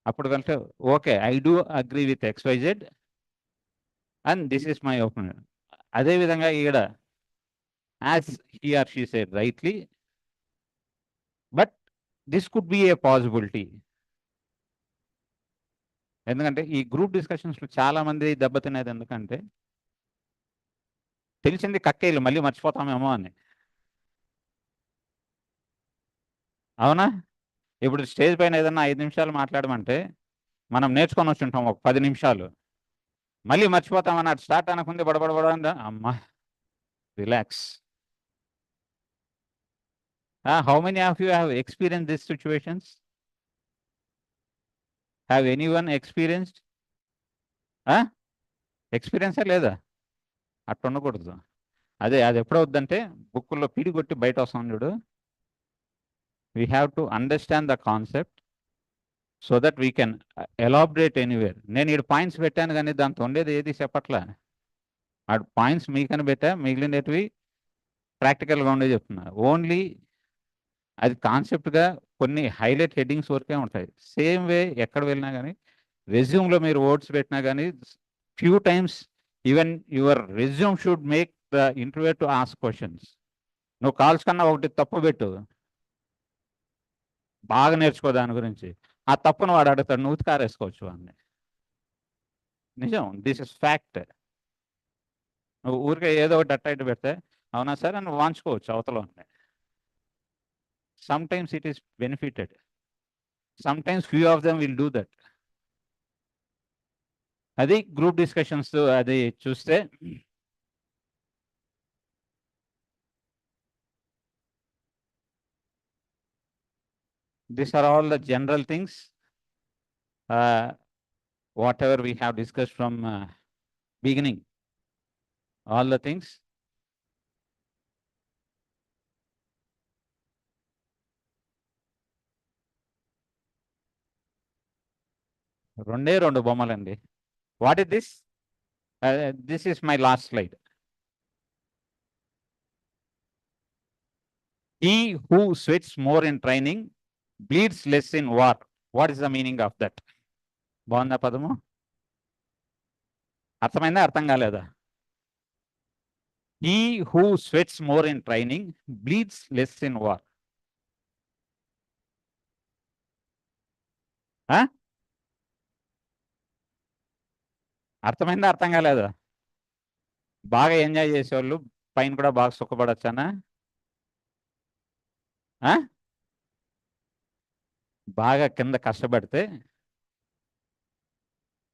Speaker 8: అప్పుడు కంటే okay, I do agree with XYZ and this is my opinion. అదేవిధంగా ఈడ as he or she said rightly, but this could be a possibility. ఎందుకంటే ఈ group డిస్కషన్స్లో చాలామంది దెబ్బతినేది ఎందుకంటే తెలిసింది కక్కేలు మళ్ళీ మర్చిపోతామేమో అని. అవునా? ఇప్పుడు స్టేజ్ పైన ఏదన్నా 5 నిమిషాలు మాట్లాడమంటే మనం నేర్చుకొని వచ్చి ఉంటాం ఒక 10 నిమిషాలు, మళ్ళీ మర్చిపోతామని అటు స్టార్ట్ అనకుంది బడబడబడ. అమ్మా relax. How many of you have experience this situations? Have anyone experienced? ఎక్స్పీరియన్సే లేదా? అట్లా ఉండకూడదు. అది ఎప్పుడవుద్దంటే బుక్కుల్లో పీడి కొట్టి బయట వస్తాం చూడు. We have to understand the concept so that we can elaborate anywhere. నేను ఈ పాయింట్స్ పెట్టాను కానీ దాంతో ఉండేది ఏది చెప్పట్లా. ఆ పాయింట్స్ మీకని పెట్టా, మిగిలినవి ప్రాక్టికల్గా ఉండే చెప్తున్నా. ఓన్లీ అది కాన్సెప్ట్గా కొన్ని హైలైట్ హెడ్డింగ్స్ వరకే ఉంటాయి. సేమ్ వే ఎక్కడ వెళ్ళినా కానీ రెజ్యూమ్లో మీరు వర్డ్స్ పెట్టినా కానీ few times even your resume should make the interview to ask questions. నువ్వు కాల్స్ కన్నా ఒకటి తప్పు పెట్టు, బాగా నేర్చుకో దాని గురించి. ఆ తప్పును వాడు అడుగుతాడు, నువ్వు కారేసుకోవచ్చు వాడిని. నిజం, దిస్ ఇస్ ఫ్యాక్ట్. నువ్వు ఊరికే ఏదో ఒకటి అట్టయిట్ పెడితే అవునా సార్ అని వాంచుకోవచ్చు అవతల. Sometimes it is benefited. Sometimes few of them will do that. అది గ్రూప్ డిస్కషన్స్ అది చూస్తే these are all the general things, whatever we have discussed from beginning, all the things. రెండే రెండు బొమ్మలండి. What is this? This is my last slide. He who sweats more in training bleeds less in war. What is the meaning of that? బాగుందా పదము? అర్థమైందా, అర్థం కాలేదా? He who sweats more in training bleeds less in war. అర్థమైందా, అర్థం కాలేదా? బాగా enjoy చేసేవాళ్ళు పైన కూడా బాగా సుఖపడచ్చానా? బాగా కింద కష్టపడితే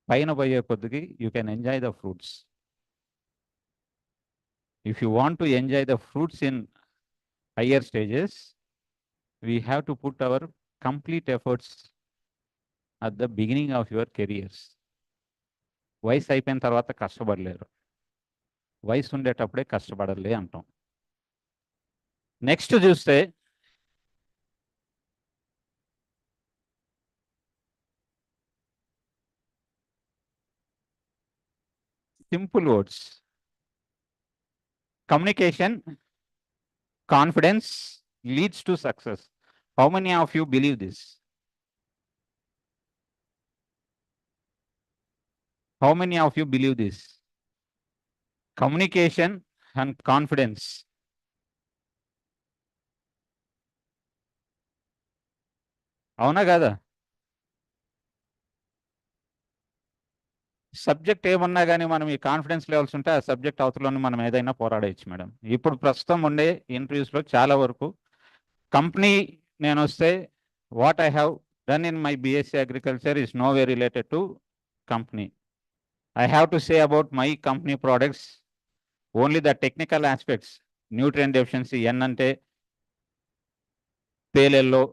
Speaker 8: పైన పోయే కొద్దికి you can enjoy the fruits. If you want to enjoy the fruits in higher stages, we have to put our complete efforts at the beginning of your careers. వయసు అయిపోయిన తర్వాత కష్టపడలేరు, వయసు ఉండేటప్పుడే కష్టపడలే అంటాం. నెక్స్ట్ చూస్తే simple words. Communication, confidence leads to success. How many of you believe this? How many of you believe this? Communication and confidence. అవునా కదా? Subject ఏమన్నా కానీ మనం ఈ కాన్ఫిడెన్స్ లెవెల్స్ ఉంటే ఆ సబ్జెక్ట్ అవతలని మనం ఏదైనా పోరాడవచ్చు మేడం. ఇప్పుడు ప్రస్తుతం ఉండే ఇంటర్వ్యూస్లో చాలా వరకు కంపెనీ నేను వస్తే what I have done in my BSc agriculture is no way related to company. I have to say about my company products only the technical aspects. Nutrient deficiency N అంటే పేలెల్లో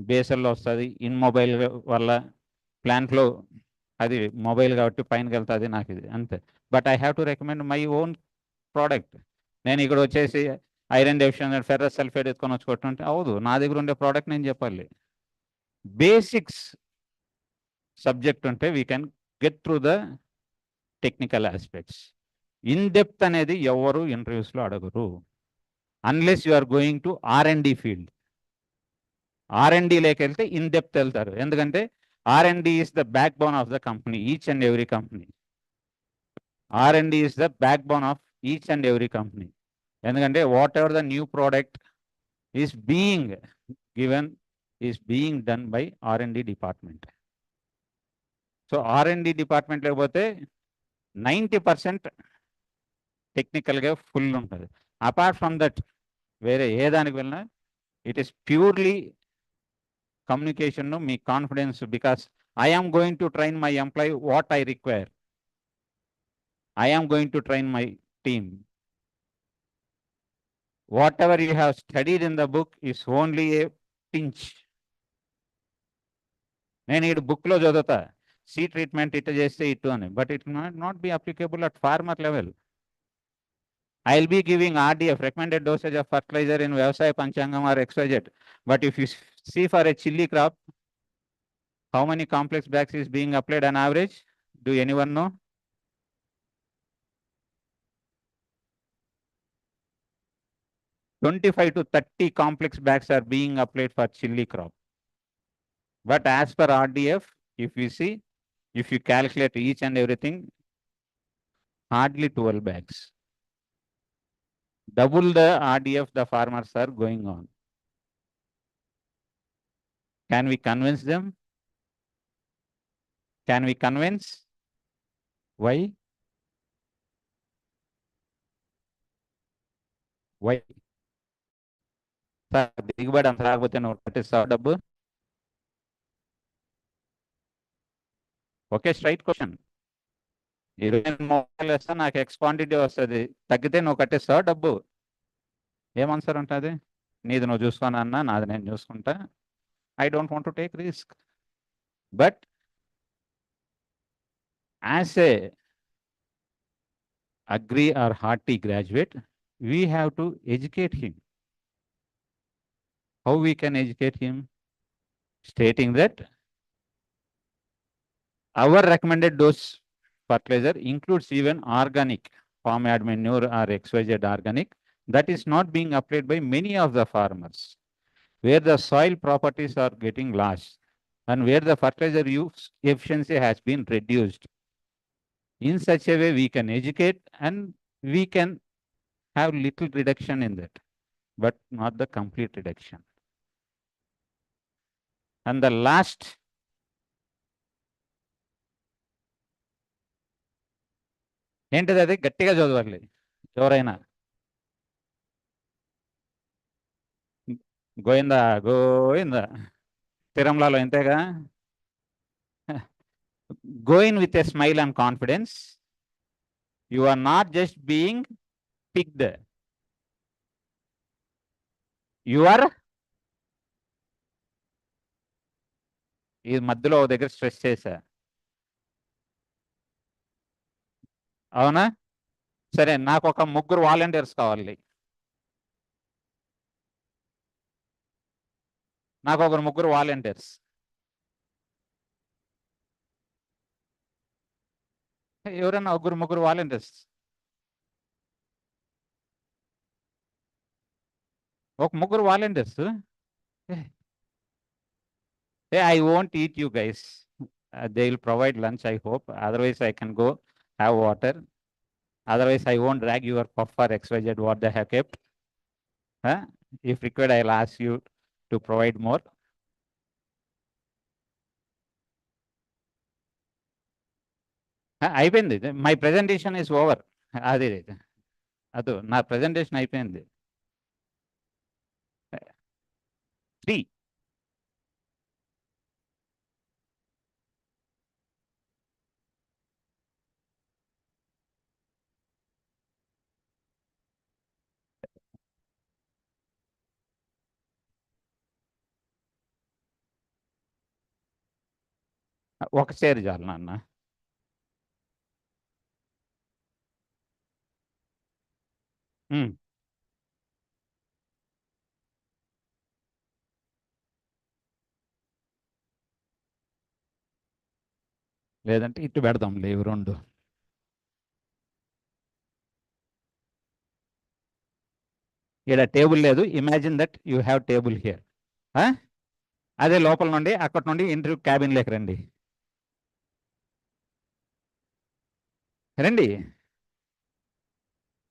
Speaker 8: బేసల్లో వస్తుంది, in mobile వల్ల ప్లాంట్లో అది mobile కాబట్టి పైనకి వెళ్తుంది, నాకు ఇది అంతే. But I have to recommend my own product. నేను ఇక్కడ వచ్చేసి ఐరన్ డెఫిషియన్సీ ఫెర్రస్ సల్ఫేట్ ఎత్తుకొని వచ్చి కొట్టుంటే అవదు. నా దగ్గర ఉండే ప్రోడక్ట్ నేను చెప్పాలి. బేసిక్స్ సబ్జెక్ట్ ఉంటే we can get through the technical aspects. In depth అనేది ఎవరు ఇంటర్వ్యూస్లో అడగరు unless you are going to R&D field. R&D లేకెళ్తే ఇన్ డెప్త్ వెళ్తారు, ఎందుకంటే R&D is the backbone of the company, each and every company. R&D is the backbone of each and every company. ఎందుకంటే whatever the new product is being given is being done by R&D department. So R&D department లేకపోతే 90% టెక్నికల్గా full ఉంటుంది. Apart from that వేరే ఏ దానికి వెళ్ళినా it is purely communication, మీ confidence. Because I am going to train my employee what I require, I am going to train my team. Whatever you have studied in the book is only a pinch. నేను ఈ బుక్లో చదువుతా see treatment ఇట్లా చేస్తే ఇటు అని, but it not be applicable at farmer level. I will be giving RDF, recommended dosage of fertilizer in Vyavasaya Panchangam or XYZ. But if you see for a chili crop, how many complex bags is being applied on average? Do anyone know? $25 to $30 complex bags are being applied for chili crop. But as per RDF, if you see, if you calculate each and everything, hardly 12 bags. Double the RDF the farmers are going on. Can we convince them? Can we convince? Why? Why? దిగుబడి అంత రాకపోతే నువ్వు కట్టిస్తావు డబ్బు? Okay, straight question. 20 మొక్కలు వేస్తా నాకు X quantity వస్తుంది, తగ్గితే నువ్వు కట్టిస్తావా డబ్బు? ఏమన్సర్ ఉంటుంది? నీది నువ్వు చూసుకొని అన్నా, నాది నేను చూసుకుంటా. I don't want to take risk. But as a agri or horti graduate, we have to educate him. How we can educate him? Stating that our recommended dose fertilizer includes even organic farmyard manure or XYZ organic that is not being applied by many of the farmers, where the soil properties are getting lost and where the fertilizer use efficiency has been reduced. In such a way, we can educate and we can have little reduction in that, but not the complete reduction. And the last, ఏంటిది అది గట్టిగా చదవాలి ఎవరైనా. గోయిందా గోయిందా తిరుమలలో ఇంతేగా. Go in with a smile and confidence. You are not just being picked. You are ఈ మధ్యలో ఒక దగ్గర స్ట్రెస్ చేశా. అవునా? సరే, నాకు ఒక 3 వాలంటీర్స్ కావాలి. నాకు ఒక 3 వాలంటీర్స్. ఎవరన్నా 1 3 వాలంటీర్స్. ఒక 3 volunteers. I won't eat you guys. They will provide lunch, I hope. Otherwise, I can go have water. Otherwise, I won't drag your puff or XYZ what they have kept. Huh? If required, I'll ask you to provide more. అయిపోయింది. My presentation is over. అదే అదో నా presentation అయిపోయింది. 3. ఒక share చాలు నాన్న. లేదంటే ఇటు పెడదాం లేవు 2. ఇక్కడ టేబుల్ లేదు. Imagine that you have table here. అదే లోపల నుండి అక్కడి నుండి ఇంటర్వ్యూ క్యాబిన్లోకి రండి. రండి,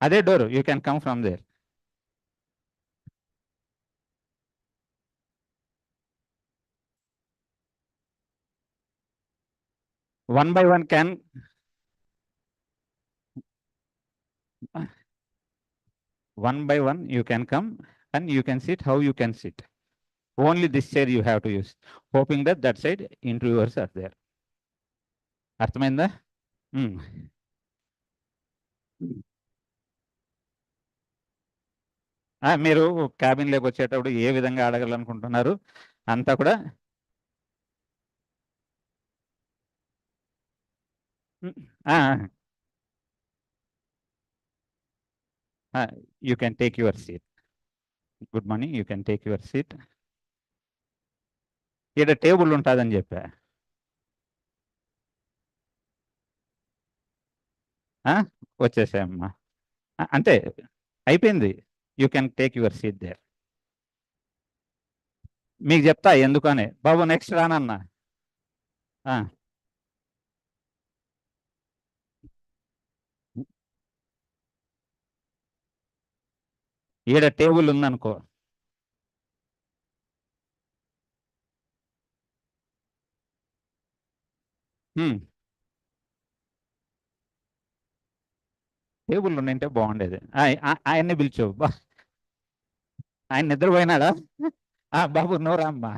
Speaker 8: అదే door. You can come from there. One by one can you can come and you can sit how you can sit. Only this chair you have to use, hoping that that side interviewers are there. అర్థమైందా? మీరు క్యాబిన్లోకి వచ్చేటప్పుడు ఏ విధంగా అడగాలనుకుంటున్నారు అంతా కూడా you can take your seat. Good morning, you can take your seat. ఇక్కడ table ఉంటుందని చెప్పా. వచ్చేసాయమ్మా. అంతే, అయిపోయింది. You can take your seat there. మీకు చెప్తా ఎందుకనే. బాబు నెక్స్ట్ రానన్నా. ఈడ టేబుల్ ఉందనుకో, టేబుల్ ఉండింటే బాగుండేది. ఆయన్ని పిలిచు. ఆయన నిద్రపోయినాడా? బాబు నోరా అమ్మా.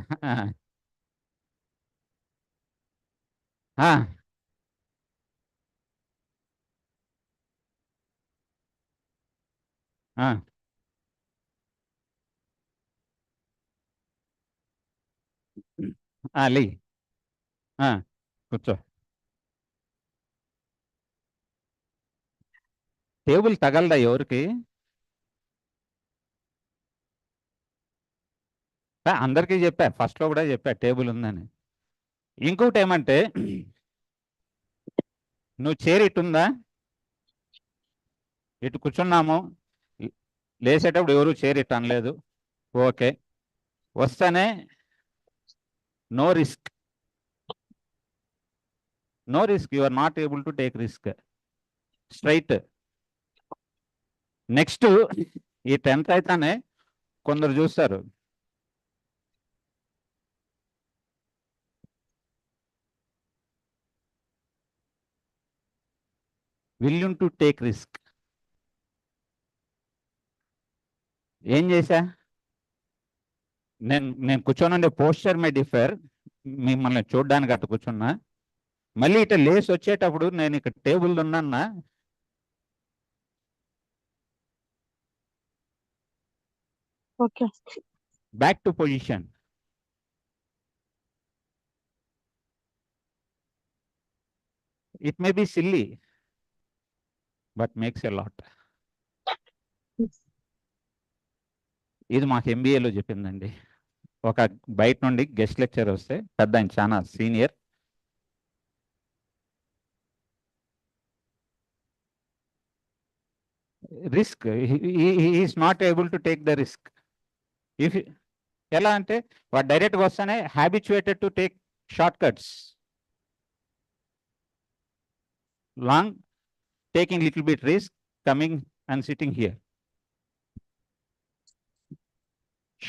Speaker 8: లే కూర్చో. టేబుల్ తగలదా ఎవరికి? అందరికీ చెప్పా, ఫస్ట్లో కూడా చెప్పా టేబుల్ ఉందని. ఇంకొకటి ఏమంటే నువ్వు చైర్ ఇటుందా, ఇటు కూర్చున్నాము, లేచేటప్పుడు ఎవరు చైర్ ఇట్ అనలేదు. ఓకే, వస్తానే no risk, no risk, you are not able to take risk. Straight. Next ఈ 10th అయితేనే కొందరు చూస్తారు, విల్లింగ్ టు టేక్ రిస్క్. ఏం చేశా, నేను కూర్చొని పోస్చర్ మే డిఫర్, మిమ్మల్ని చూడడానికి అట్లా కూర్చున్నా. మళ్ళీ ఇట్లా లేసి వచ్చేటప్పుడు నేను ఇక్కడ టేబుల్ ఉన్నా,
Speaker 2: okay.
Speaker 8: Back to position. It may be silly but makes a lot. ఇది మాకు ఎంబీఏలో చెప్పిందండి. ఒక బయట నుండి గెస్ట్ లెక్చర్ వస్తే, పెద్ద ఆయన చాలా senior, risk, is not able to take the risk. If ఎలా అంటే వాడు డైరెక్ట్గా వస్తేనే habituated to take short cuts, long taking little bit risk, coming and sitting here.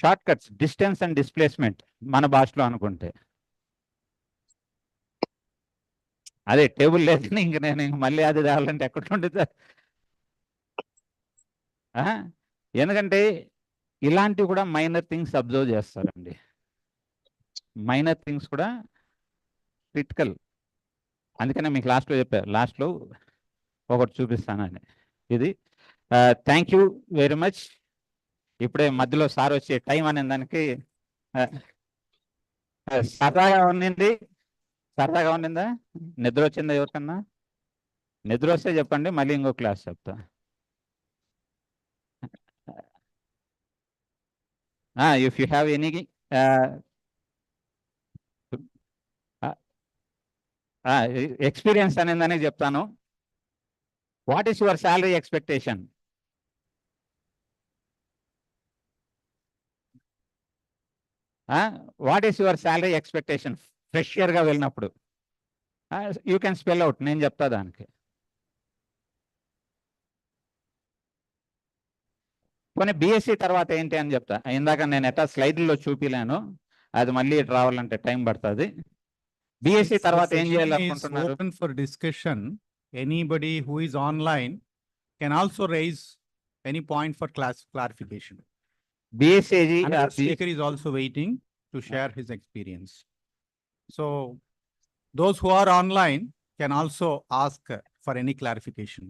Speaker 8: Short cuts, distance and displacement మన భాషలో అనుకుంటే. అదే టేబుల్ లేదని ఇంక నేను మళ్ళీ అది రావాలంటే ఎక్కడ ఉండదు. ఎందుకంటే ఇలాంటివి కూడా మైనర్ థింగ్స్ అబ్జర్వ్ చేస్తారండి. మైనర్ థింగ్స్ కూడా క్రిటికల్. అందుకనే మీకు లాస్ట్లో చెప్పారు, లాస్ట్లో ఒకటి చూపిస్తానని. ఇది థ్యాంక్ యూ వెరీ మచ్. ఇప్పుడే మధ్యలో సార్ వచ్చే టైం అనే దానికి సరదాగా ఉండింది. సరదాగా ఉండిందా? నిద్ర వచ్చిందా ఎవరికన్నా? నిద్ర వస్తే చెప్పండి, మళ్ళీ ఇంకో క్లాస్ చెప్తా. If you have any experience అనేదానికి చెప్తాను. What is your salary expectation? What is your salary expectation ఫ్రెషర్గా వెళ్ళినప్పుడు? యూ కెన్ స్పెల్ అవుట్, నేను చెప్తా దానికి. కొన్ని బీఎస్సీ తర్వాత ఏంటి అని చెప్తా. ఇందాక నేను ఎట్లా స్లైడ్లో చూపిలేను, అది మళ్ళీ రావాలంటే టైం పడుతుంది. బీఎస్సీ తర్వాత ఏం చేయాలనుకుంటున్నారు?
Speaker 3: Open for discussion. Anybody who is online can also raise any point for clarification.
Speaker 8: BSc
Speaker 3: And the speaker is also waiting to share his experience. So those who are online can also ask for any clarification.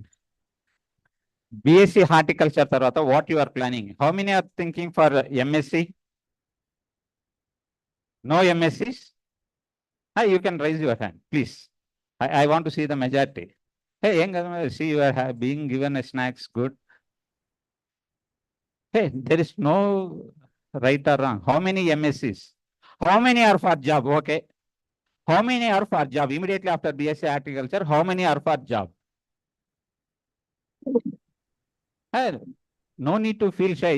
Speaker 8: BSc horticulture tarvata what you are planning? How many are thinking for MSc? No MScs? You can raise your hand, please. I want to see the majority. Hey, see you are being given a snacks, good. Hey, there is no right or wrong. How many MScs? How many are for job? Okay. How many are for job? Immediately after BSc horticulture, how many are for job? Hey, no need to feel shy.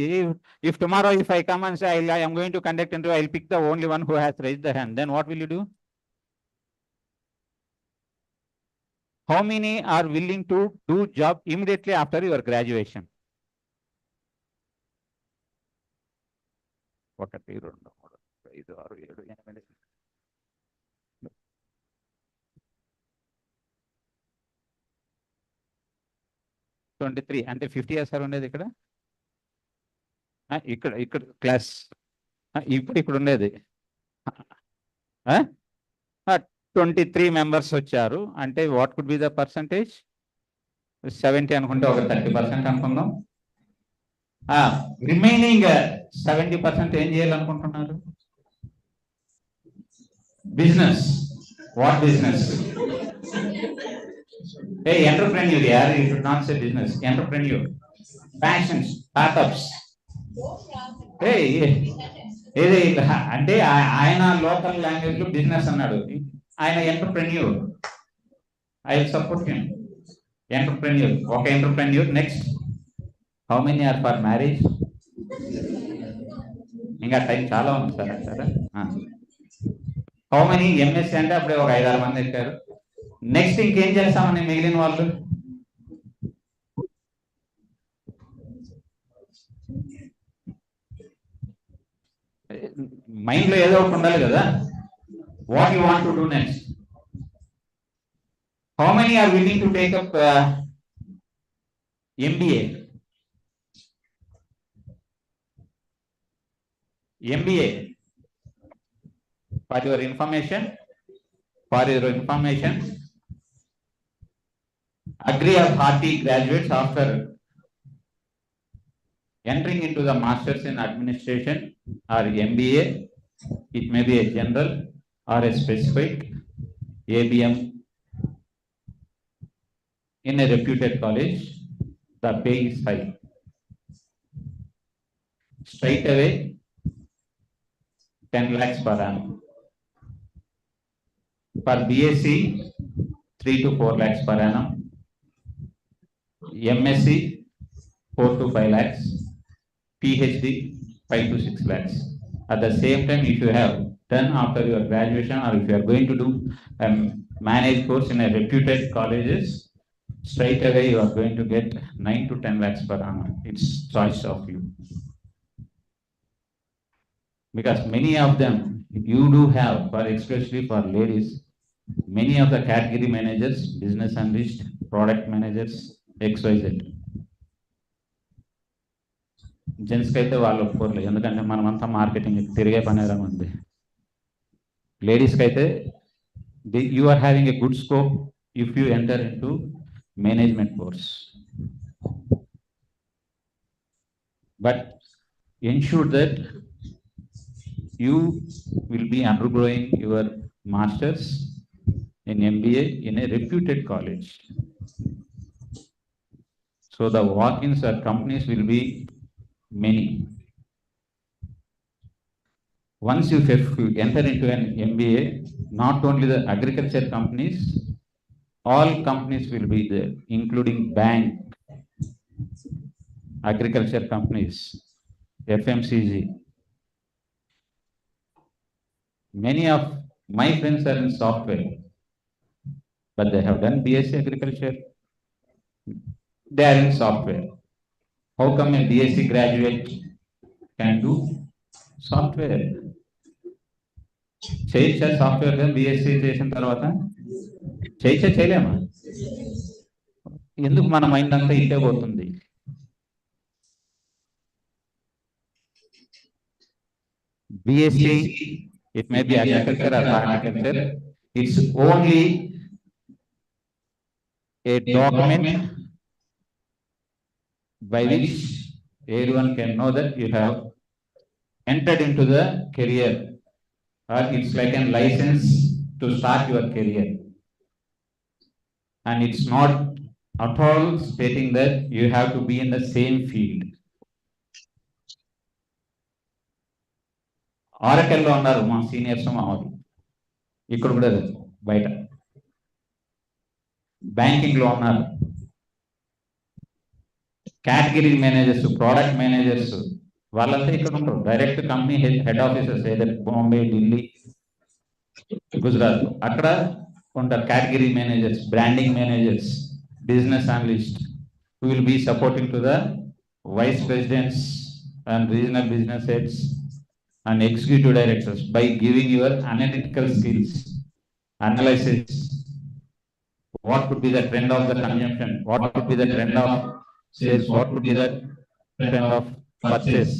Speaker 8: If tomorrow if I come and say I am going to conduct interview, I'll pick the only one who has raised the hand. Then what will you do? How many are willing to do job immediately after your graduation? 1, 2, 3, 4, 5, 6, 7, 8. 23 అంటే 50 years sir ఉండేది ఇక్కడ. ఇక్కడ class ఇప్పుడు ఉండేది 23 members వచ్చారు. అంటే what could be the percentage? 70 అనుకుంటే ఒక 30% అనుకుందాం. రిమైనింగ్ 70% ఏం చేయాలనుకుంటున్నారు? Business. What business? Hey, entrepreneur, yeah, you should not say business. Entrepreneur, fashions, startups. Hey, ఇది అంటే ఆయన లోకల్ లాంగ్వేజ్ లో బిజినెస్ అన్నాడు, ఆయన entrepreneur. I will support him. Entrepreneur. Okay, entrepreneur. Next. How many are for marriage? ఇంకా time చాలా ఉంది sir అంటారా? హౌ మెనీ ఎంఎస్సీ అంటే అప్పుడే ఒక 5-6 మంది ఎక్కారు. నెక్స్ట్ ఇంకేం చేస్తామని మిగిలిన వాళ్ళు? మైండ్ లో ఏదో ఒకటి ఉండాలి కదా. What you want to do next? How many are willing to take up MBA? MBA. For your information, Agri or Bharti graduates after entering into the masters in administration or MBA, it may be a general or a specific ABM in a reputed college, the pay is high. Straight away 10 lakhs per annum. For BSc 3 to 4 lakhs per annum. MSc 4 to 5 lakhs. PhD 5 to 6 lakhs. At the same time, if you have done after your graduation or if you are going to do a managed course in a reputed colleges, straight away you are going to get 9 to 10 lakhs per annum. It's choice of you. Because many of them, you do have, for especially for ladies, many of the category managers, business analysts, product managers, XYZ. Gents kaithe vallu opporle endukante manamanతా marketing తిరిగే పనేరా ఉంది. Ladies kaithe you are having a good scope if you enter into management course. But ensure that you will be undergoing your masters in MBA in a reputed college. So the walk-ins or companies will be many. Once you enter into an MBA, not only the agriculture companies, all companies will be there, including bank, agriculture companies, FMCG. Many of my friends are in software, but they have done BSc agriculture. They are in software. How come a BSc graduate can do software? చేయొచ్చా software BSc చేసిన తర్వాత? చేయలేమా? ఎందుకు మన mind అంతా ఇట్టే పోతుంది? BSc, it may be agriculture or horticulture. It's only a document by which everyone can know that you have entered into the career, or it's like a license to start your career. And it's not at all stating that you have to be in the same field. ఆరకెల్లో ఉన్నారు మా seniors, మా వాళ్ళు ఇక్కడ కూడా బయట banking లో ఉన్నారు, category managers, product managers, వాళ్ళంతా ఇక్కడ ఉంటారు. డైరెక్ట్ కంపెనీ హెడ్ ఆఫీసర్స్ ఏదైతే బాంబే, ఢిల్లీ, గుజరాత్, అక్కడ ఉంటారు category managers, branding managers, business analyst, who will be supporting to the vice presidents and regional business heads and executive directors by giving your analytical skills, analysis, what could be the trend of the consumption, what could be the trend of sales, what could be the trend of purchase.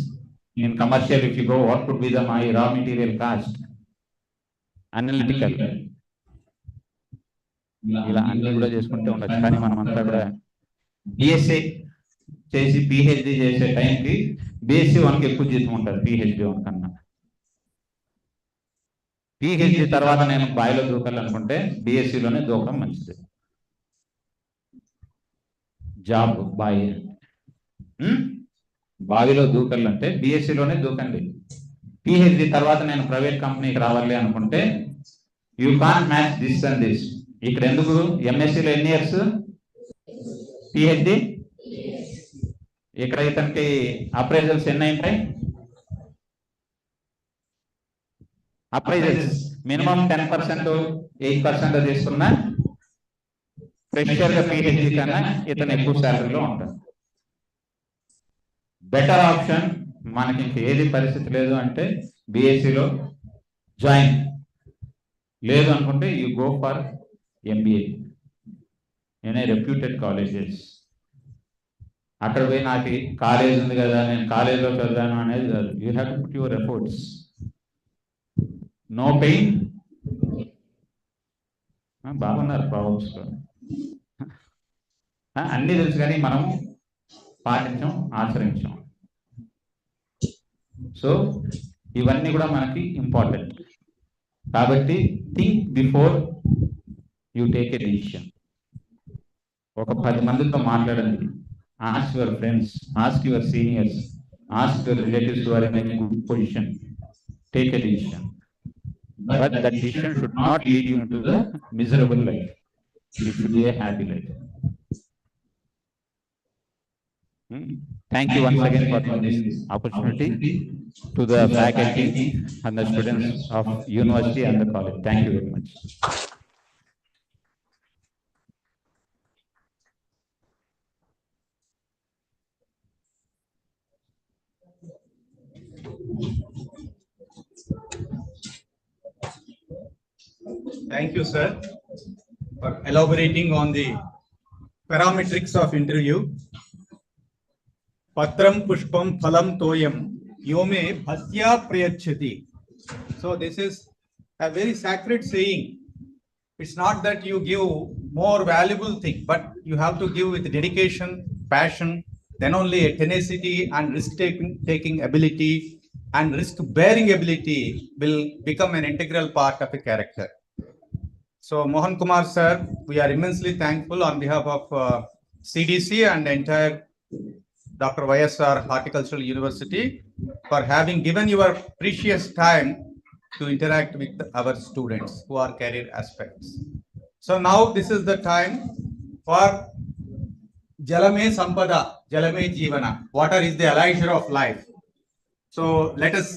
Speaker 8: In commercial, if you go, what could be the my raw material cost, analytical. ఇలా అన్ని కూడా చేసుకుంటూ ఉండొచ్చు. కానీ మనం అంతా కూడా BSc చేసి పిహెచ్డి చేసే టైంకి బిఎస్సీ వన్కి ఎక్కువ జీతం ఉంటుంది పిహెచ్డి వన్ కన్నా. పిహెచ్డి తర్వాత నేను బావిలో దూకాలనుకుంటే బిఎస్సీలోనే దూకడం మంచిది. జాబ్ బావి బావిలో దూకాలంటే బిఎస్సీలోనే దూకండి. పిహెచ్డి తర్వాత నేను ప్రైవేట్ కంపెనీకి రావాలి అనుకుంటే you can't match this and this. ఇక్కడ ఎందుకు ఎంఎస్సీలో ఎన్ని ఇయర్స్, పిహెచ్డి ఇక్కడ ఇతనికి అప్రైజల్స్ ఎన్ని ఉంటాయి? అప్రైజల్స్ మినిమం 10%, 8% తీసుకున్న ఫ్రెషర్ గా పిహెచ్డి కన్నా ఇతను ఎక్కువ శాలరీలో ఉంటాడు. బెటర్ ఆప్షన్ మనకి ఇంక ఏది పరిస్థితి లేదు అంటే బిఎస్సిలో జాయిన్, లేదు అనుకుంటే you go for MBA in a reputed colleges. అక్కడ పోయి నాకు కాలేజ్ ఉంది కదా నేను కాలేజ్లో చదివాను అనేది కాదు. You have to put your efforts. No pain. బాగున్నారు ప్రాబ్లమ్స్ అన్నీ తెలుసు కానీ మనం పాటించాం, ఆచరించాం. సో ఇవన్నీ కూడా మనకి ఇంపార్టెంట్. కాబట్టి think before you take a decision. ఒక 10 మందితో మాట్లాడండి. Ask your friends, ask your seniors, ask your relatives who are in a good position. Take a decision. But that decision should not lead you into the miserable life. It should be a happy life. Thank you once again for this opportunity to the faculty and the students of university and the college. Thank you very much.
Speaker 3: Thank you, sir, for elaborating on the parametrics of interview. Patram pushpam phalam toyam yome bhasya prayachati. So this is a very sacred saying. It's not that you give more valuable thing, but you have to give with dedication, passion, then only a tenacity and risk-taking ability and risk-bearing ability will become an integral part of a character. So Mohan Kumar sir, we are immensely thankful on behalf of CDC and the entire Dr. YSR Horticultural University for having given your precious time to interact with our students who are career aspects. So now this is the time for Jalame Sampada, Jalame Jeevana. Water is the elixir of life. So let us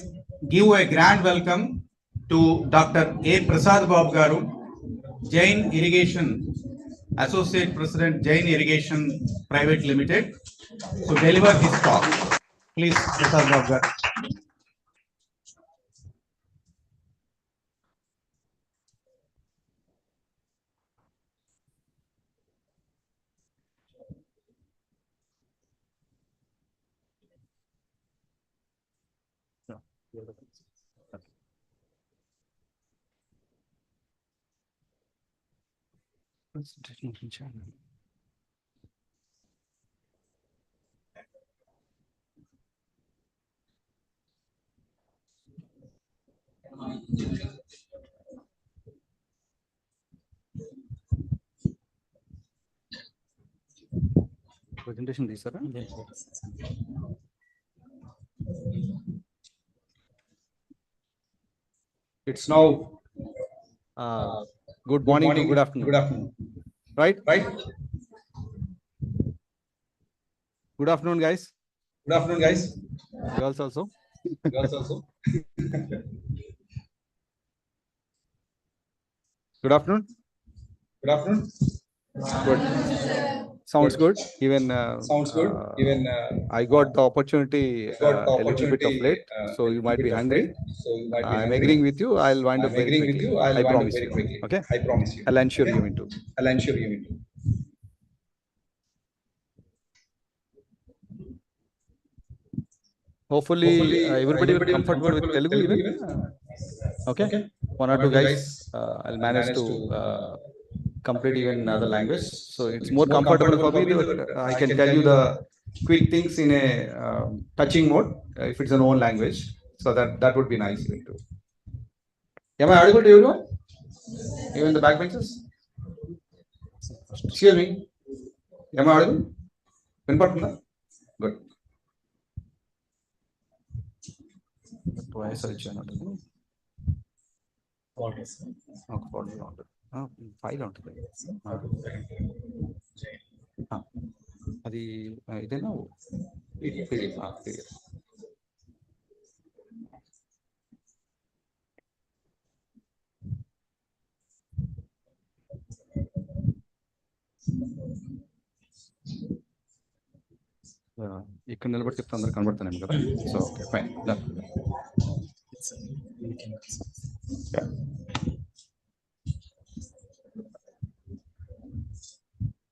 Speaker 3: give a grand welcome to Dr. A. Prasad Babu Garu, Jain Irrigation, Associate President, Jain Irrigation Private Limited, to deliver his talk. Please, Prasad Babu Garu.
Speaker 7: Presentation this, sir. It's now good morning to good afternoon.
Speaker 9: Good afternoon.
Speaker 7: Right?
Speaker 9: Right?
Speaker 7: Good afternoon, guys.
Speaker 9: Good afternoon, guys.
Speaker 7: Girls also.
Speaker 9: Girls also.
Speaker 7: Good afternoon.
Speaker 9: Good afternoon.
Speaker 7: Good. Sounds good. Even
Speaker 9: Sounds good. Even
Speaker 7: I got the opportunity
Speaker 9: got
Speaker 7: a little bit of
Speaker 9: opportunity,
Speaker 7: late, so you might be
Speaker 9: bit of
Speaker 7: hungry.
Speaker 9: late, so you might be
Speaker 7: I'm
Speaker 9: hungry.
Speaker 7: agreeing with you. I'll wind up
Speaker 9: I'm
Speaker 7: very
Speaker 9: agreeing with
Speaker 7: quickly.
Speaker 9: you. I'll
Speaker 7: I
Speaker 9: wind up
Speaker 7: promise
Speaker 9: very
Speaker 7: you.
Speaker 9: quickly.
Speaker 7: Okay.
Speaker 9: I promise you.
Speaker 7: I'll ensure
Speaker 9: Okay?
Speaker 7: you into.
Speaker 9: I'll ensure you into.
Speaker 7: Hopefully, everybody will comfortable with Telugu even. Okay. One or two guys. I'll manage to complete even another language. So it's more comfortable for me. I can tell you the quick things in a touching mode if it's an own language. So that would be nice even too. Am I audible to everyone? Even the backbenchers? Excuse me. Am I audible? Good. Twice I channel. Okay, file ఉంటుంది అది ఇదేనా PDF. ఇక్కడ నిలబడి చెప్తే అందరు కనబడుతున్నాను కదా, so okay fine.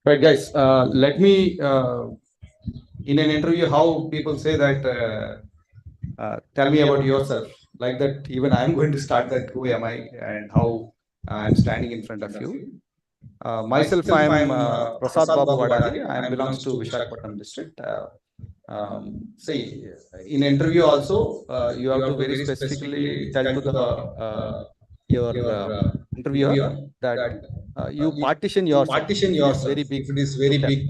Speaker 7: Right, guys, let me, in an interview, how people say that, tell me about yourself, like that, even I am going to start that, who am I and how I am standing in front of you. Myself, I am Prasad Babu Vadali. I belongs to Visakhapatnam district. See, in interview also, you have to very specifically tell to the your interviewer that you partition yourself. It's very big.
Speaker 9: It is very big.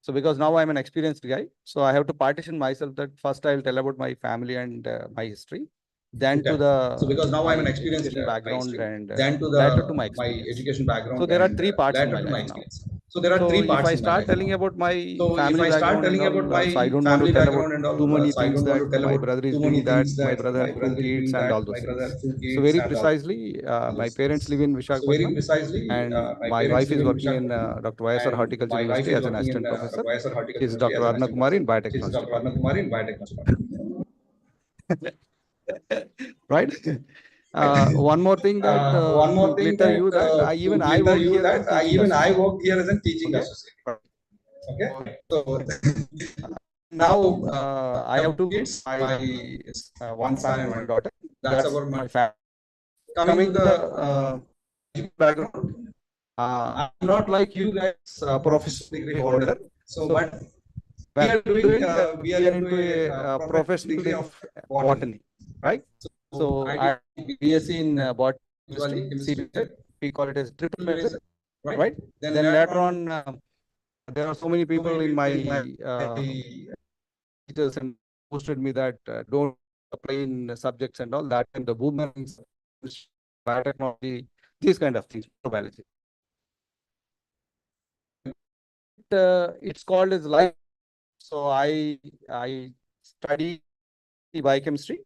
Speaker 7: So because now I'm an experienced guy, so I have to partition myself that first I'll tell about my family and my history, then to the
Speaker 9: So because now I'm an experienced
Speaker 7: background and
Speaker 9: then to
Speaker 7: later to
Speaker 9: my
Speaker 7: experience.
Speaker 9: education background.
Speaker 7: So there are
Speaker 9: and,
Speaker 7: three parts in
Speaker 9: later
Speaker 7: my
Speaker 9: to
Speaker 7: life now.
Speaker 9: experience. So there are
Speaker 7: So
Speaker 9: three
Speaker 7: if
Speaker 9: parts.
Speaker 7: I
Speaker 9: in my
Speaker 7: start
Speaker 9: life
Speaker 7: telling
Speaker 9: now.
Speaker 7: about my
Speaker 9: So
Speaker 7: family
Speaker 9: if I start
Speaker 7: background
Speaker 9: telling
Speaker 7: and
Speaker 9: about
Speaker 7: all,
Speaker 9: my
Speaker 7: so I don't want to
Speaker 9: family
Speaker 7: tell
Speaker 9: background and
Speaker 7: about
Speaker 9: all,
Speaker 7: too many
Speaker 9: so I
Speaker 7: things
Speaker 9: don't want
Speaker 7: that
Speaker 9: to tell
Speaker 7: my
Speaker 9: about
Speaker 7: brother is
Speaker 9: too
Speaker 7: doing
Speaker 9: many
Speaker 7: that,
Speaker 9: things
Speaker 7: my
Speaker 9: that
Speaker 7: brother
Speaker 9: my
Speaker 7: two
Speaker 9: brother is
Speaker 7: kids
Speaker 9: doing
Speaker 7: and
Speaker 9: that,
Speaker 7: all those
Speaker 9: my brother
Speaker 7: things.
Speaker 9: two kids
Speaker 7: So very
Speaker 9: and all.
Speaker 7: precisely, my parents live in
Speaker 9: So very
Speaker 7: Visakhapatnam
Speaker 9: precisely,
Speaker 7: and
Speaker 9: my
Speaker 7: my
Speaker 9: parents
Speaker 7: wife is
Speaker 9: live in
Speaker 7: working in
Speaker 9: Visakhapatnam,
Speaker 7: Dr. YSR
Speaker 9: and
Speaker 7: Horticulture
Speaker 9: my wife
Speaker 7: University
Speaker 9: is
Speaker 7: as an
Speaker 9: working
Speaker 7: assistant
Speaker 9: in
Speaker 7: professor.
Speaker 9: YSR Horticulture
Speaker 7: She is
Speaker 9: University
Speaker 7: Dr.
Speaker 9: as an
Speaker 7: Arna
Speaker 9: assistant
Speaker 7: Kumari in
Speaker 9: professor. She is
Speaker 7: biotechnology
Speaker 9: Dr. Arna Kumari in biotechnology.
Speaker 7: right? One more thing that
Speaker 9: One more
Speaker 7: to
Speaker 9: thing
Speaker 7: glitter
Speaker 9: that
Speaker 7: you that I
Speaker 9: to
Speaker 7: even I
Speaker 9: glitter
Speaker 7: work
Speaker 9: you
Speaker 7: here as a
Speaker 9: that
Speaker 7: teaching
Speaker 9: even I
Speaker 7: assistant.
Speaker 9: worked here as a teaching
Speaker 7: Okay.
Speaker 9: associate. Okay. So
Speaker 7: Now I have two kids, one son and one daughter.
Speaker 9: that's about
Speaker 7: my
Speaker 9: my
Speaker 7: family.
Speaker 9: coming to the
Speaker 7: Background. I'm not like you guys, professional degree holder.
Speaker 9: so but
Speaker 7: We are doing,
Speaker 9: we are into
Speaker 7: a professional degree of botany, right? So I BSc in botany, chemistry, we call it as triple major, right? Then later on, there are so many people in my teachers and posted me that don't apply in subjects and all that, and the boomerangs, biotechnology, these kind of things, biology. It's called as life. So I study biochemistry.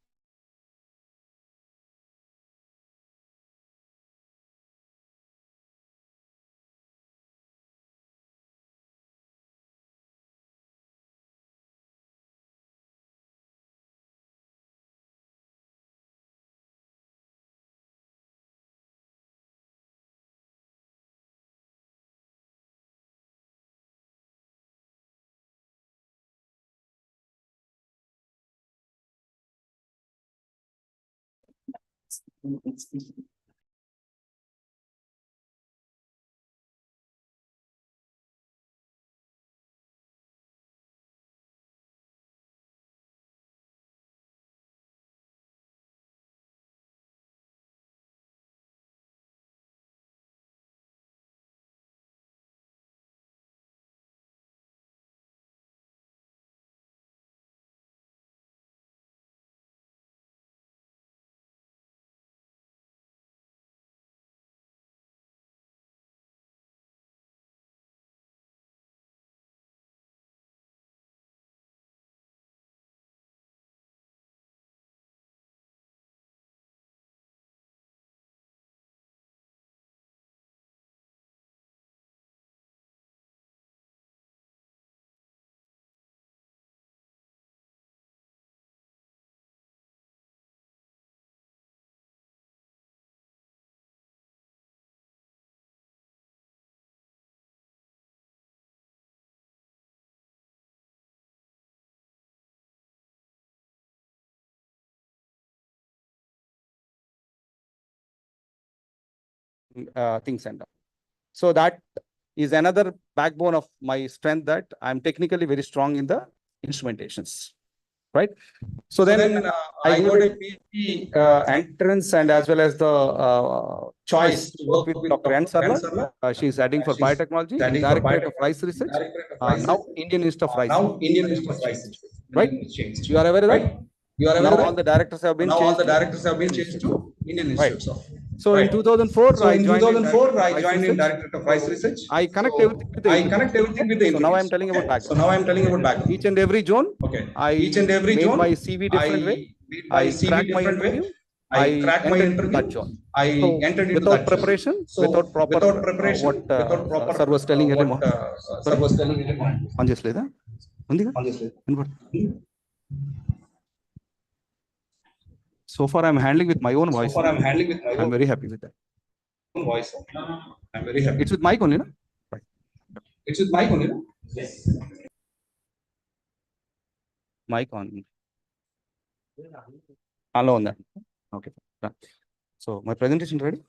Speaker 7: Things and all. So that is another backbone of my strength, that I'm technically very strong in the instrumentations, right? So then I got a PhD entrance and as well as the choice to work with Dr. N. Sarla. She is heading for biotechnology, Directorate of Rice Research. Now Indian Institute of Rice.
Speaker 9: Now Indian Institute of Rice.
Speaker 7: Right? You are aware of that?
Speaker 9: You are aware
Speaker 7: now
Speaker 9: of
Speaker 7: all the directors have been
Speaker 9: now
Speaker 7: changed.
Speaker 9: all the directors have been changed to Indian Institutes of
Speaker 7: So in 2004,
Speaker 9: So
Speaker 7: I
Speaker 9: in
Speaker 7: joined
Speaker 9: 2004, I
Speaker 7: Rice
Speaker 9: joined in
Speaker 7: Research.
Speaker 9: Director of Rice Research.
Speaker 7: I connect
Speaker 9: So
Speaker 7: everything with the
Speaker 9: I
Speaker 7: interview.
Speaker 9: connect everything with the
Speaker 7: So now
Speaker 9: interviews.
Speaker 7: I'm telling about
Speaker 9: Okay.
Speaker 7: background.
Speaker 9: So now I'm telling about background.
Speaker 7: Each and every zone,
Speaker 9: Okay.
Speaker 7: I
Speaker 9: Each and every
Speaker 7: made
Speaker 9: zone,
Speaker 7: my CV different way.
Speaker 9: made my
Speaker 7: I
Speaker 9: CV
Speaker 7: cracked my
Speaker 9: different way.
Speaker 7: interview.
Speaker 9: I cracked my
Speaker 7: entered into
Speaker 9: interview.
Speaker 7: that zone.
Speaker 9: I
Speaker 7: So
Speaker 9: entered into
Speaker 7: without
Speaker 9: that job.
Speaker 7: preparation,
Speaker 9: So
Speaker 7: without proper,
Speaker 9: without preparation,
Speaker 7: what
Speaker 9: without proper,
Speaker 7: sir was telling earlier.
Speaker 9: what sir was telling earlier.
Speaker 7: On just లేదా ఉందిగా so far I'm handling with my own
Speaker 9: So
Speaker 7: voice.
Speaker 9: far I'm handling with my
Speaker 7: I'm
Speaker 9: own
Speaker 7: very happy with that.
Speaker 9: voice. I'm very happy.
Speaker 7: It's with mic only, no? Right.
Speaker 9: It's with mic only, no? Yes.
Speaker 7: Mic on. Hello on that. Okay. Done. So my presentation ready?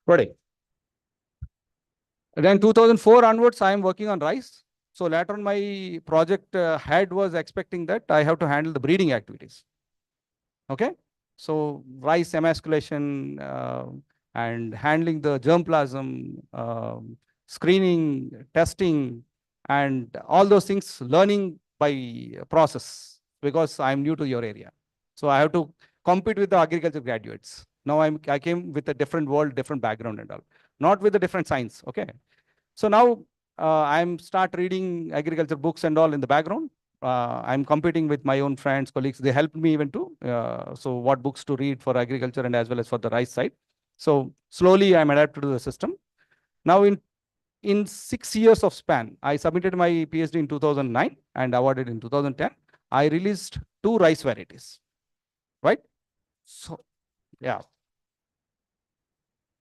Speaker 7: Ready. Then 2004 onwards, I am working on rice. So later on, my project head was expecting that I have to handle the breeding activities. Okay. So rice emasculation and handling the germplasm, screening, testing, and all those things, learning by process, because I'm new to your area. So I have to compete with the agriculture graduates. Now I came with a different world, different background and all, not with a different science. Okay. So now I'm start reading agriculture books and all in the background. I'm competing with my own friends, colleagues. They helped me even to, so what books to read for agriculture and as well as for the rice side. So slowly I'm adapted to the system. Now in 6 years of span, I submitted my PhD in 2009 and awarded in 2010. I released 2 rice varieties, right? So, yeah.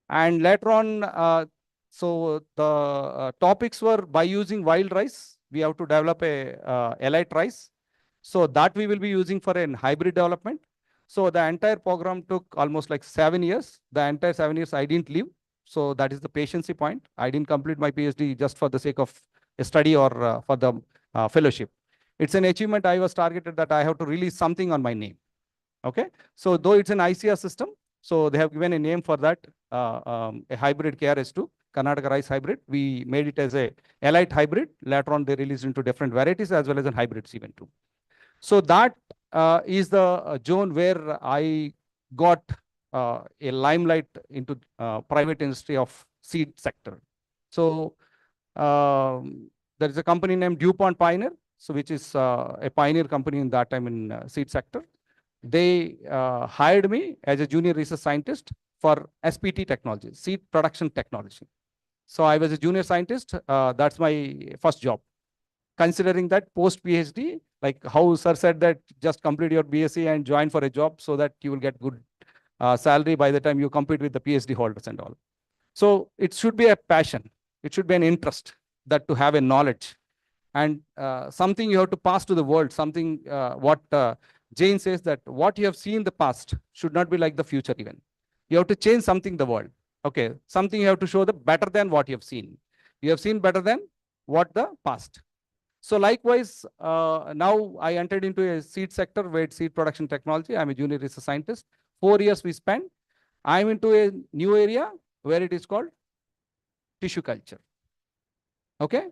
Speaker 7: And later on, so the topics were by using wild rice, we have to develop a elite rice. So that we will be using for an hybrid development. So the entire program took almost like 7 years. The entire 7 years I didn't leave. So that is the patiency point. I didn't complete my PhD just for the sake of a study or for the fellowship. It's an achievement. I was targeted that I have to release something on my name. Okay. So though it's an ICR system, so they have given a name for that, a hybrid KRS2, Karnataka rice hybrid. We made it as a elite hybrid. Later on, they released into different varieties as well as in hybrids even too. So that is the zone where I got a limelight into private industry of seed sector. So there is a company named DuPont Pioneer, so which is a pioneer company in that time in seed sector. They hired me as a junior research scientist for SPT technology, seed production technology. So I was a junior scientist. That's my first job. Considering that post PhD, like how sir said that just complete your BSc and join for a job so that you will get good salary by the time you compete with the PhD holders and all. So it should be a passion. It should be an interest that to have a knowledge and something you have to pass to the world, something what Jane says that what you have seen in the past should not be like the future even. You have to change something in the world. Okay, something you have to show the better than what you have seen. You have seen better than what the past. So likewise, now I entered into a seed sector with seed production technology. I'm a junior research scientist. 4 years we spent. I'm into a new area where it is called tissue culture. Okay,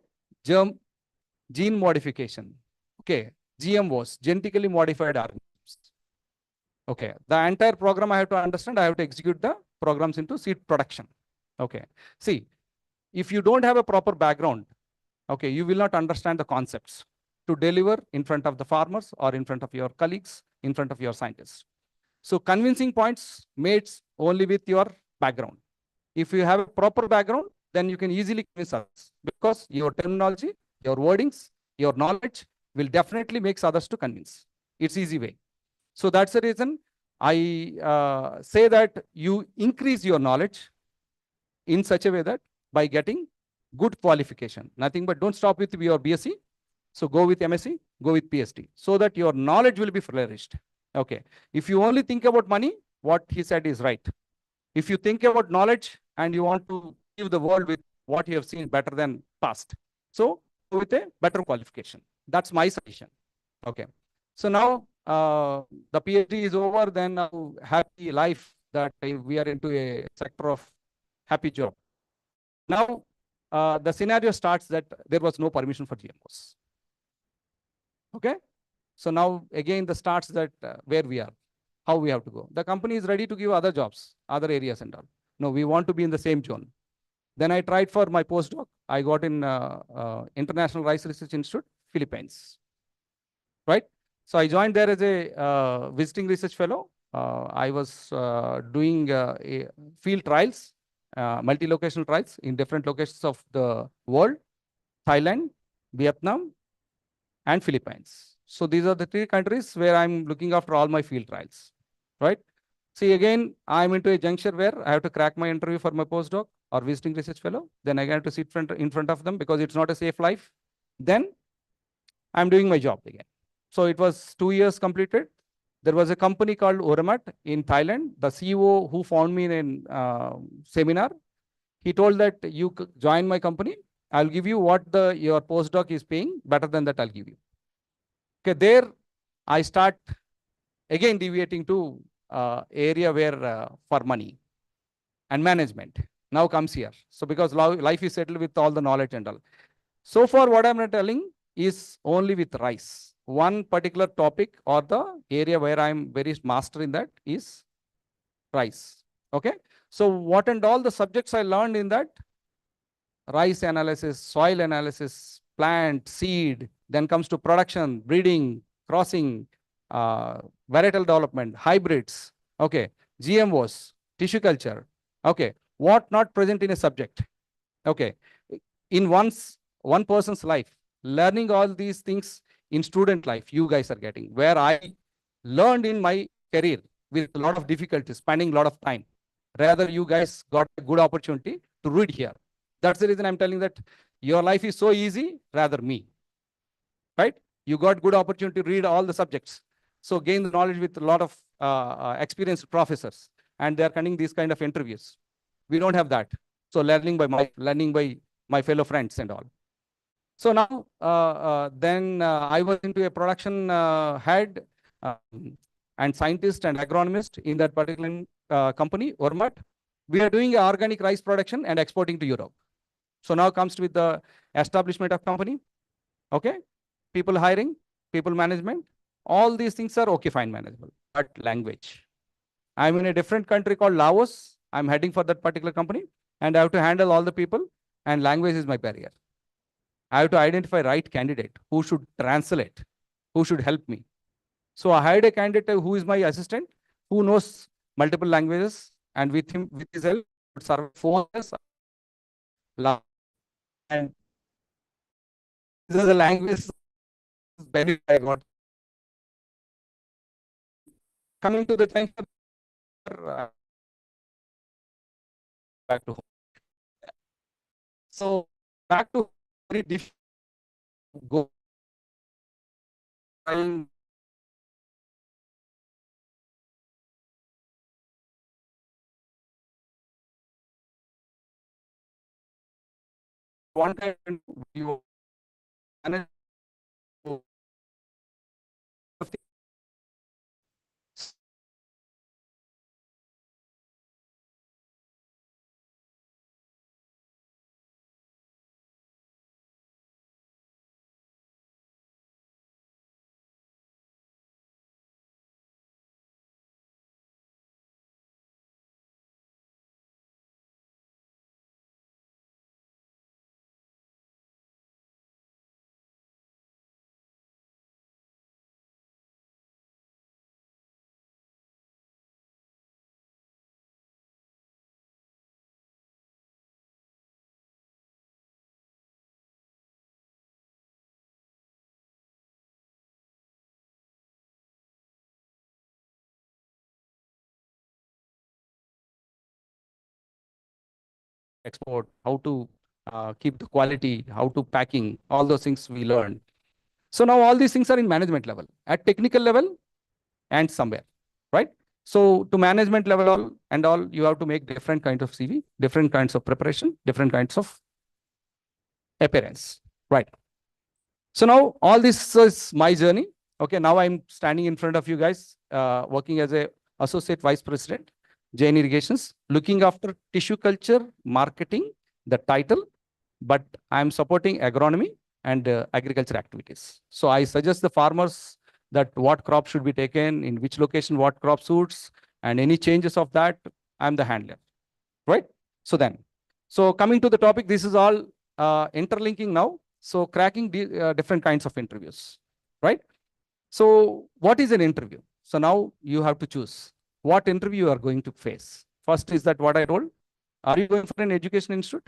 Speaker 7: gene modification. Okay, GMOs, genetically modified organisms. Okay, the entire program I have to understand, I have to execute the programs into seed production. Okay, see, if you don't have a proper background, okay, you will not understand the concepts to deliver in front of the farmers or in front of your colleagues, in front of your scientists. So convincing points made only with your background. If you have a proper background, then you can easily convince others because your terminology, your wordings, your knowledge will definitely make others to convince. It's easy way. So that's the reason I say that you increase your knowledge in such a way that by getting good qualification, nothing but don't stop with your BSc. So go with MSc, go with PhD, so that your knowledge will be flourished. Okay. If you only think about money, what he said is right. If you think about knowledge and you want to give the world with what you have seen better than past, so with a better qualification. That's my suggestion. Okay. So now the PhD is over, then now happy life that we are into a sector of happy job. Now the scenario starts that there was no permission for GMOs. Okay. So now again the starts that where we are. how we have to go. The company is ready to give other jobs, other areas and all. No, we want to be in the same zone. Then I tried for my postdoc. I got in International Rice Research Institute, Philippines. Right? So I joined there as a visiting research fellow. I was doing field trials, multi-locational trials in different locations of the world, Thailand, Vietnam, and Philippines. So these are the 3 countries where I'm looking after all my field trials, right? See, again, I'm into a juncture where I have to crack my interview for my postdoc or visiting research fellow. Then I have to sit in front of them because it's not a safe life. Then I'm doing my job again. So it was 2 years completed. There was a company called Oramat in Thailand. The CEO who found me in a seminar, he told that you join my company. I'll give you what your postdoc is paying. Better than that, I'll give you. Okay, there I start again deviating to area where for money and management now comes here. So because life is settled with all the knowledge and all. So far, what I'm telling is only with rice. One particular topic or the area where I'm very master in that is rice. Okay. So what and all the subjects I learned in that: rice analysis, soil analysis, plant, seed, then comes to production, breeding, crossing, varietal development, hybrids, okay, GMOs, tissue culture, okay, what not present in a subject, okay, in one person's life, learning all these things in student life, you guys are getting, where I learned in my career with a lot of difficulty, spending a lot of time. Rather, you guys got a good opportunity to read here. That's the reason I'm telling that your life is so easy, rather me, right? You got good opportunity to read all the subjects. So gain the knowledge with a lot of experienced professors, and they're conducting these kind of interviews. We don't have that. So learning by my fellow friends and all. So now, I was into a production head and scientist and agronomist in that particular company, Oramat. We are doing organic rice production and exporting to Europe. So now comes with the establishment of company, okay? People hiring, people management, all these things are okay, fine, manageable. But language. I'm in a different country called Laos. I'm heading for that particular company, and I have to handle all the people, and language is my barrier. I have to identify right candidate who should translate, who should help me. So I hired a candidate who is my assistant, who knows multiple languages, and with his help, serve 4 years. And this is the language benefit I got. Coming to the time back to home. So back to very difficult. Go. Wanted you export, how to keep the quality, how to packing, all those things we learned. So now all these things are in management level, at technical level and somewhere, right? So to management level and all, you have to make different kinds of CV, different kinds of preparation, different kinds of appearance, right? So now all this is my journey. Okay, now I'm standing in front of you guys, working as a associate vice president, Jain Irrigations, looking after tissue culture, marketing, the title, but I'm supporting agronomy and agriculture activities. So I suggest the farmers that what crop should be taken, in which location, what crop suits, and any changes of that, I'm the handler, right? So coming to the topic, this is all interlinking now. So cracking different kinds of interviews, right? So what is an interview? So now you have to choose what interview you are going to face. First is that what I told. Are you going for an education institute?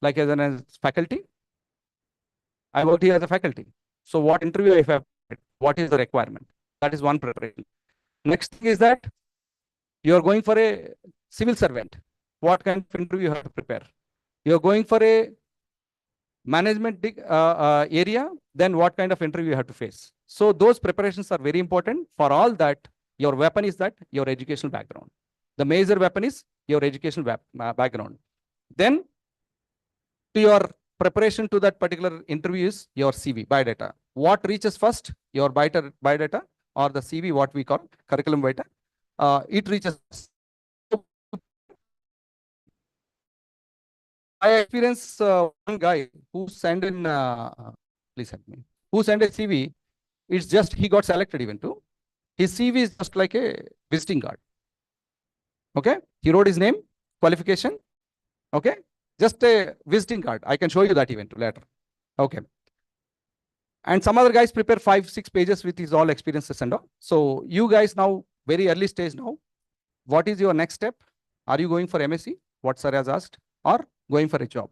Speaker 7: Like as faculty? I worked here as a faculty. So what interview I have, what is the requirement? That is one preparation. Next thing is that you are going for a civil servant. What kind of interview you have to prepare? You are going for a management area, then what kind of interview you have to face? So those preparations are very important. For all that, your weapon is that your educational background. The major weapon is your educational background. Then to your preparation to that particular interview is your CV, biodata. What reaches first? Your biodata or the CV, what we call curriculum vitae. It reaches. I experience one guy who sent in, please help me, who sent a CV. It's just, he got selected even too. His CV is just like a visiting card. Okay. He wrote his name, qualification. Okay. Just a visiting card. I can show you that even too later. Okay. And some other guys prepare 5-6 pages with his all experiences and all. So you guys now, very early stage now, what is your next step? Are you going for MSc? What sir has asked, or going for a job?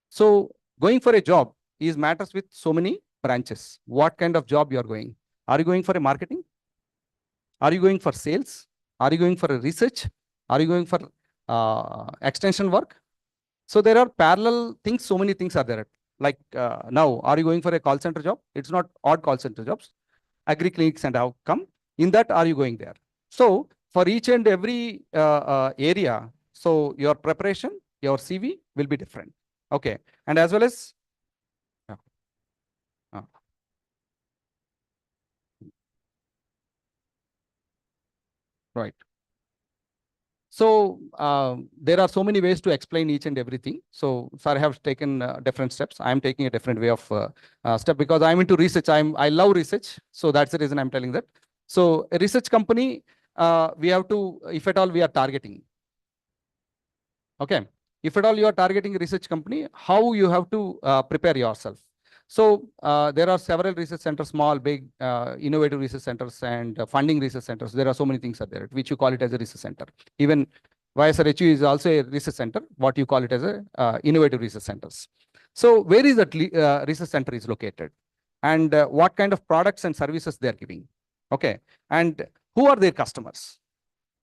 Speaker 7: So going for a job is matters with so many branches. What kind of job you are going? Are you going for a marketing? Are you going for sales? Are you going for a research? Are you going for extension work? So there are parallel things, so many things are there. Like now, are you going for a call center job? It's not odd call center jobs. Agri clinics and how come? In that, are you going there? So for each and every area, so your preparation, your CV will be different. Okay. And as well as, right. So there are so many ways to explain each and everything. So sir, I have taken different steps. I am taking a different way of step because I'm into research. I love research. So that's the reason I'm telling that. So a research company, we have to, if at all we are targeting. Okay. If at all you are targeting a research company, how you have to prepare yourself. So there are several research centers, small, big, innovative research centers and funding research centers. There are so many things are there, which you call it as a research center. Even YSRHU is also a research center, what you call it as a innovative research centers. So where is that research center is located? And what kind of products and services they are giving? Okay. And who are their customers?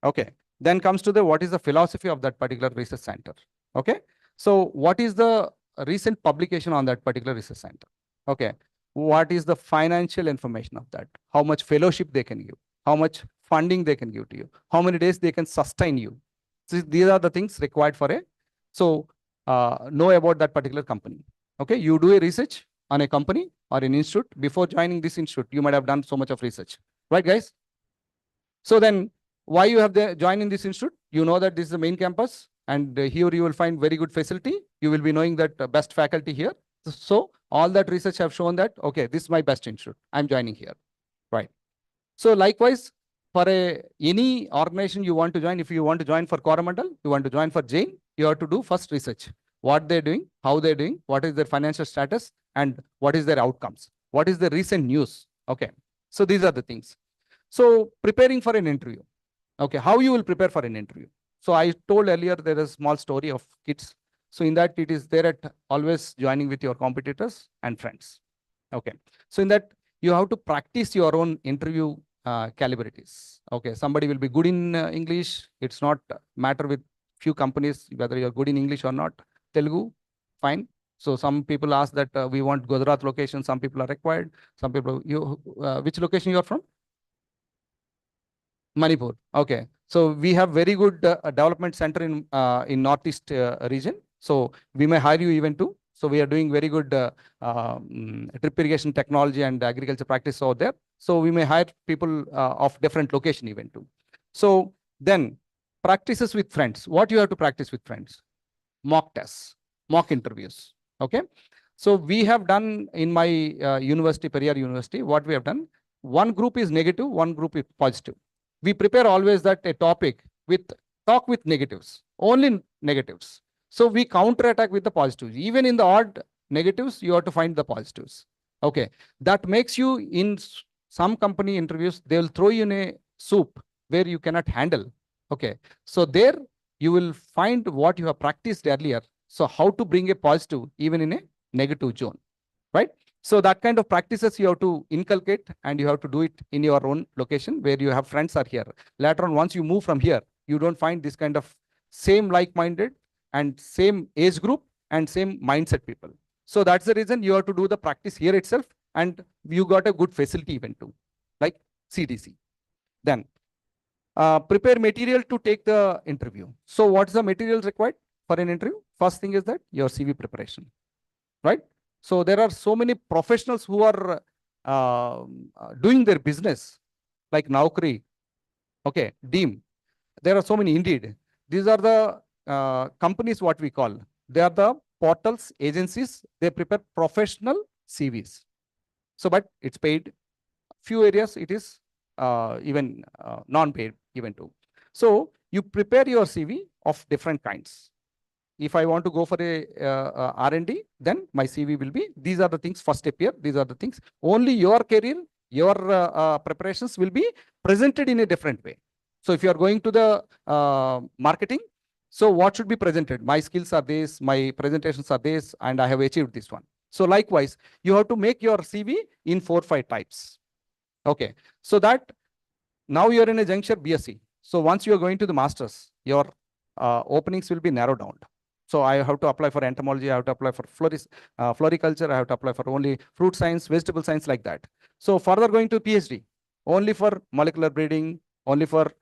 Speaker 7: Okay. Then comes to the, what is the philosophy of that particular research center? Okay. So what is the recent publication on that particular research center? Okay. What is the financial information of that? How much fellowship they can give? How much funding they can give to you? How many days they can sustain you? So these are the things required for a, so know about that particular company. Okay. You do a research on a company or an institute. Before joining this institute, you might have done so much of research. Right, guys? So then why you have joined in this institute? You know that this is the main campus. And here you will find very good facility. You will be knowing that best faculty here. So all that research have shown that, okay, this is my best institute. I'm joining here, right? So likewise, for any organization you want to join, if you want to join for Coromandel, you want to join for Jain, you have to do first research. What they're doing, how they're doing, what is their financial status, and what is their outcomes? What is the recent news? Okay, so these are the things. So preparing for an interview. Okay, how you will prepare for an interview? So I told earlier there is a small story of kids. So in that it is there at always joining with your competitors and friends. Okay. So in that you have to practice your own interview calibrities. Okay. Somebody will be good in English. It's not matter with few companies whether you're good in English or not. Telugu, fine. So some people ask that we want Gujarat location. Some people are required. Some people, which location you are from? Manipur. Okay. So we have very good development center in Northeast region. So we may hire you even too. So we are doing very good drip irrigation technology and agriculture practice over there. So we may hire people of different location even too. So then practices with friends. What you have to practice with friends? Mock tests, mock interviews. Okay. So we have done in my university, Periyar University, what we have done, one group is negative, one group is positive. We prepare always that a topic with talk with negatives, only negatives. So we counterattack with the positives. Even in the odd negatives, you have to find the positives. Okay. That makes you in some company interviews, they will throw you in a soup where you cannot handle. Okay. So there you will find what you have practiced earlier. So how to bring a positive even in a negative zone, right? So that kind of practices you have to inculcate, and you have to do it in your own location where you have friends are here. Later on, once you move from here, you don't find this kind of same like-minded and same age group and same mindset people. So that's the reason you have to do the practice here itself, and you got a good facility even too, like CDC. Then prepare material to take the interview. So what's the material required for an interview? First thing is that your CV preparation, right? So there are so many professionals who are doing their business like Naukri, okay, Deem. There are so many Indeed. These are the companies what we call. They are the portals, agencies. They prepare professional CVs. So, but it's paid. Few areas it is even non-paid even too. So you prepare your CV of different kinds. If I want to go for a R&D, then my CV will be, these are the things first appear, these are the things. Only your career, your preparations will be presented in a different way. So if you are going to the marketing, so what should be presented? My skills are this, my presentations are this, and I have achieved this one. So likewise, you have to make your CV in 4 or 5 types. Okay, so that now you are in a juncture BSc. So once you are going to the masters, your openings will be narrowed down. So I have to apply for entomology, I have to apply for floriculture, I have to apply for only fruit science, vegetable science, like that. So further going to PhD, only for molecular breeding, only for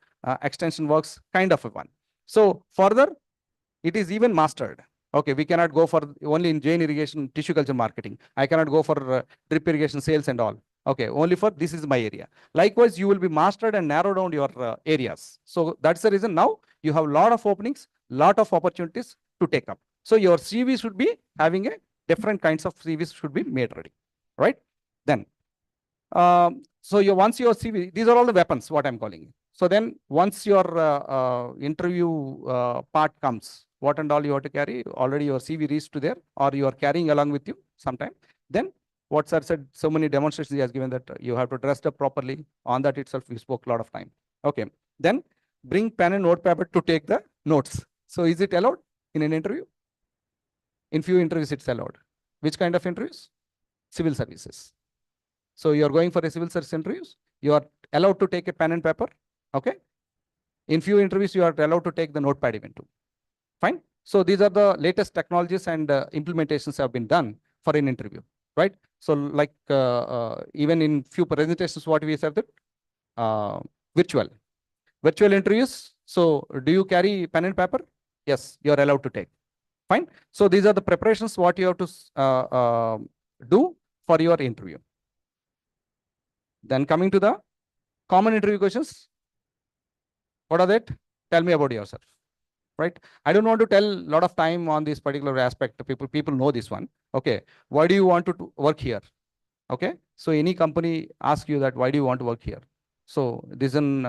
Speaker 7: extension works, kind of a one. So further, it is even mastered. Okay, we cannot go for only in Jain irrigation, tissue culture marketing. I cannot go for drip irrigation sales and all. Okay, only for this is my area. Likewise, you will be mastered and narrow down your areas. So that's the reason now you have a lot of openings, lot of opportunities to take up. So your CV should be having a different kinds of CVs should be made ready, right? Then, so once your CV, these are all the weapons, what I'm calling. So then once your interview part comes, what and all you have to carry, already your CV reached to there, or you are carrying along with you sometime. Then what sir said, so many demonstrations he has given that you have to dress up properly. On that itself, we spoke a lot of time. Okay, then bring pen and notepad to take the notes. So is it allowed in an interview? In few interviews, it's allowed. Which kind of interviews? Civil services. So you're going for a civil service interviews, you are allowed to take a pen and paper. Okay. In few interviews, you are allowed to take the notepad even too. Fine. So these are the latest technologies and implementations have been done for an interview, right? So like even in few presentations, what we said that virtual interviews. So do you carry pen and paper? Yes, you are allowed to take. Fine. So these are the preparations what you have to do for your interview. Then coming to the common interview questions. What are that? Tell me about yourself, right? I don't want to tell a lot of time on this particular aspect. People know this one. Okay. Why do you want to work here? Okay. So any company asks you that, why do you want to work here? So this is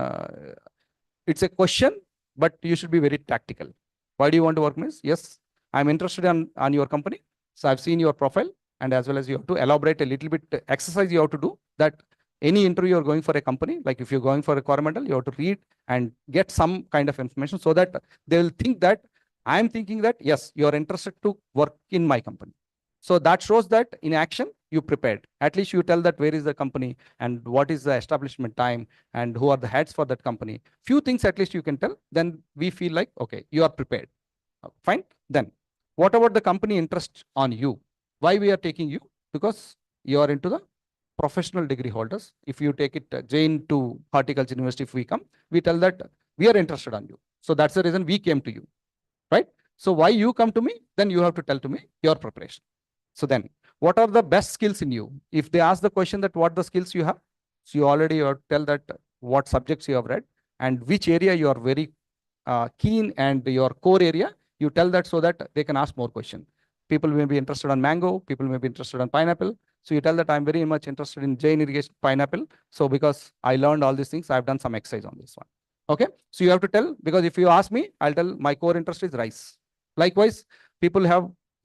Speaker 7: it's a question, but you should be very tactical. Why do you want to work means, yes, I'm interested on your company. So I've seen your profile, and as well as you have to elaborate a little bit exercise you have to do that. Any interview you're going for a company, like if you're going for a Coromandel, you have to read and get some kind of information so that they'll think that I'm thinking that, yes, you're interested to work in my company. So that shows that in action, you prepared. At least you tell that where is the company and what is the establishment time and who are the heads for that company. Few things at least you can tell. Then we feel like, okay, you are prepared. Fine. Then what about the company interest on you? Why we are taking you? Because you are into the professional degree holders. If you take it Jain to Horticulture University, if we come, we tell that we are interested on you. So that's the reason we came to you, right? So why you come to me? Then you have to tell to me your preparation. So then what are the best skills in you? If they ask the question that what the skills you have, so you already tell that what subjects you have read and which area you are very keen and your core area, you tell that so that they can ask more questions. People may be interested on mango, people may be interested on pineapple. So you tell that I'm very much interested in Jain irrigation pineapple. So because I learned all these things, I've done some exercise on this one. Okay. So you have to tell, because if you ask me, I'll tell my core interest is rice. Likewise, people have,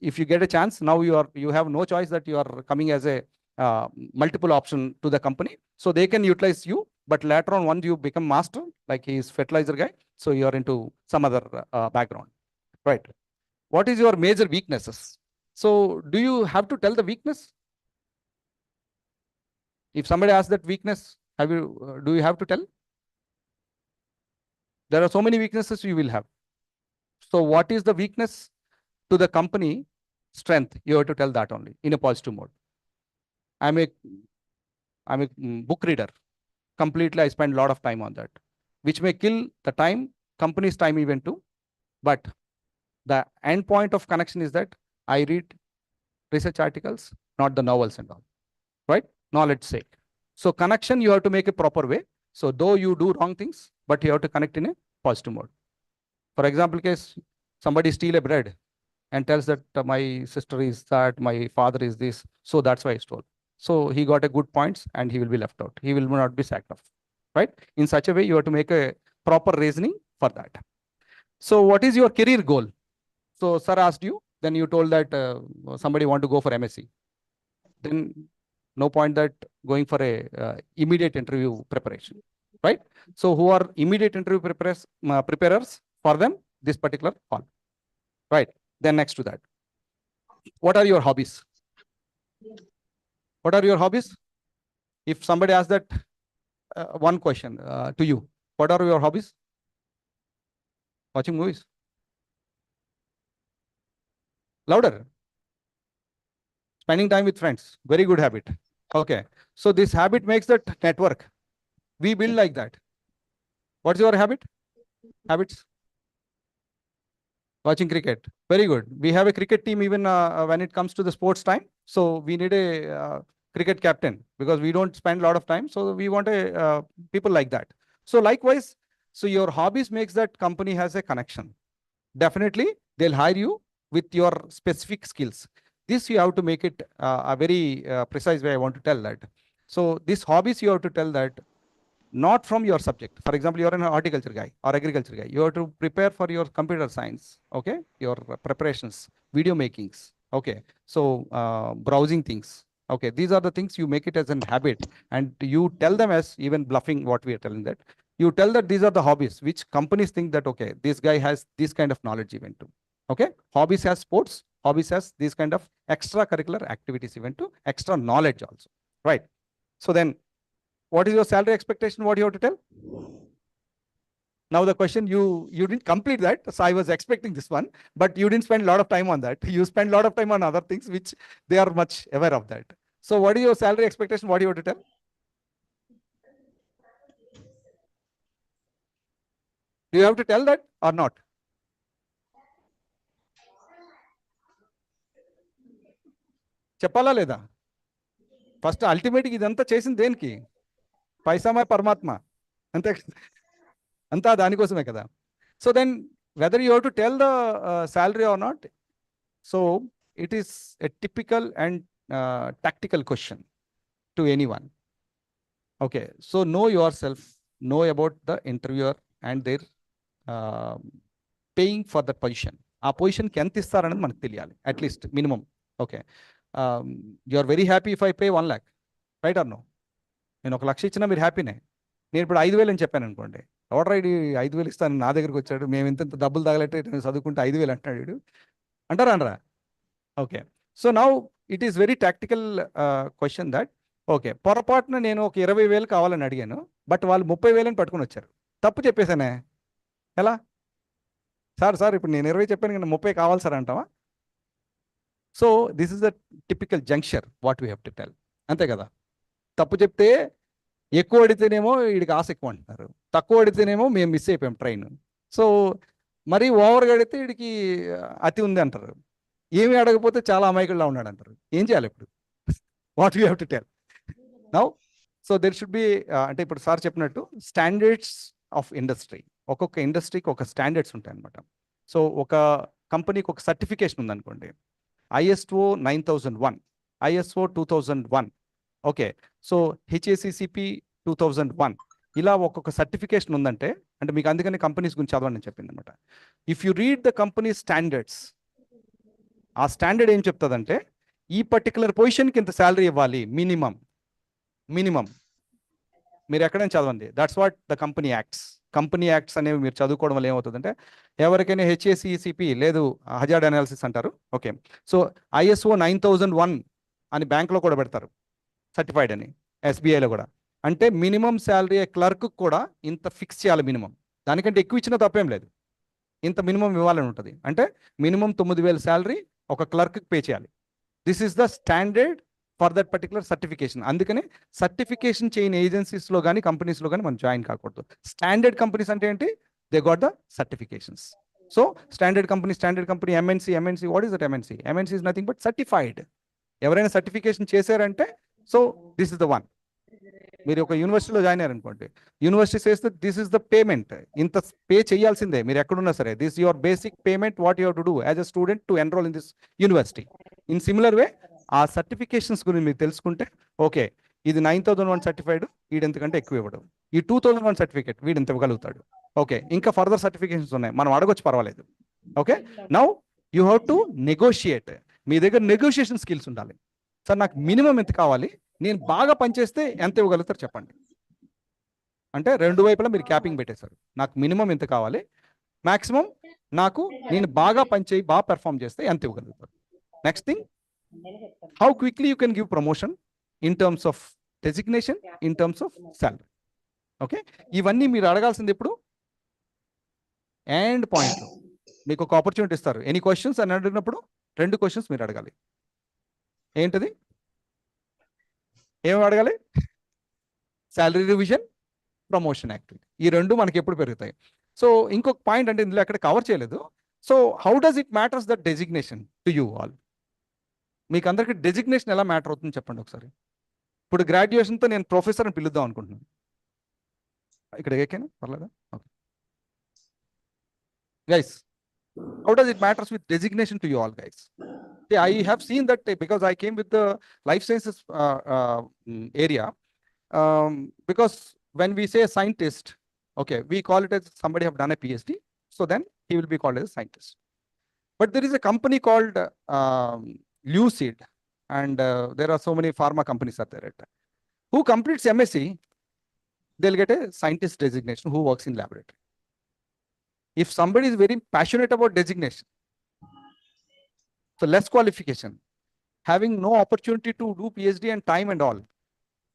Speaker 7: if you get a chance, now you have no choice that you are coming as a multiple option to the company. So they can utilize you, but later on, once you become master, like he is fertilizer guy, so you are into some other background, right? What is your major weaknesses? So do you have to tell the weakness? If somebody asks that weakness, do you have to tell? There are so many weaknesses you will have. So what is the weakness to the company strength? You have to tell that only in a positive mode. I'm a book reader. Completely, I spend a lot of time on that, which may kill the time, company's time even too. But the end point of connection is that I read research articles, not the novels and all, right? Knowledge sake. So connection, you have to make a proper way. So though you do wrong things, but you have to connect in a positive mode. For example, case somebody steal a bread and tells that my sister is that, my father is this, so that's why I stole. So he got a good points and he will be left out. He will not be sacked off, right? In such a way, you have to make a proper reasoning for that. So what is your career goal? So sir asked you, then you told that somebody want to go for MSc. Then no point that going for a immediate interview preparation, right? So who are immediate interview preparers for them, this particular hall, right? Then next to that, what are your hobbies? What are your hobbies? If somebody asks that one question to you, what are your hobbies? Watching movies. Louder. Spending time with friends. Very good habit. Okay. So this habit makes that network. We build like that. What's your habit? Habits? Watching cricket. Very good. We have a cricket team even when it comes to the sports time. So we need a cricket captain because we don't spend a lot of time. So we want a people like that. So likewise, so your hobbies makes that company has a connection. Definitely, they'll hire you with your specific skills. This you have to make it a very precise way. I want to tell that. So these hobbies you have to tell that not from your subject. For example, you're an horticulture guy or agriculture guy. You have to prepare for your computer science. Okay, your preparations, video makings. Okay, so browsing things. Okay, these are the things you make it as an habit, and you tell them as even bluffing what we are telling that. You tell that these are the hobbies which companies think that okay, this guy has this kind of knowledge even too. Okay, hobbies has sports, hobbies has these kind of extracurricular activities even too, extra knowledge also, right? So then, what is your salary expectation? What you have to tell? Now the question, you didn't complete that, so I was expecting this one, but you didn't spend a lot of time on that. You spend a lot of time on other things which they are much aware of that. So what is your salary expectation? What do you have to tell? Do you have to tell that or not? చెప్పాలా లేదా? First అల్టిమేట్గా ఇదంతా చేసింది దేనికి? పైసామా పరమాత్మ అంతే, అంతా దానికోసమే కదా. So then whether you have to tell the salary or not, so it is a typical and tactical question to anyone. Okay, so know yourself, know about the interviewer and their paying for the position. ఆ పొజిషన్కి ఎంత ఇస్తారనేది మనకు తెలియాలి, at least minimum. Okay, you are very happy if I pay 1 lakh, right or no? నేను 1 లక్ష ఇచ్చినా మీరు హ్యాపీనే. నేను ఇప్పుడు 5,000 అని చెప్పాను అనుకోండి, ఎవడరా ఇది 5,000 ఇస్తాను నా దగ్గరికి వచ్చాడు, మేము ఇంత డబ్బులు తగలట్టే నేను చదువుకుంటే 5,000 అంటున్నాడు వీడు అంటారా అనరా? Okay, so now it is very tactical question that okay, పొరపాటున నేను ఒక 20,000 కావాలని అడిగాను, బట్ వాళ్ళు 30,000 పట్టుకుని వచ్చారు. తప్పు చెప్పేశానే, ఎలా? సార్ ఇప్పుడు నేను 20 చెప్పాను కానీ 30 కావాలి సార్ అంటావా? So this is the typical junction what we have to tell, అంతే కదా. తప్పు చెప్తే ఎక్కువ అడిగితేనేమో వీడికి ఆశ ఎక్కువ అంటున్నారు, తక్కువ అడిగితేనేమో మేము మిస్ అయిపోయాం ట్రైన్. సో మరీ ఓవర్గా అడిగితే వీడికి అతి ఉంది అంటారు, ఏమి అడగకపోతే చాలా అమాయకుల్లా ఉన్నాడు అంటారు. ఏం చేయాలి ఇప్పుడు? What you have to tell now? So there should be, అంటే ఇప్పుడు సార్ చెప్పినట్టు స్టాండర్డ్స్ ఆఫ్ ఇండస్ట్రీ, ఒక్కొక్క ఇండస్ట్రీకి ఒక స్టాండర్డ్స్ ఉంటాయి అనమాట. సో ఒక కంపెనీకి ఒక సర్టిఫికేషన్ ఉందనుకోండి, ISO 9001, ISO 2001. Okay, so HACCP 2001 ఇలా ఒక్కొక్క సర్టిఫికేషన్ ఉందంటే అంటే మీకు అందుకని కంపెనీస్ గురించి చదవండి అని చెప్పింది అనమాట. If you read the company standards, ఆ స్టాండర్డ్ ఏం చెప్తుందంటే ఈ పర్టికులర్ పొజిషన్కి ఇంత శాలరీ ఇవ్వాలి మినిమం. మీరు ఎక్కడైనా చదవండి, that's what the company acts. Company acts అనేవి మీరు చదువుకోవడం వల్ల ఏమవుతుందంటే ఎవరికైనా HACCP లేదు, హజార్డ్ అనాలిసిస్ అంటారు. ఓకే, సో ISO 9001 అని బ్యాంక్లో కూడా పెడతారు సర్టిఫైడ్ అని, SBIలో కూడా. అంటే మినిమం శాలరీ క్లర్క్ కూడా ఇంత ఫిక్స్ చేయాలి మినిమం. దానికంటే ఎక్కువ ఇచ్చినా తప్పేం లేదు, ఇంత మినిమం ఇవ్వాలని ఉంటుంది. అంటే మినిమం 9,000 శాలరీ ఒక క్లర్క్కి పే చేయాలి. This is the standard for that particular certification. అందుకని సర్టిఫికేషన్ చేయని ఏజెన్సీస్లో కానీ కంపెనీస్లో కానీ మనం జాయిన్ కాకూడదు. స్టాండర్డ్ కంపెనీస్ అంటే ఏంటి? They got the certifications. So standard company MNC, what is that MNC? MNC is nothing but certified. ఎవరైనా సర్టిఫికేషన్ చేశారంటే so this is the one. మీరు ఒక యూనివర్సిటీలో జాయిన్ అయ్యారనుకోండి, యూనివర్సిటీ చేస్తే దిస్ ఇస్ ద పేమెంట్, ఇంత pay చేయాల్సిందే మీరు ఎక్కడున్నా సరే. This your basic payment what you have to do as a student to enrol in this university. In similar way ఆ సర్టిఫికేషన్స్ గురించి మీరు తెలుసుకుంటే ఓకే, ఇది 9001 సర్టిఫైడ్, వీడు ఎంతకంటే ఎక్కువ ఇవ్వడు. ఈ 2001 సర్టిఫికేట్ వీడు ఎంత ఇవ్వగలుగుతాడు. ఓకే, ఇంకా ఫర్దర్ సర్టిఫికేషన్స్ ఉన్నాయి, మనం అడగొచ్చు, పర్వాలేదు. Okay, now you have to negotiate. మీ దగ్గర నెగోషియేషన్ స్కిల్స్ ఉండాలి. సార్ నాకు మినిమం ఎంత కావాలి, నేను బాగా పనిచేస్తే ఎంత ఇవ్వగలుగుతారు చెప్పండి. అంటే రెండు వైపులా మీరు క్యాపింగ్ పెట్టేశారు. నాకు మినిమం ఎంత కావాలి, మాక్సిమం నాకు నేను బాగా పనిచేయి బాగా పెర్ఫామ్ చేస్తే ఎంత ఇవ్వగలుగుతారు. Next thing, how quickly you can give promotion in terms of designation, in terms of salary. Okay, ఇవన్నీ మీరు అడగాల్సింది ఇప్పుడు అండ్ పాయింట్. మీకు ఒక ఆపర్చునిటీ ఇస్తారు, ఎనీ క్వశ్చన్స్ అని అడిగినప్పుడు 2 క్వశ్చన్స్ మీరు అడగాలి. ఏంటిది? ఏమి అడగాలి? Salary revision, promotion activity. ఈ 2 మనకి ఎప్పుడు పెరుగుతాయి. సో ఇంకొక పాయింట్ అంటే ఇందులో ఎక్కడ కవర్ చేయలేదు. So how does it matters the designation to you all? మీకు అందరికీ డెసిగ్నేషన్ ఎలా మ్యాటర్ అవుతుంది చెప్పండి ఒకసారి. ఇప్పుడు గ్రాడ్యుయేషన్తో నేను ప్రొఫెసర్ అని పిలుద్దాం అనుకుంటున్నాను. ఇక్కడ ఏకేనా పర్లేదా? Okay guys, how does it matters with designation to you all guys? I have seen that because I came with the life sciences area. Because when we say scientist, okay, we call it as somebody have done a PhD, so then he will be called as a scientist. But there is a company called Lucid, and there are so many pharma companies are there. Who completes MSc, they'll get a scientist designation who works in laboratory. If somebody is very passionate about designation, so less qualification, having no opportunity to do PhD and time and all,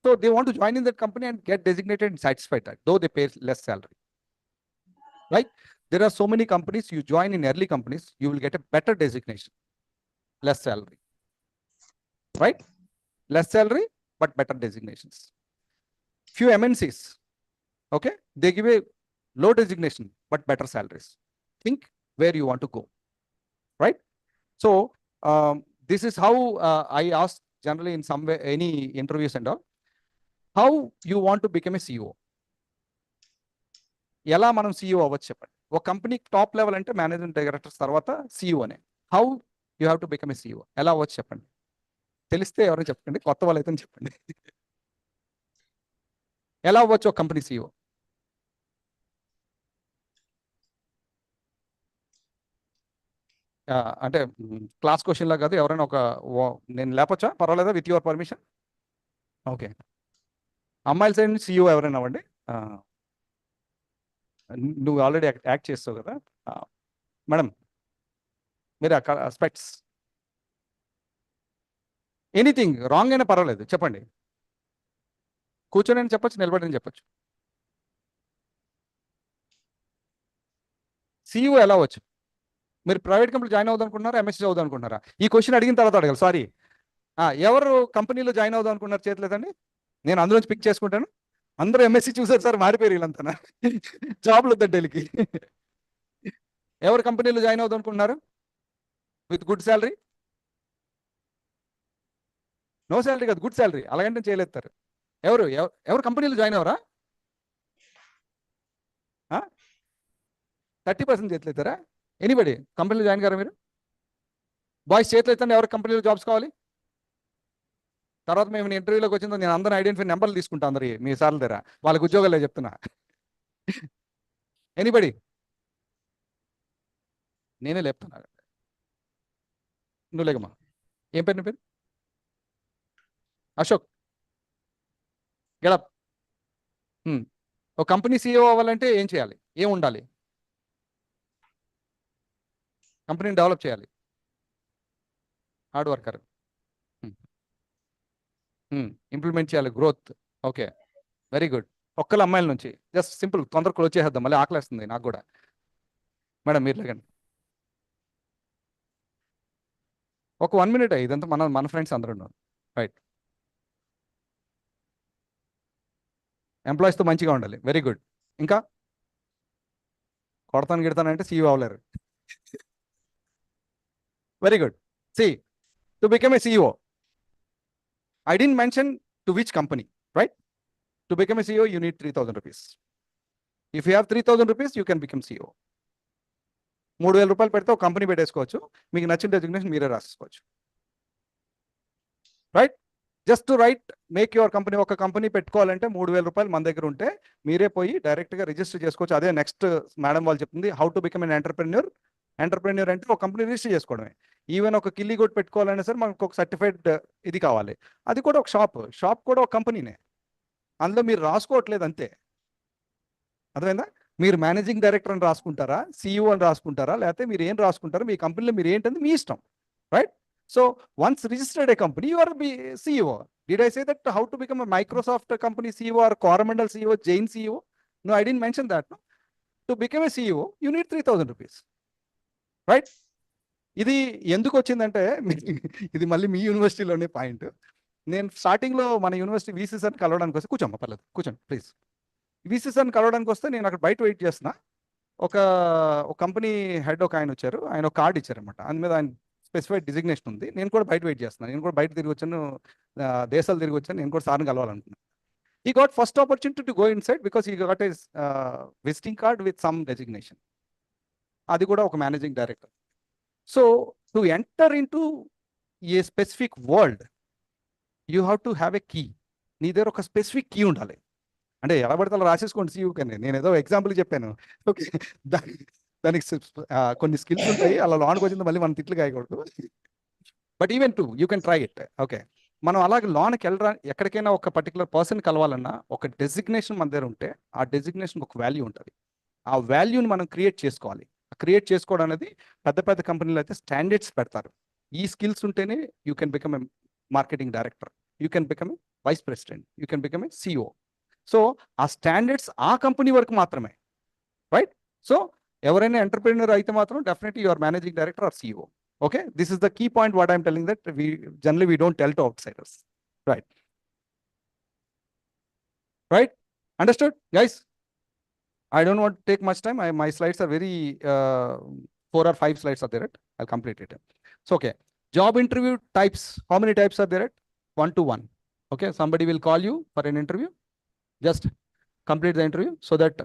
Speaker 7: so they want to join in that company and get designated and satisfied that, though they pay less salary. Right? There are so many companies, you join in early companies, you will get a better designation, less salary. Right? Less salary, but better designations. Few MNCs, okay, they give a low designation, but better salaries. Think where you want to go. Right? So this is how I ask generally in some way, any interviews and all, how you want to become a CEO. ఎలా మనం CEO అవ్వచ్చు చెప్పండి. ఒక company top level అంటే managing directors తర్వాత CEO అనే. How you have to become a CEO, ఎలా అవ్వచ్చు చెప్పండి. తెలిస్తే ఎవరైనా చెప్పండి, కొత్త వాళ్ళు అయితే చెప్పండి. ఎలా అవ్వచ్చు ఒక కంపెనీ CEO? అంటే క్లాస్ క్వశ్చన్ లా కాదు, ఎవరైనా ఒక నేను లేపొచ్చా పర్వాలేదా విత్ యువర్ పర్మిషన్? ఓకే, అమ్మాయిల సైడ్ నుంచి CEO ఎవరైనా అవ్వండి. నువ్వు ఆల్రెడీ యాక్ట్ చేస్తావు కదా మేడం, మీరు స్పెక్ట్స్ ఎనీథింగ్ రాంగ్ అయినా పర్వాలేదు చెప్పండి. కూర్చొని అని చెప్పచ్చు, నిలబడి అని చెప్పచ్చు. CEO ఎలా అవ్వచ్చు? మీరు ప్రైవేట్ కంపెనీ జాయిన్ అవుదాం అనుకుంటున్నారా, MSc చదువుదాం అనుకుంటున్నారా? ఈ క్వశ్చన్ అడిగిన తర్వాత అడగాలి. సారీ, ఎవరు కంపెనీలో జాయిన్ అవుదాం అనుకున్నారు చేయట్లేదండి? నేను అందులోంచి పిక్ చేసుకుంటాను. అందరూ MSc చూసారు సార్, మారిపోయారు వీళ్ళంతా. జాబ్లు వద్దండి ఢిల్లీకి. ఎవరు కంపెనీలో జాయిన్ అవుదాం అనుకుంటున్నారు with good salary? No salary కాదు, గుడ్ శాలరీ, అలాగంటే చేయలేస్తారు. ఎవరు ఎవరు కంపెనీలో జాయిన్ అవరా? 30% చేతులెత్తారా? ఎనీబడి కంపెనీలో జాయిన్ కారా మీరు? బాయ్స్ చేతులు ఎత్తండి, ఎవరికి కంపెనీలో జాబ్స్ కావాలి? తర్వాత మేము ఇంటర్వ్యూలోకి వచ్చిందో నేను అందరూ ఐడెంటిఫై నెంబర్లు తీసుకుంటా అందరి మీ సార్ల దగ్గర వాళ్ళకి ఉద్యోగాలే చెప్తున్నా. ఎనీబడి నేనే లేపుతున్నా. నువ్వు లేకమ్మా. ఏం పేరు నీ పేరు? అశోక్. గెడప్. ఒక కంపెనీ CEO అవ్వాలంటే ఏం చేయాలి? ఏం ఉండాలి? కంపెనీని డెవలప్ చేయాలి. Hard worker. ఇంప్లిమెంట్ చేయాలి. గ్రోత్. Okay, very good. ఒక్కళ్ళ అమ్మాయిల నుంచి జస్ట్ సింపుల్ తొందరగా క్లోజ్ చేసేద్దాం, మళ్ళీ ఆకలేస్తుంది నాకు కూడా. మేడం మీరు లేకండి. ఒక 1 minute. ఇదంతా మన ఫ్రెండ్స్ అందరూ ఉన్నారు. రైట్. ఎంప్లాయీస్తో మంచిగా ఉండాలి. Very good. ఇంకా కొడతాను గిడతానంటే CEO అవ్వలేరు. Very good. To become a CEO, I didn't mention to which company, right? To become a CEO, you need 3,000 rupees. If you have 3,000 rupees, you can become CEO. 3,000 రూపాయలు పెడితే ఒక company పెట్టేసుకోవచ్చు. మీకు నచ్చిన డెసిగ్నేషన్ మీరే రాసుకోవచ్చు. Right? Just to make your company. ఒక company పెట్టుకోవాలంటే 3,000 రూపాయలు మన దగ్గర ఉంటే మీరే పోయి డైరెక్ట్గా రిజిస్టర్ చేసుకోవచ్చు. అదే నెక్స్ట్ మేడం వాళ్ళు చెప్తుంది, how to become an entrepreneur. Entrepreneur అంటే ఒక కంపెనీ రిజిస్టర్ చేసుకోవడమే. ఈవెన్ ఒక కిల్లీ కొట్టి పెట్టుకోవాలన్నా సరే మనకు ఒక సర్టిఫైడ్ ఇది కావాలి. అది కూడా ఒక షాప్ కూడా ఒక కంపెనీనే. అందులో మీరు రాసుకోవట్లేదు అంతే. అర్థమైందా? మీరు మేనేజింగ్ డైరెక్టర్ అని రాసుకుంటారా, CEO అని రాసుకుంటారా, లేకపోతే మీరు ఏం రాసుకుంటారా, మీ కంపెనీలో మీరు ఏంటంటే మీ ఇష్టం. Right? So once registered a company, you are CEO. Did I say that how to become a Microsoft company CEO or Coromandel CEO, Jain CEO? No, I didn't mention that. No? To become a CEO, you need 3,000 rupees. Right? ఇది ఎందుకు వచ్చిందంటే ఇది మళ్ళీ మీ యూనివర్సిటీలోనే point. నేను స్టార్టింగ్లో మన university VC సార్ని కలవడానికి వస్తే, కూర్చోమ్మా పర్లేదు కూర్చోండి ప్లీజ్. VC సార్ని కలవడానికి వస్తే నేను అక్కడ బయట వెయిట్ చేస్తున్నా. ఒక కంపెనీ హెడ్ ఒక ఆయన వచ్చారు. ఆయన ఒక కార్డు ఇచ్చారనమాట. అందు మీద ఆయన స్పెసిఫైడ్ డిజిగ్నేషన్ ఉంది. నేను కూడా బయట వెయిట్ చేస్తున్నాను. నేను కూడా బయట తిరిగి వచ్చాను, దేశాలు తిరిగి వచ్చాను. నేను కూడా సార్ని కలవాలనుకున్నాను. He got first opportunity to go inside because he got his visiting card with some designation. అది కూడా ఒక managing director. So to enter into a specific world you have to have a key. నీ దగ్గర ఒక specific key ఉండాలి. అంటే ఎలా పడితే అలా రాసేసుకోండి CEO కన్నా. నేను ఏదో ఎగ్జాంపుల్ చెప్పాను. ఓకే, దానికి కొన్ని స్కిల్స్ ఉంటాయి. అలా లోన్కి వచ్చింది మళ్ళీ మనం తిట్లు కాయకూడదు. But even to you can try it. Okay, మనం అలాగే లోన్కి వెళ్ళరా, ఎక్కడికైనా ఒక పర్టికులర్ పర్సన్ కలవాలన్నా ఒక డెసిగ్నేషన్ మన దగ్గర ఉంటే ఆ డెసిగ్నేషన్ ఒక వాల్యూ ఉంటుంది. ఆ వాల్యూని మనం క్రియేట్ చేసుకోవాలి. క్రియేట్ చేసుకోవడం అనేది పెద్ద పెద్ద కంపెనీలు అయితే స్టాండర్డ్స్ పెడతారు. ఈ స్కిల్స్ ఉంటేనే you can become a marketing director, you can become a vice president, you can become a CEO. So ఆ స్టాండర్డ్స్ ఆ కంపెనీ వరకు మాత్రమే. రైట్? సో ఎవరైనా ఎంటర్ప్రెన్యూర్ అయితే మాత్రం definitely your managing director or CEO. Okay, this is the key point what I'm telling, that we don't tell to outsiders. Right? Understood, guys? I don't want to take much time. My slides are very 4 or 5 slides are there. I'll complete it. So okay, job interview types. How many types are there? 1 to 1. Okay, somebody will call you for an interview. Just complete the interview so that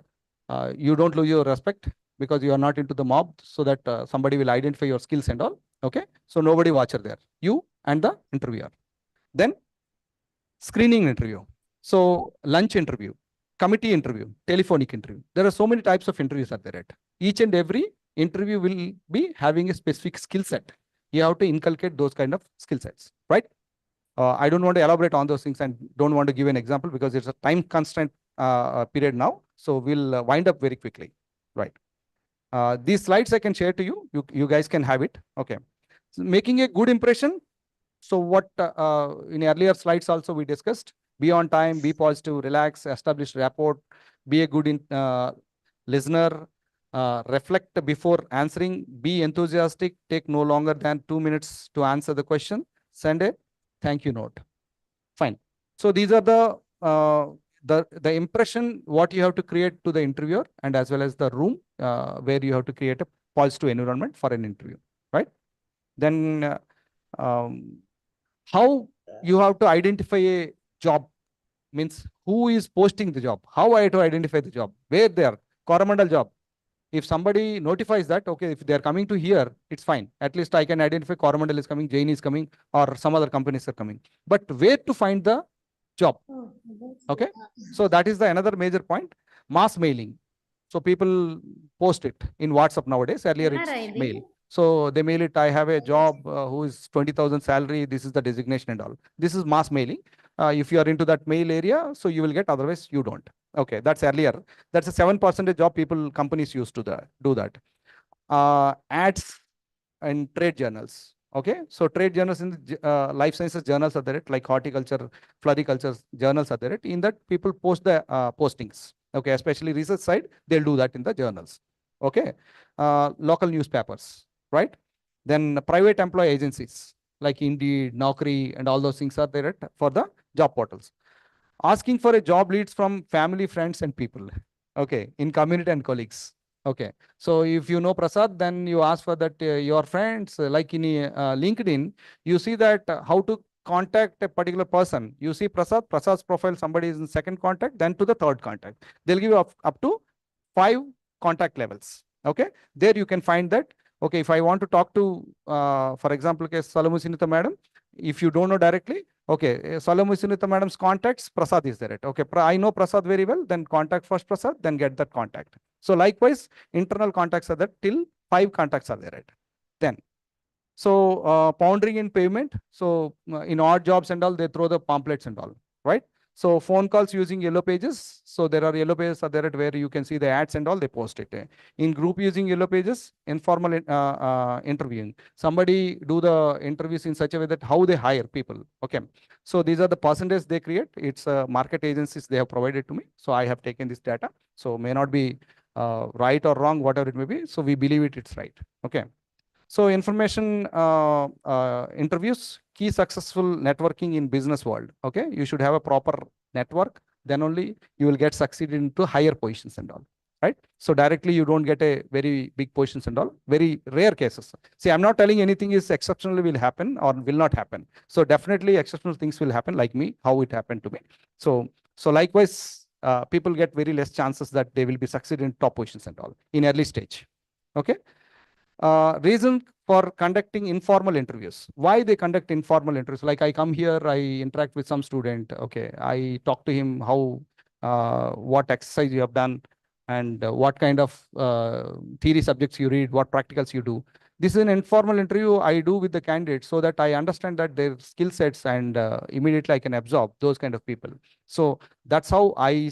Speaker 7: you don't lose your respect because you are not into the mob, so that somebody will identify your skills and all. Okay, so nobody watcher there, you and the interviewer. Then screening interview. So lunch interview, committee interview, telephonic interview. There are so many types of interviews are there. Each and every interview will be having a specific skill set. You have to inculcate those kind of skill sets, right? I don't want to elaborate on those things and don't want to give an example because it's a time constraint period now. So we'll wind up very quickly, right? These slides I can share to you. You guys can have it. Okay. So making a good impression. So what in earlier slides also we discussed. Be on time, be positive, relax, establish rapport, be a good listener, reflect before answering, be enthusiastic, take no longer than 2 minutes to answer the question, send a thank you note. Fine. So these are the impression what you have to create to the interviewer and as well as the room where you have to create a positive environment for an interview, right? Then how you have to identify a job, means who is posting the job, how I have to identify the job, where they are. Coromandel job, If somebody notifies that, okay, if they are coming to here, it's fine. At least I can identify Coromandel is coming, Jain is coming, or some other companies are coming. But where to find the job? Okay. So that is the another major point. Mass mailing. So people post it in WhatsApp nowadays. Earlier it's mail. So they mail it, I have a job who is 20,000 salary. This is the designation and all. This is mass mailing. If you are into that mail area, so you will get, otherwise you don't. Okay, that's earlier. That's a 7% job people, companies used to do that. Ads and trade journals. Okay, so trade journals in the life sciences journals are there, like horticulture, floriculture journals are there. In that, people post the postings. Okay, especially research side, they'll do that in the journals. Okay, local newspapers, right? Then private employee agencies like Indeed, Naukri, and all those things are there for the job portals. Asking for a job leads from family, friends, and people. Okay, in community and colleagues. Okay, so if you know Prasad, then you ask for that your friends, like in LinkedIn, you see that how to contact a particular person. You see Prasad's profile, somebody is in second contact, then to the third contact. They'll give you up to 5 contact levels. Okay, there you can find that. Okay, if I want to talk to, for example, Salamu Sinita madam, if you don't know directly, okay, Salamu Sinita madam's contacts, Prasad is there. Okay, I know Prasad very well, then contact first Prasad, then get that contact. So likewise, internal contacts are there till 5 contacts are there. Then, so pondering in payment. So in odd jobs and all, they throw the pamphlets and all, right? So phone calls using Yellow Pages. So there are Yellow Pages are there where you can see the ads and all, they post it. In group using Yellow Pages, informal interviewing. Somebody do the interviews in such a way that how they hire people. Okay. So these are the percentages they create. It's market agencies they have provided to me. So I have taken this data. So may not be right or wrong, whatever it may be. So we believe it's right. Okay. So information interviews, key successful networking in business world. Okay, you should have a proper network. Then only you will get succeeded into higher positions and all. Right. So directly you don't get a very big positions and all. Very rare cases. See, I'm not telling anything is exceptionally will happen or will not happen. So definitely exceptional things will happen, like me, how it happened to me. So likewise, people get very less chances that they will be succeeded in top positions and all in early stage. Okay. Reason for conducting informal interviews. Why they conduct informal interviews? Like I come here, I interact with some student. Okay, I talk to him how, what exercise you have done, and what kind of theory subjects you read, what practicals you do. This is an informal interview I do with the candidate so that I understand that their skill sets, and immediately I can absorb those kind of people. So that's how I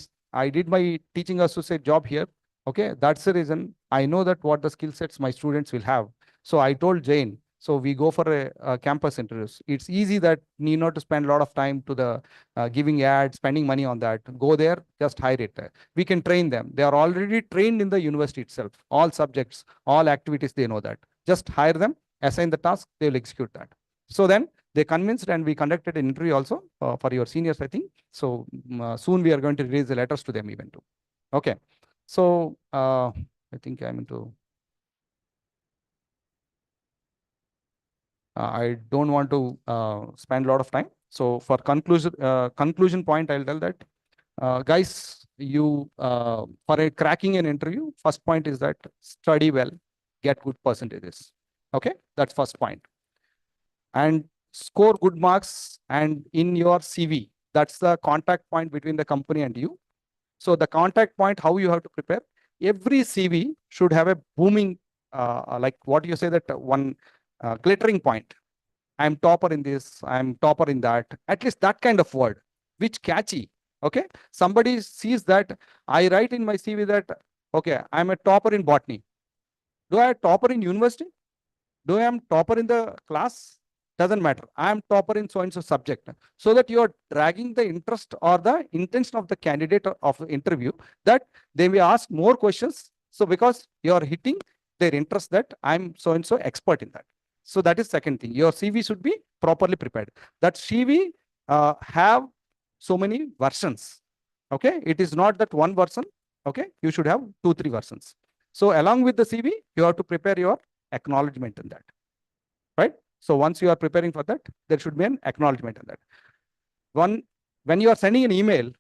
Speaker 7: did my teaching associate job here. Okay, that's the reason I know that what the skill sets my students will have. So I told Jane, so we go for a campus interviews. It's easy that need not to spend a lot of time to the giving ads, spending money on that. Go there, just hire it. We can train them. They are already trained in the university itself. All subjects, all activities, they know that. Just hire them, assign the task, they will execute that. So then they convinced, and we conducted an interview also for your seniors, I think. So soon we are going to release the letters to them even too. Okay. So I think I'm into. I don't want to spend a lot of time. So for conclusion point, I'll tell that, guys, you for cracking an interview, first point is that study well, get good percentages. Okay, that's first point. And score good marks, and in your CV, that's the contact point between the company and you. So the contact point, how you have to prepare. Every CV should have a booming, like what you say, that one glittering point. I'm topper in this, I'm topper in that. At least that kind of word, which catchy. Okay. Somebody sees that I write in my CV that, okay, I'm a topper in botany. Do I have topper in university? Do I am topper in the class? Doesn't matter. I am topper in so and so subject. So that you are dragging the interest or the intention of the candidate of the interview, that they may ask more questions. So because you are hitting their interest that I'm so and so expert in that. So that is second thing. Your CV should be properly prepared. That CV have so many versions. Okay. It is not that one version. Okay. You should have 2-3 versions. So along with the CV, you have to prepare your acknowledgement in that. Right. So once you are preparing for that, there should be an acknowledgement in that. When you are sending an email,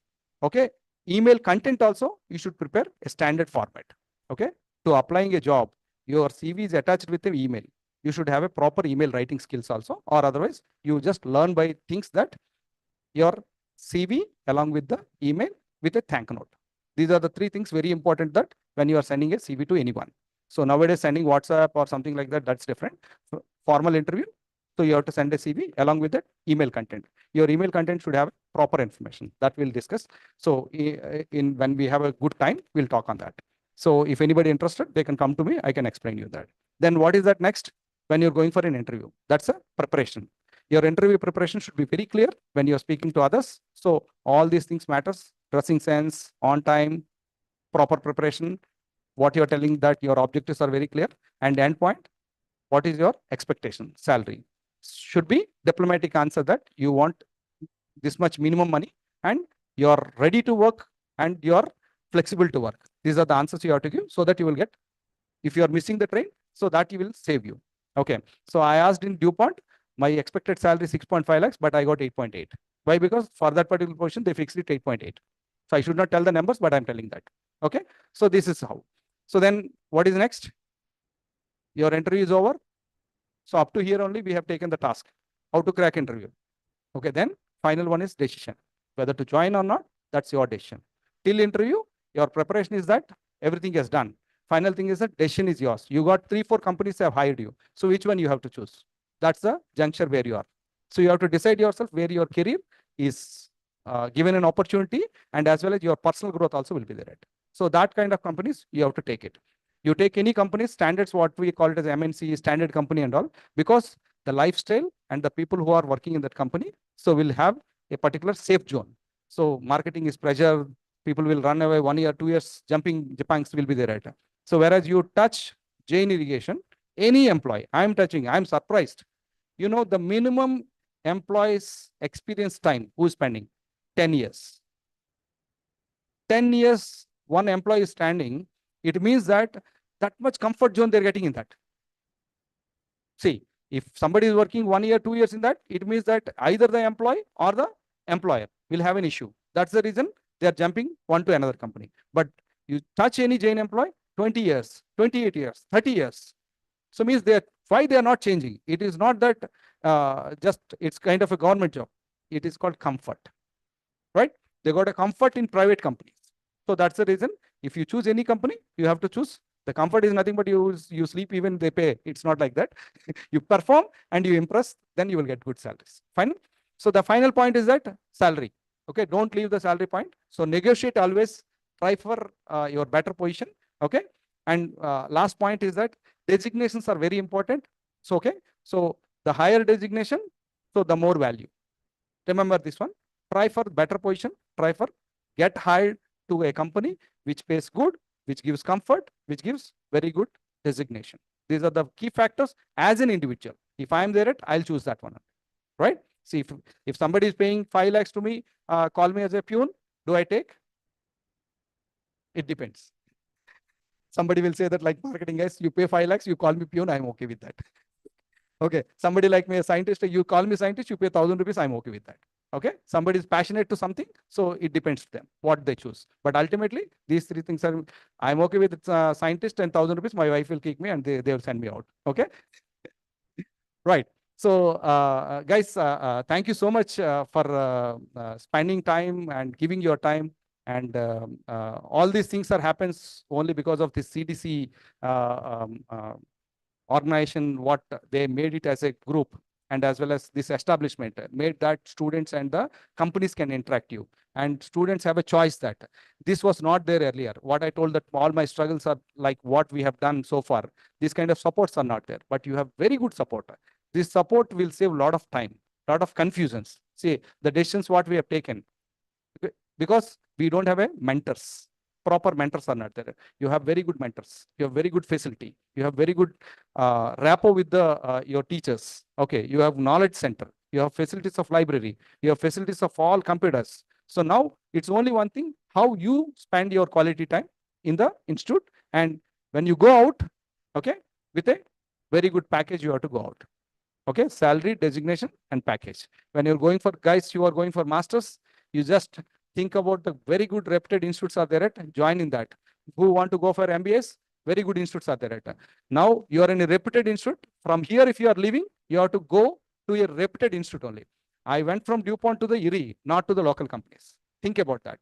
Speaker 7: okay, email content also, you should prepare a standard format. Okay. to applying a job, your CV is attached with an email. You should have a proper email writing skills also, or otherwise you just learn by things that your CV along with the email with a thank note. These are the three things very important that when you are sending a CV to anyone. So nowadays sending WhatsApp or something like that, that's different. Formal interview, so you have to send a CV along with that email content. Your email content should have proper information that we'll discuss. So when we have a good time, we'll talk on that. So if anybody interested, they can come to me, I can explain you that. Then what is that next? When you're going for an interview, that's a preparation. Your interview preparation should be very clear when you're speaking to others. So all these things matters, dressing sense, on time, proper preparation, what you're telling that your objectives are very clear, and end point, what is your expectation, salary. Should be diplomatic answer that you want this much minimum money and you're ready to work and you're flexible to work. These are the answers you have to give so that you will get, if you are missing the train, so that you will save you. Okay. So I asked in DuPont, my expected salary 6.5 lakhs, but I got 8.8. Why? Because for that particular position, they fixed it 8.8. So I should not tell the numbers, but I'm telling that. Okay. So this is how. So then what is next? Your interview is over. So up to here only we have taken the task, how to crack interview. Okay. Then final one is decision, whether to join or not, that's your decision. Till interview, your preparation is that everything is done. Final thing is that decision is yours. You got 3-4 companies have hired you. So which one you have to choose? That's the juncture where you are. So you have to decide yourself where your career is given an opportunity, and as well as your personal growth also will be there. So that kind of companies, you have to take it. You take any company standards, what we call it as MNC, standard company and all, because the lifestyle and the people who are working in that company, so will have a particular safe zone. So marketing is pressure, people will run away 1 year, 2 years, jumping Japangs will be there. Right? So whereas you touch Jain Irrigation, any employee, I'm touching, I'm surprised. You know, the minimum employees experience time who's spending 10 years. 10 years, one employee is standing, it means that much comfort zone they're getting in that. See, if somebody is working 1 year, 2 years in that, it means that either the employee or the employer will have an issue. That's the reason they are jumping one to another company. But you touch any Jain employee, 20 years, 28 years, 30 years. So means why they are not changing? It is not that just it's kind of a government job. It is called comfort, right? They got a comfort in private companies. So that's the reason. If you choose any company, you have to choose. The comfort is nothing but you sleep, even they pay. It's not like that. You perform and you impress, then you will get good salaries. Fine. So the final point is that salary. Okay. Don't leave the salary point. So negotiate always, try for your better position. Okay. And last point is that designations are very important. So, okay. So the higher designation, so the more value. Remember this one. Try for better position. Try for get hired to a company which pays good, which gives comfort, which gives very good designation. These are the key factors as an individual. If I'm there, I'll choose that one. Right? See, if somebody is paying 5 lakhs to me, call me as a peon, do I take? It depends. Somebody will say that, like marketing guys, you pay 5 lakhs, you call me peon, I'm okay with that. Okay. Somebody like me, a scientist, you call me scientist, you pay 1,000 rupees, I'm okay with that. Okay. Somebody is passionate to something, so it depends to them what they choose. But ultimately, these three things are, I'm okay with scientist and 1,000 rupees, my wife will kick me and they will send me out. Okay. Right. So guys, thank you so much for spending time and giving your time. And all these things happens only because of the CDC organization, what they made it as a group, and as well as this establishment made that students and the companies can interact you. And students have a choice that this was not there earlier. What I told that all my struggles are like what we have done so far. These kind of supports are not there, but you have very good support. This support will save a lot of time, a lot of confusions. See, the decisions what we have taken, because we don't have a mentors. Proper mentors are not there. You have very good mentors. You have very good facility. You have very good rapport with the your teachers. Okay, you have knowledge center. You have facilities of library. You have facilities of all computers. So now it's only one thing, how you spend your quality time in the institute. And when you go out, okay, with a very good package, you have to go out. Okay, salary, designation, and package. When you're going for guys, you are going for masters, you just think about the very good reputed institutes are there at, join in that. Who want to go for MBAs, Very good institutes are there. Right? Now you are in a reputed institute. From here, if you are leaving, you have to go to a reputed institute only. I went from DuPont to the IRI, not to the local companies. Think about that.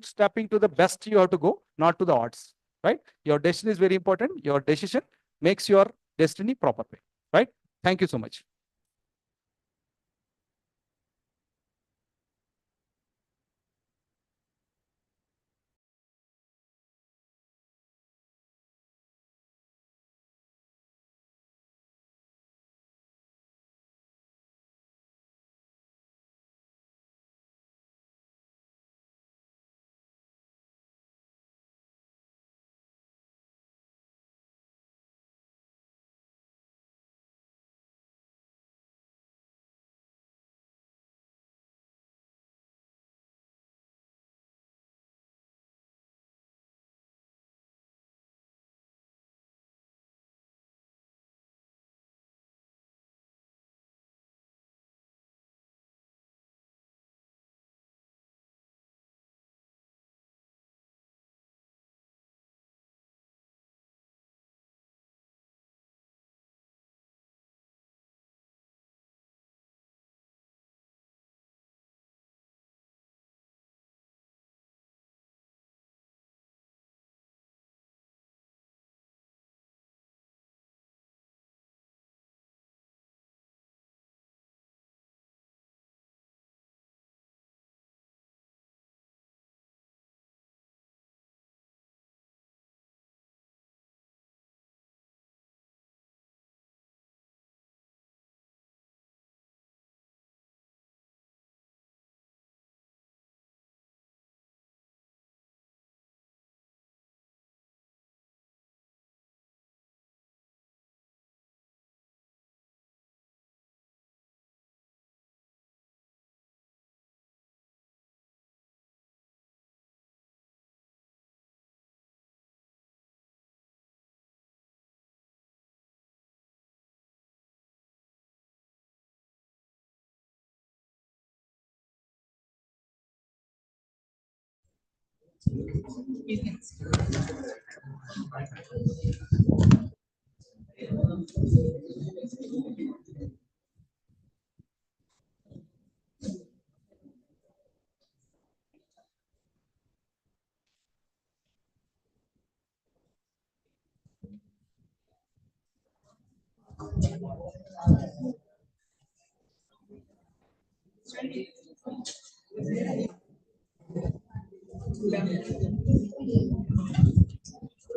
Speaker 7: Stepping to the best, you have to go, not to the odds, right? Your destiny is very important. Your decision makes your destiny proper way, right? Thank you so much.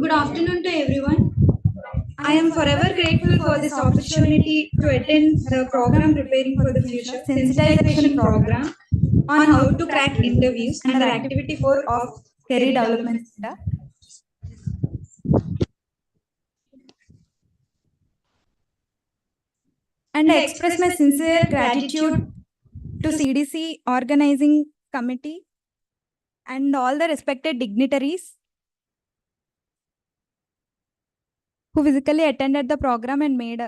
Speaker 10: Good afternoon to everyone. I am forever grateful for this opportunity to attend the program Preparing for the Future sensitization program on how to crack interviews under activity 4 of Career Development Center. And I express my sincere gratitude to CDC organizing committee and all the respected dignitaries who physically attended the program and made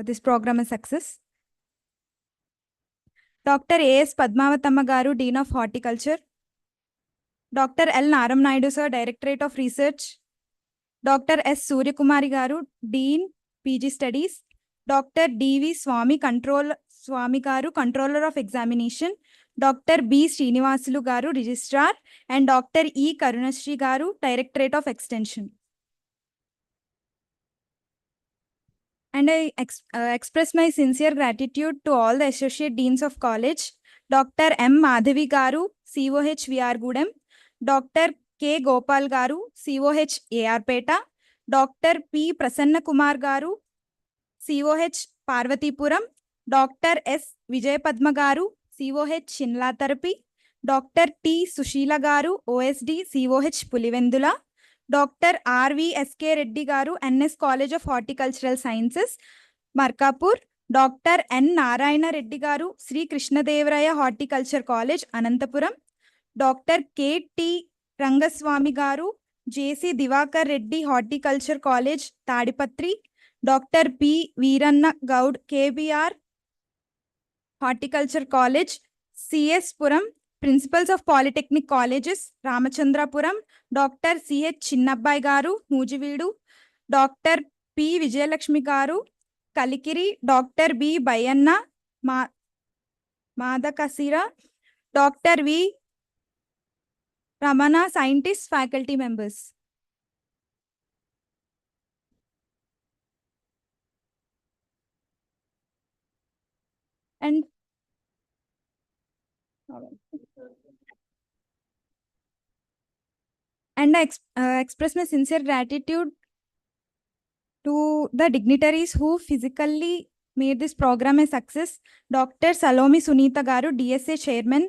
Speaker 10: this program a success. Dr. A.S. Padmavathamma Garu, Dean of Horticulture. Dr. L. Naram Naidu Sir, Directorate of Research. Dr. S. Suryakumari Garu, Dean, PG Studies. Dr. D.V. Swami Garu, Controller of Examination. Dr. B. Srinivasulu Garu, Registrar. And Dr. E. Karunashri Garu, Directorate of Extension. And I express my sincere gratitude to all the Associate Deans of College, Dr. M. Madhavi Garu, COH VR Gudem, Dr. K. Gopal Garu, COH AR Peta, Dr. P. Prasanna Kumar Garu, COH Parvatipuram, Dr. S. Vijay Padma Garu, COH Shinla Therapy, Dr. T. Sushila Garu, OSD, COH Pulivendula, Dr. R.V.S.K. Reddy Garu, NS College of Horticultural Sciences, Markapur, Dr. N. Narayana Reddy Garu, Sri Krishnadevaraya Horticulture College, Anantapuram, Dr. K. T. Rangaswamy Garu, J.C. Divakar Reddy Horticulture College, Tadipatri, Dr. P. Veeranna Gaud, KBR Horticulture College, CS Puram, Principals of Polytechnic Colleges, Ramachandrapuram, Dr. C.H. Chinnabbai Garu, Nujividu, Dr. P. Vijayalakshmi Garu, Kalikiri, Dr. B. Bayanna, Madakasira, Dr. V. Ramana, scientists, faculty members. And I express my sincere gratitude to the dignitaries who physically made this program a success. Dr. Salomi Sunita Garu, DSA Chairman,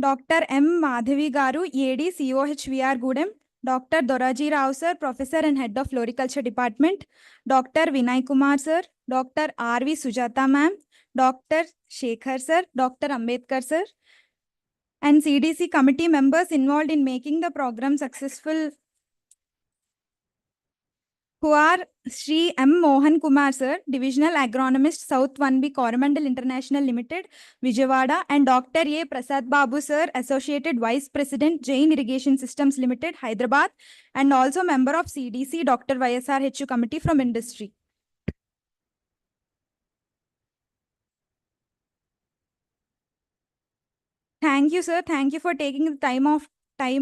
Speaker 10: Dr. M. Madhavi Garu, ED, COH VR Gudem, Dr. Doraji Rao Sir, Professor and Head of Floriculture Department, Dr. Vinay Kumar Sir, Dr. R.V. Sujata Ma'am, Dr. Shekhar Sir, Dr. Ambedkar Sir, and CDC committee members involved in making the program successful, who are Sri M. Mohan Kumar Sir, Divisional Agronomist, South 1B Coromandel International Limited, Vijayawada, and Dr. A. Prasad Babu Sir, Associated Vice President, Jain Irrigation Systems Limited, Hyderabad, and also member of CDC, Dr. YSRHU Committee from Industry. Thank you, sir. Thank you for taking the time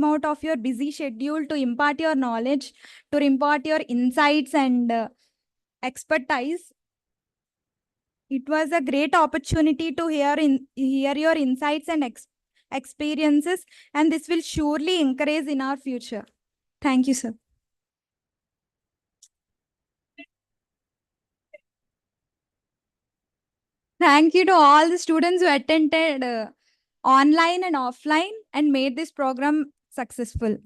Speaker 10: out of your busy schedule to impart your knowledge, to impart your insights and expertise. It was a great opportunity to hear your insights and experiences, and this will surely encourage in our future. Thank you, sir. Thank you to all the students who attended online and offline and made this program successful.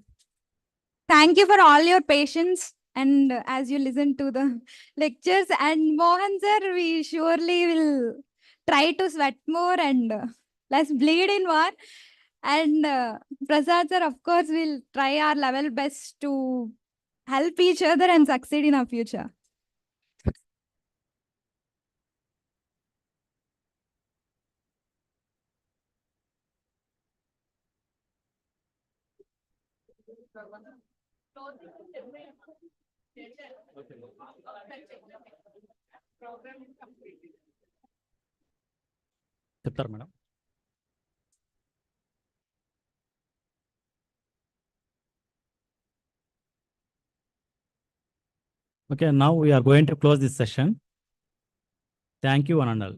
Speaker 10: Thank you for all your patience and as you listen to the lectures. And Mohan sir, we surely will try to sweat more and less bleed in war. And Prasad sir, of course, will try our level best to help each other and succeed in our future.
Speaker 11: చెప్తారు madam. Okay, now we are going to close this session. Thank you, one and all.